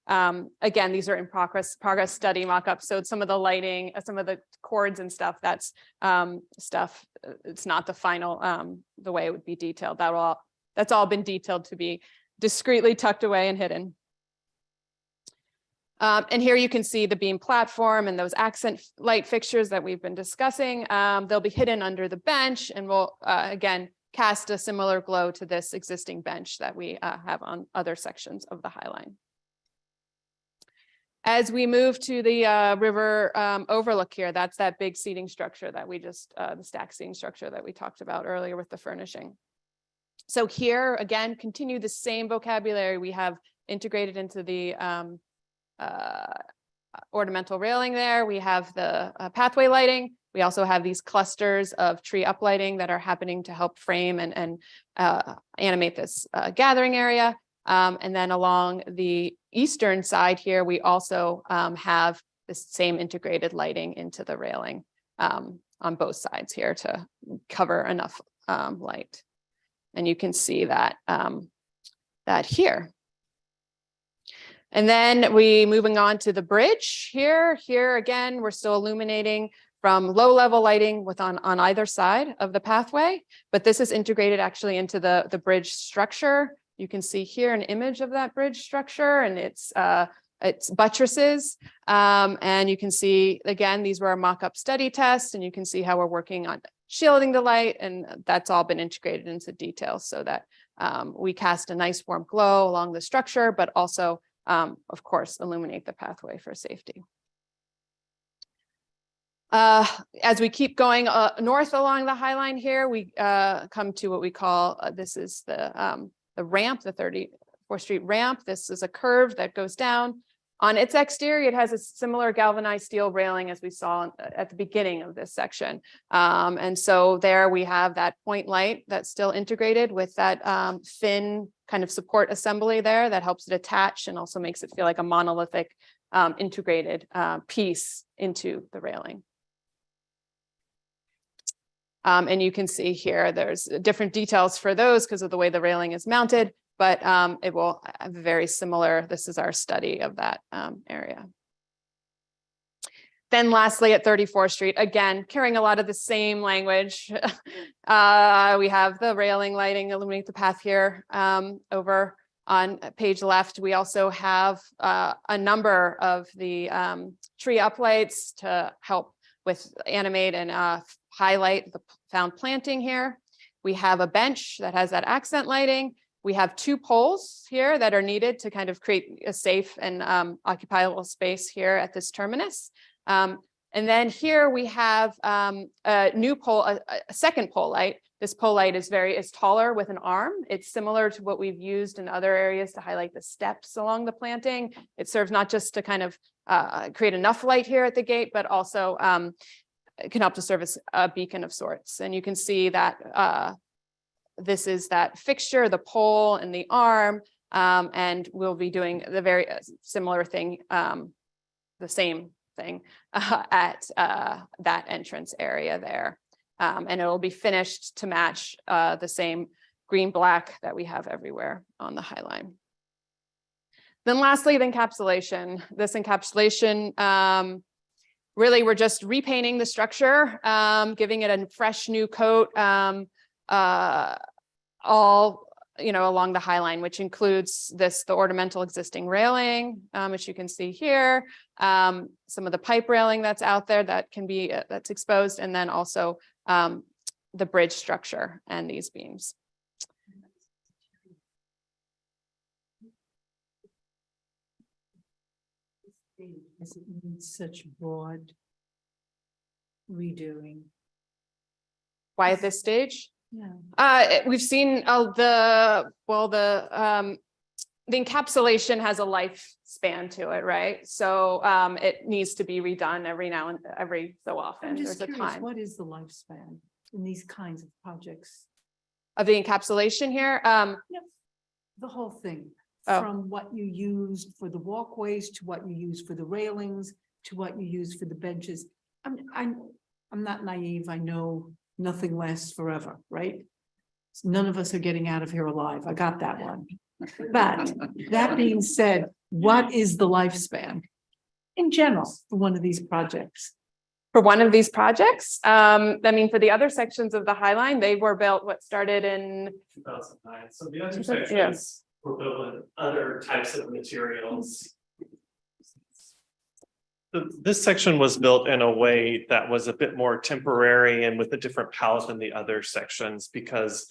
Again, these are in progress study mock-ups. So some of the lighting, some of the cords and stuff, that's stuff, it's not the final, the way it would be detailed. That's all been detailed to be discreetly tucked away and hidden. And here you can see the beam platform and those accent light fixtures that we've been discussing. They'll be hidden under the bench and will, again, cast a similar glow to this existing bench that we have on other sections of the High Line. As we move to the river overlook here, that's that big seating structure that we just, the stack seating structure that we talked about earlier with the furnishing. So here, again, continue the same vocabulary we have integrated into the ornamental railing there. We have the pathway lighting. We also have these clusters of tree uplighting that are happening to help frame and animate this gathering area. And then along the eastern side here, we also have the same integrated lighting into the railing on both sides here to cover enough light. And you can see that, that here. And then moving on to the bridge here. Here again, we're still illuminating from low level lighting on either side of the pathway, but this is integrated actually into the bridge structure. You can see here an image of that bridge structure and its buttresses. And you can see, again, these were our mock-up study tests, and you can see how we're working on shielding the light, and that's all been integrated into details so that we cast a nice warm glow along the structure, but also, of course, illuminate the pathway for safety. As we keep going north along the High Line here, we come to what we call, this is the ramp, the 34th Street ramp. This is a curve that goes down. On its exterior, it has a similar galvanized steel railing as we saw at the beginning of this section. And so there we have that point light that's still integrated with that thin kind of support assembly there that helps it attach and also makes it feel like a monolithic integrated piece into the railing. And you can see here, there's different details for those because of the way the railing is mounted, but it will have very similar. This is our study of that area. Then lastly, at 34th Street, again, carrying a lot of the same language. We have the railing lighting illuminate the path here. Over on page left, we also have a number of the tree uplights to help with animate and highlight the found planting here. We have a bench that has that accent lighting. We have two poles here that are needed to kind of create a safe and occupiable space here at this terminus. And then here we have a new pole, a second pole light. This pole light is taller with an arm. It's similar to what we've used in other areas to highlight the steps along the planting. It serves not just to kind of create enough light here at the gate, but also it can help to serve as a beacon of sorts. And you can see that this is that fixture, the pole and the arm, and we'll be doing the very similar thing, the same thing at that entrance area there. And it'll be finished to match the same green-black that we have everywhere on the High Line. Then lastly, the encapsulation. This encapsulation, really, we're just repainting the structure, giving it a fresh new coat, all along the High Line, which includes the ornamental existing railing, which you can see here, some of the pipe railing that's out there that can be that's exposed, and then also the bridge structure and these beams. Because it needs such broad redoing. Why at this stage? Yeah. We've seen the encapsulation has a lifespan to it, right? So it needs to be redone every so often. I'm just There's a curious, time what is the lifespan in these kinds of projects? of the encapsulation here. The whole thing, Oh. from what you used for the walkways to what you use for the railings to what you use for the benches. I'm not naive. I know nothing lasts forever, right? None of us are getting out of here alive. I got that one. But that being said, what is the lifespan in general for one of these projects? For one of these projects, I mean, for the other sections of the High Line, they were built, what started in 2009. So the other Yeah. sections were built with other types of materials. This section was built in a way that was a bit more temporary and with a different palette than the other sections, because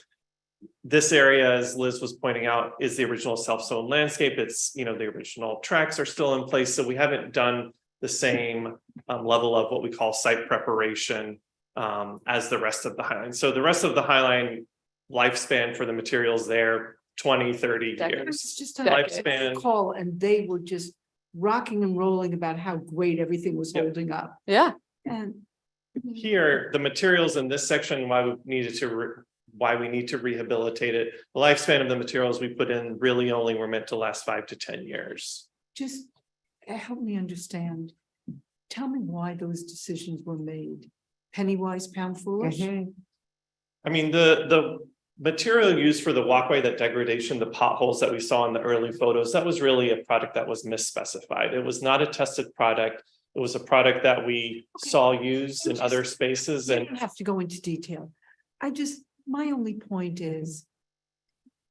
this area, as Liz was pointing out, is the original self-sown landscape. It's, the original tracks are still in place. So we haven't done the same level of what we call site preparation as the rest of the High Line. So the rest of the High Line lifespan for the materials there, 20, 30 I was years. just on a call and they were just rocking and rolling about how great everything was holding up. Yeah. And Here, the materials in this section, why we need to rehabilitate it. The lifespan of the materials we put in really only were meant to last 5 to 10 years. just help me understand. Tell me why those decisions were made. Penny wise, pound foolish? I mean, the material used for the walkway, that degradation, the potholes that we saw in the early photos, that was really a product that was misspecified. It was not a tested product. It was a product that we saw used in other spaces. You And don't have to go into detail. My only point is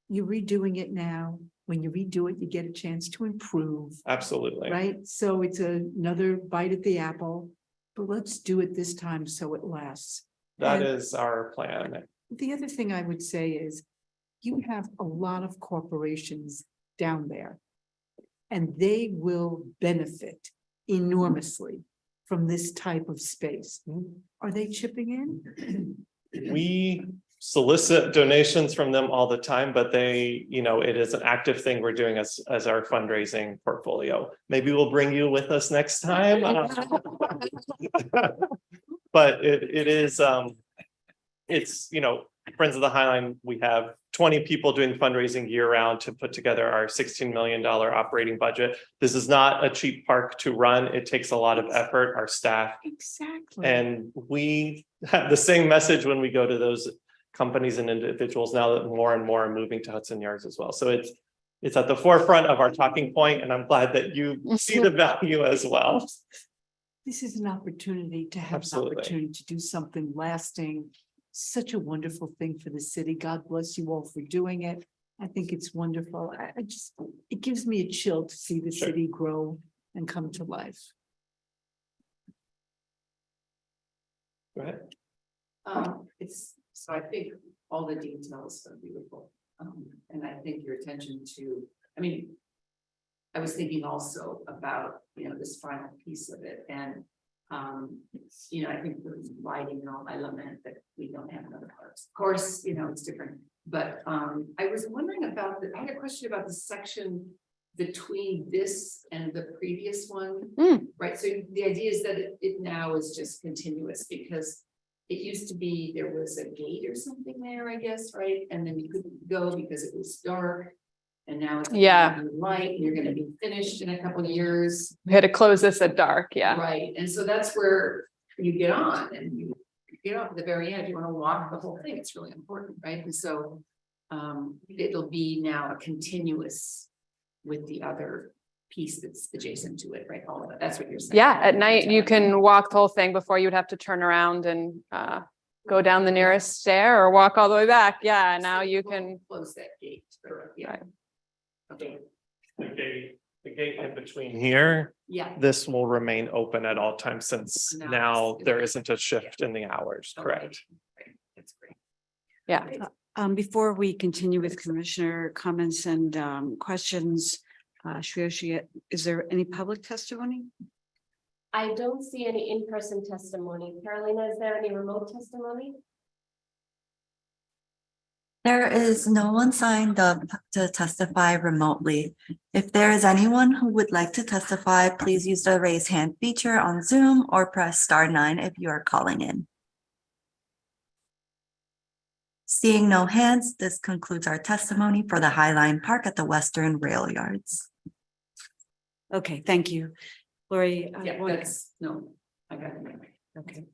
you're redoing it now. When you redo it, you get a chance to improve, absolutely. right? So it's another bite at the apple, but let's do it this time so it lasts. That And is our plan. the other thing I would say is you have a lot of corporations down there and they will benefit enormously from this type of space. Are they chipping in? We solicit donations from them all the time, but it is an active thing we're doing as our fundraising portfolio. Maybe we'll bring you with us next time. But it is, it's, Friends of the High Line, we have 20 people doing fundraising year round to put together our $16 million operating budget. This is not a cheap park to run. It takes a lot of effort, our staff. Exactly. And we have the same message when we go to those companies and individuals now that more and more are moving to Hudson Yards as well. So it's at the forefront of our talking point, and I'm glad that you see the value as well. This is an opportunity to have an opportunity to do something lasting. Such a wonderful thing for the city. God bless you all for doing it. I think it's wonderful. It gives me a chill to see the city grow and come to life. Go ahead. So I think all the details are beautiful. And I think your attention to, I was thinking also about, this final piece of it and, I think the lighting and all, I lament that we don't have another parks. Of course, it's different, but, I was wondering about I had a question about the section between this and the previous one, right? So the idea is that it now is just continuous because it used to be, there was a gate or something there, I guess, right? And then you couldn't go because it was dark. And now it's light, and you're gonna be finished in a couple of years. We had to close this at dark, yeah. Right, and so that's where you get on and you get off at the very end, you wanna walk the whole thing, it's really important, right? And so it'll be now a continuous with the other piece that's adjacent to it, right? All of it, that's what you're saying. Yeah, at night you can walk the whole thing before you'd have to turn around and go down the nearest stair or walk all the way back. Yeah, now you can close that gate. Yeah. Okay. The gate in between here. Yeah. This will remain open at all times since now there isn't a shift in the hours, correct? That's great. Yeah. Before we continue with commissioner comments and questions, Shreya, is there any public testimony? I don't see any in-person testimony. Carolina, is there any remote testimony? There is no one signed up to testify remotely. If there is anyone who would like to testify, please use the raise hand feature on Zoom or press *9 if you are calling in. Seeing no hands, this concludes our testimony for the Highline Park at the Western Rail Yards. Okay, thank you. Lori? Yeah, that's, no, I got it. Okay.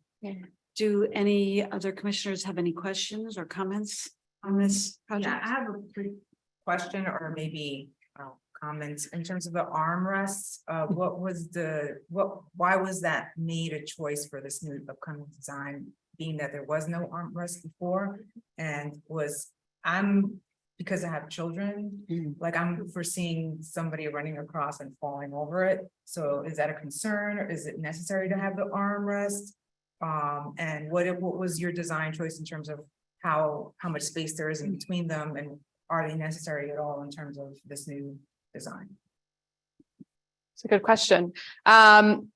Do any other commissioners have any questions or comments on this Yeah, project? I have a quick question or maybe comments in terms of the armrests. Why was that made a choice for this new upcoming design, being that there was no armrest before? And because I have children, like I'm foreseeing somebody running across and falling over it. So is that a concern, or is it necessary to have the armrest? And what was your design choice in terms of how much space there is in between them, and are they necessary at all in terms of this new design? It's a good question. Again,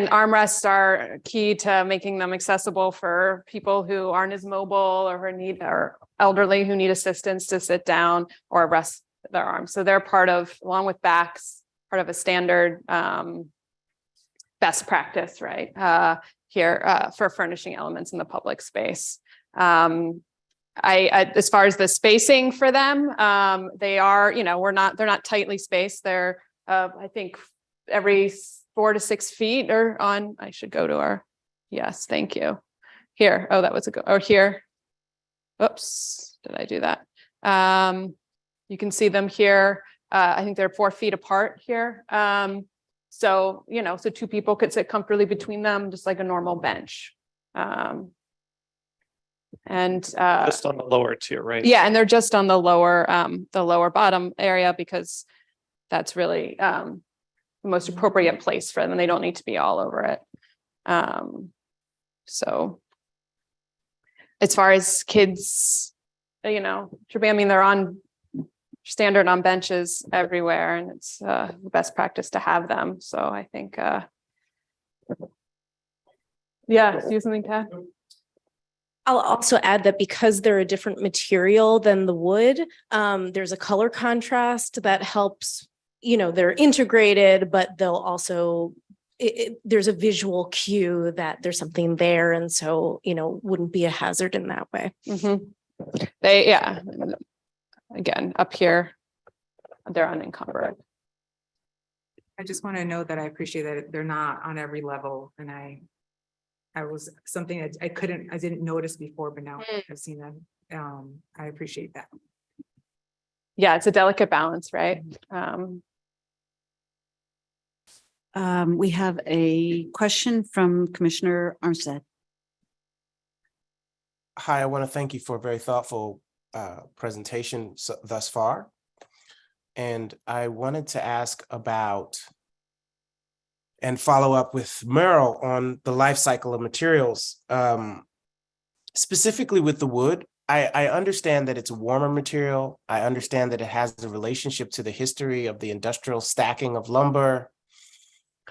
armrests are key to making them accessible for people who aren't as mobile or elderly who need assistance to sit down or rest their arms. So they're part of, along with backs, part of a standard best practice, right? Here for furnishing elements in the public space. As far as the spacing for them, they are, they're not tightly spaced. They're, I think every 4 to 6 feet or on, I should go to our, yes, thank you. Here, oh, that was a go, or here. Oops, did I do that? You can see them here. I think they're 4 feet apart here. So, so 2 people could sit comfortably between them, just like a normal bench. And just on the lower tier, right? yeah, and they're just on the lower bottom area, because that's really the most appropriate place for them. They don't need to be all over it. So as far as kids, I mean, they're on standard on benches everywhere, and it's the best practice to have them. So I think, yeah, do something, Kat? I'll also add that because they're a different material than the wood, there's a color contrast that helps, they're integrated, but they'll also, there's a visual cue that there's something there. And so, wouldn't be a hazard in that way. Yeah, again, up here, they're unencumbered. I just want to know that I appreciate that they're not on every level, and I was something that I didn't notice before, but now I've seen them. I appreciate that. Yeah, it's a delicate balance, right? We have a question from Commissioner Armstead. Hi, I want to thank you for a very thoughtful presentation thus far. And I wanted to ask about and follow up with Merrill on the life cycle of materials. Specifically with the wood, I understand that it's a warmer material. I understand that it has a relationship to the history of the industrial stacking of lumber.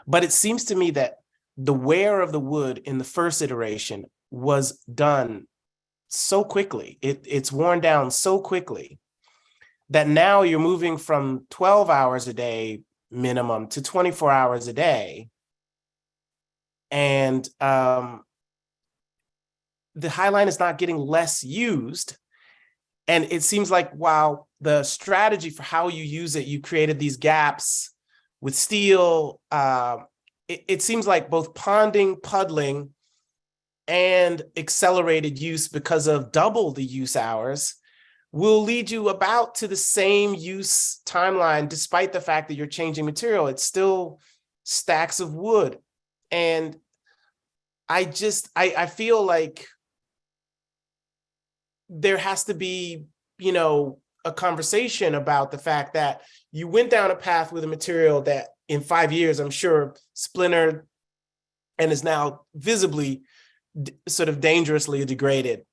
But it seems to me that the wear of the wood in the first iteration was done so quickly. It's worn down so quickly that now you're moving from 12 hours a day minimum to 24 hours a day. And the Highline is not getting less used. And it seems like while the strategy for how you use it, you created these gaps with steel, it seems like both ponding, puddling, and accelerated use because of double the use hours will lead you about to the same use timeline, despite the fact that you're changing material. It's still stacks of wood. And I feel like there has to be, a conversation about the fact that you went down a path with a material that in 5 years, I'm sure, splintered and is now visibly sort of dangerously degraded.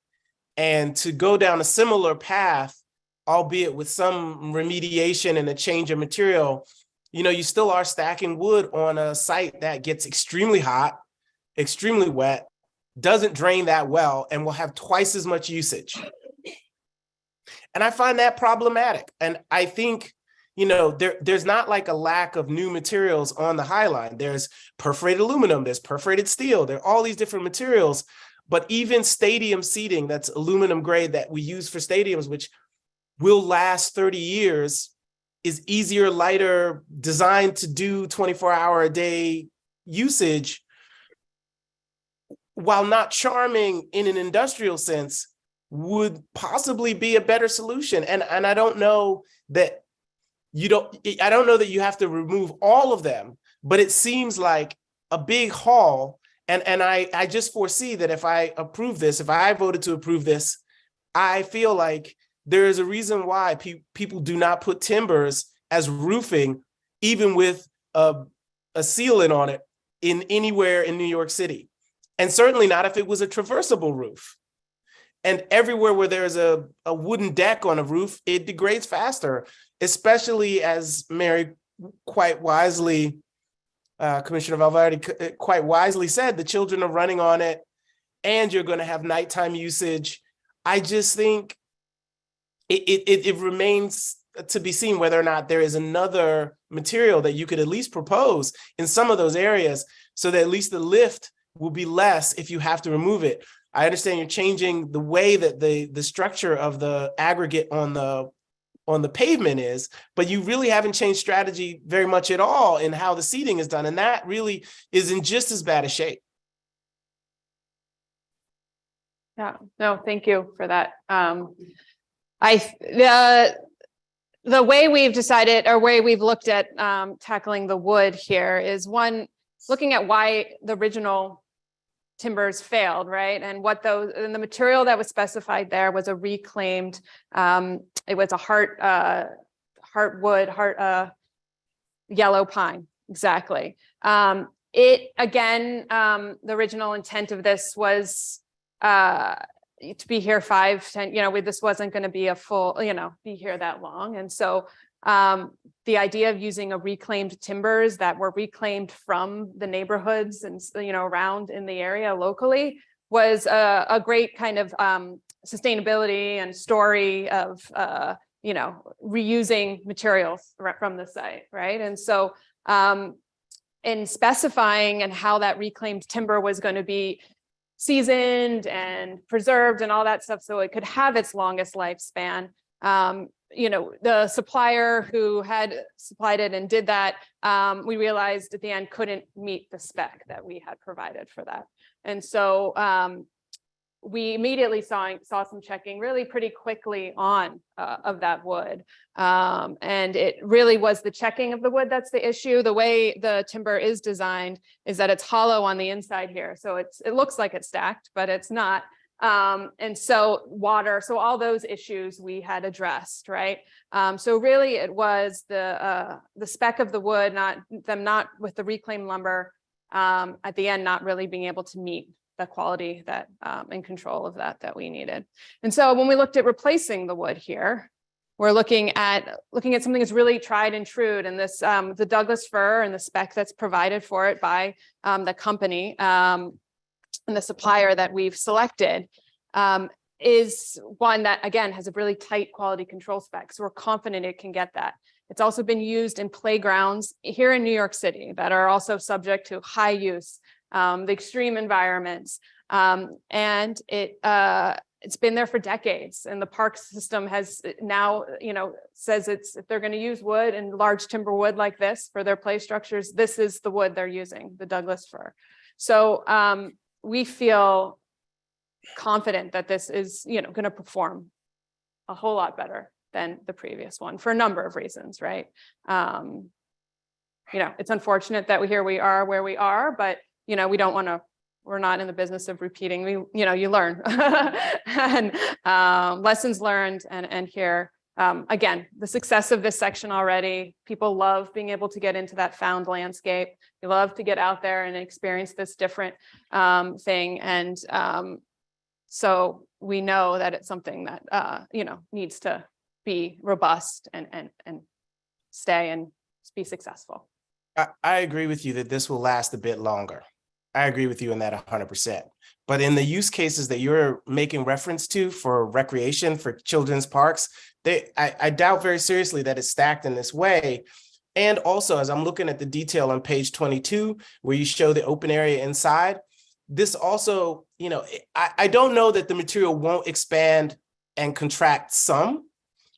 And to go down a similar path, albeit with some remediation and a change of material, you still are stacking wood on a site that gets extremely hot, extremely wet, doesn't drain that well, and will have twice as much usage. And I find that problematic. And I think, there's not like a lack of new materials on the High Line. There's perforated aluminum, there's perforated steel, there are all these different materials. But even stadium seating that's aluminum grade that we use for stadiums, which will last 30 years, is easier, lighter, designed to do 24-hour-a-day usage, while not charming in an industrial sense, would possibly be a better solution. And I don't know that I don't know that you have to remove all of them, but it seems like a big haul. And I just foresee that if I approve this, if I voted to approve this, I feel like there is a reason why people do not put timbers as roofing, even with a sealant on it, in anywhere in New York City. And certainly not if it was a traversable roof. And everywhere where there's a wooden deck on a roof, it degrades faster, especially as Mary quite wisely, Commissioner Valverde quite wisely said, the children are running on it and you're going to have nighttime usage. I just think it remains to be seen whether or not there is another material that you could at least propose in some of those areas so that at least the lift will be less if you have to remove it. I understand you're changing the way that the structure of the aggregate on the pavement is, but you really haven't changed strategy very much at all in how the seating is done. And that really is in just as bad a shape. Yeah, no, thank you for that. The way we've decided, or way we've looked at tackling the wood here is, one, looking at why the original timbers failed, right? And the material that was specified there was a reclaimed, it was a heartwood, yellow pine, exactly. The original intent of this was to be here 5-10, this wasn't going to be a full, be here that long. And so the idea of using a reclaimed timbers that were reclaimed from the neighborhoods and, around in the area locally was a great kind of sustainability and story of, reusing materials from the site, right? And so in specifying and how that reclaimed timber was going to be seasoned and preserved and all that stuff so it could have its longest lifespan, the supplier who had supplied it and did that, we realized at the end couldn't meet the spec that we had provided for that. And so we immediately saw some checking really pretty quickly on of that wood. And it really was the checking of the wood that's the issue. The way the timber is designed is that it's hollow on the inside here. So it looks like it's stacked, but it's not. And so water, so all those issues we had addressed, right? So really it was the spec of the wood, not with the reclaimed lumber, at the end, not really being able to meet the quality that and control of that we needed. And so when we looked at replacing the wood here, we're looking at something that's really tried and true. And this, the Douglas fir and the spec that's provided for it by the company, and the supplier that we've selected is one that, again, has a really tight quality control spec. So we're confident it can get that. It's also been used in playgrounds here in New York City that are also subject to high use, the extreme environments. And it's been there for decades. And the park system has now, says if they're going to use wood and large timber wood like this for their play structures, this is the wood they're using, the Douglas fir. So we feel confident that this is, going to perform a whole lot better than the previous one for a number of reasons, right? It's unfortunate that we are where we are, but, we don't want to, we're not in the business of repeating. You learn and lessons learned and here. Again, the success of this section already, people love being able to get into that found landscape. You love to get out there and experience this different thing. And so we know that it's something that, needs to be robust and stay and be successful. I agree with you that this will last a bit longer. I agree with you in that 100%. But in the use cases that you're making reference to for recreation, for children's parks, I doubt very seriously that it's stacked in this way. And also, as I'm looking at the detail on page 22, where you show the open area inside, this also, you know, I don't know that the material won't expand and contract some,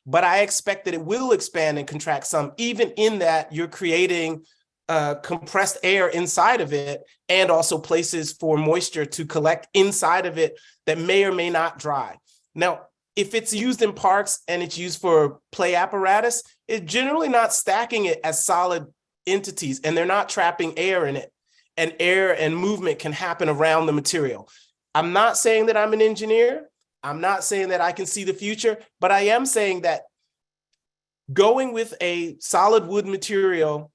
but I expect that it will expand and contract some, even in that you're creating compressed air inside of it, and also places for moisture to collect inside of it that may or may not dry. Now, if it's used in parks and it's used for play apparatus, it's generally not stacking it as solid entities, and they're not trapping air in it, and air and movement can happen around the material. I'm not saying that I'm an engineer. I'm not saying that I can see the future, but I am saying that going with a solid wood material,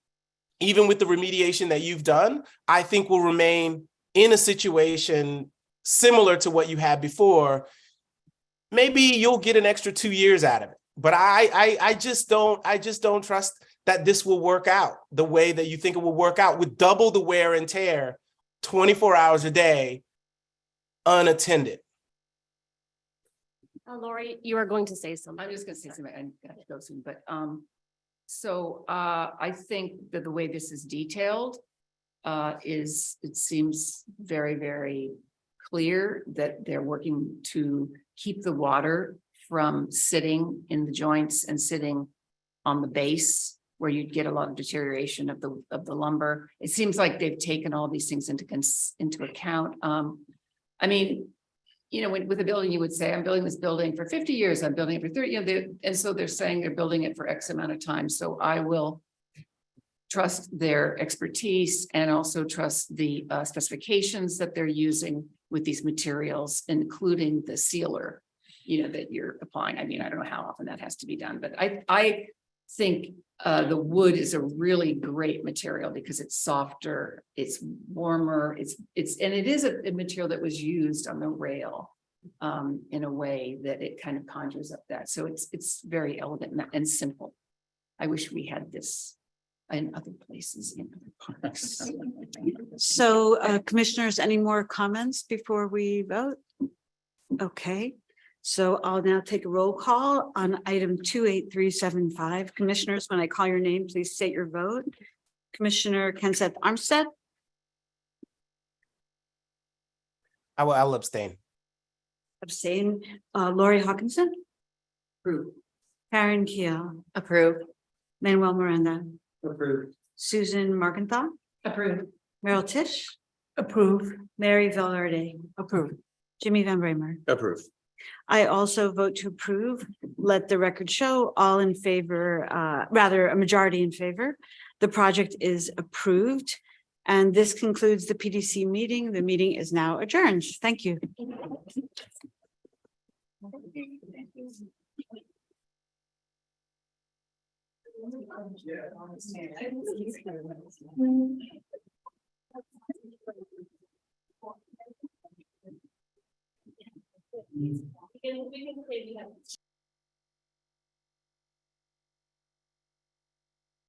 even with the remediation that you've done, I think will remain in a situation similar to what you had before. Maybe you'll get an extra 2 years out of it, but I just don't trust that this will work out the way that you think it will work out, with double the wear and tear, 24 hours a day, unattended. Lori, you are going to say something. I'm just gonna say something, I got to go soon, but, I think that the way this is detailed, it seems very, very clear that they're working to keep the water from sitting in the joints and sitting on the base, where you'd get a lot of deterioration of the lumber. It seems like they've taken all these things into account. I mean, you know, with a building, you would say, I'm building this building for 50 years, I'm building it for 30, you know, and so they're saying they're building it for X amount of time. So I will trust their expertise and also trust the specifications that they're using with these materials, including the sealer, you know, that you're applying. I mean, I don't know how often that has to be done, but I think the wood is a really great material because it's softer, it's warmer, and it is a material that was used on the rail in a way that it kind of conjures up that. So it's very elegant and simple. I wish we had this in other places, in other parks. So commissioners, any more comments before we vote? Okay. So I'll now take a roll call on item 28375. Commissioners, when I call your name, please state your vote. Commissioner Kenseth Armstead, I'll abstain. abstain. Lori Hawkinson, Approve. Karen Keel, Approve. Manuel Miranda, Approve. Susan Markenthal, Approved. Meryl Tisch, Approve. Mary Velarde, approve. Jimmy Van Bramer. Approve. I also vote to approve. Let the record show all in favor, rather a majority in favor. The project is approved. And this concludes the PDC meeting. The meeting is now adjourned. Thank you. We can say we have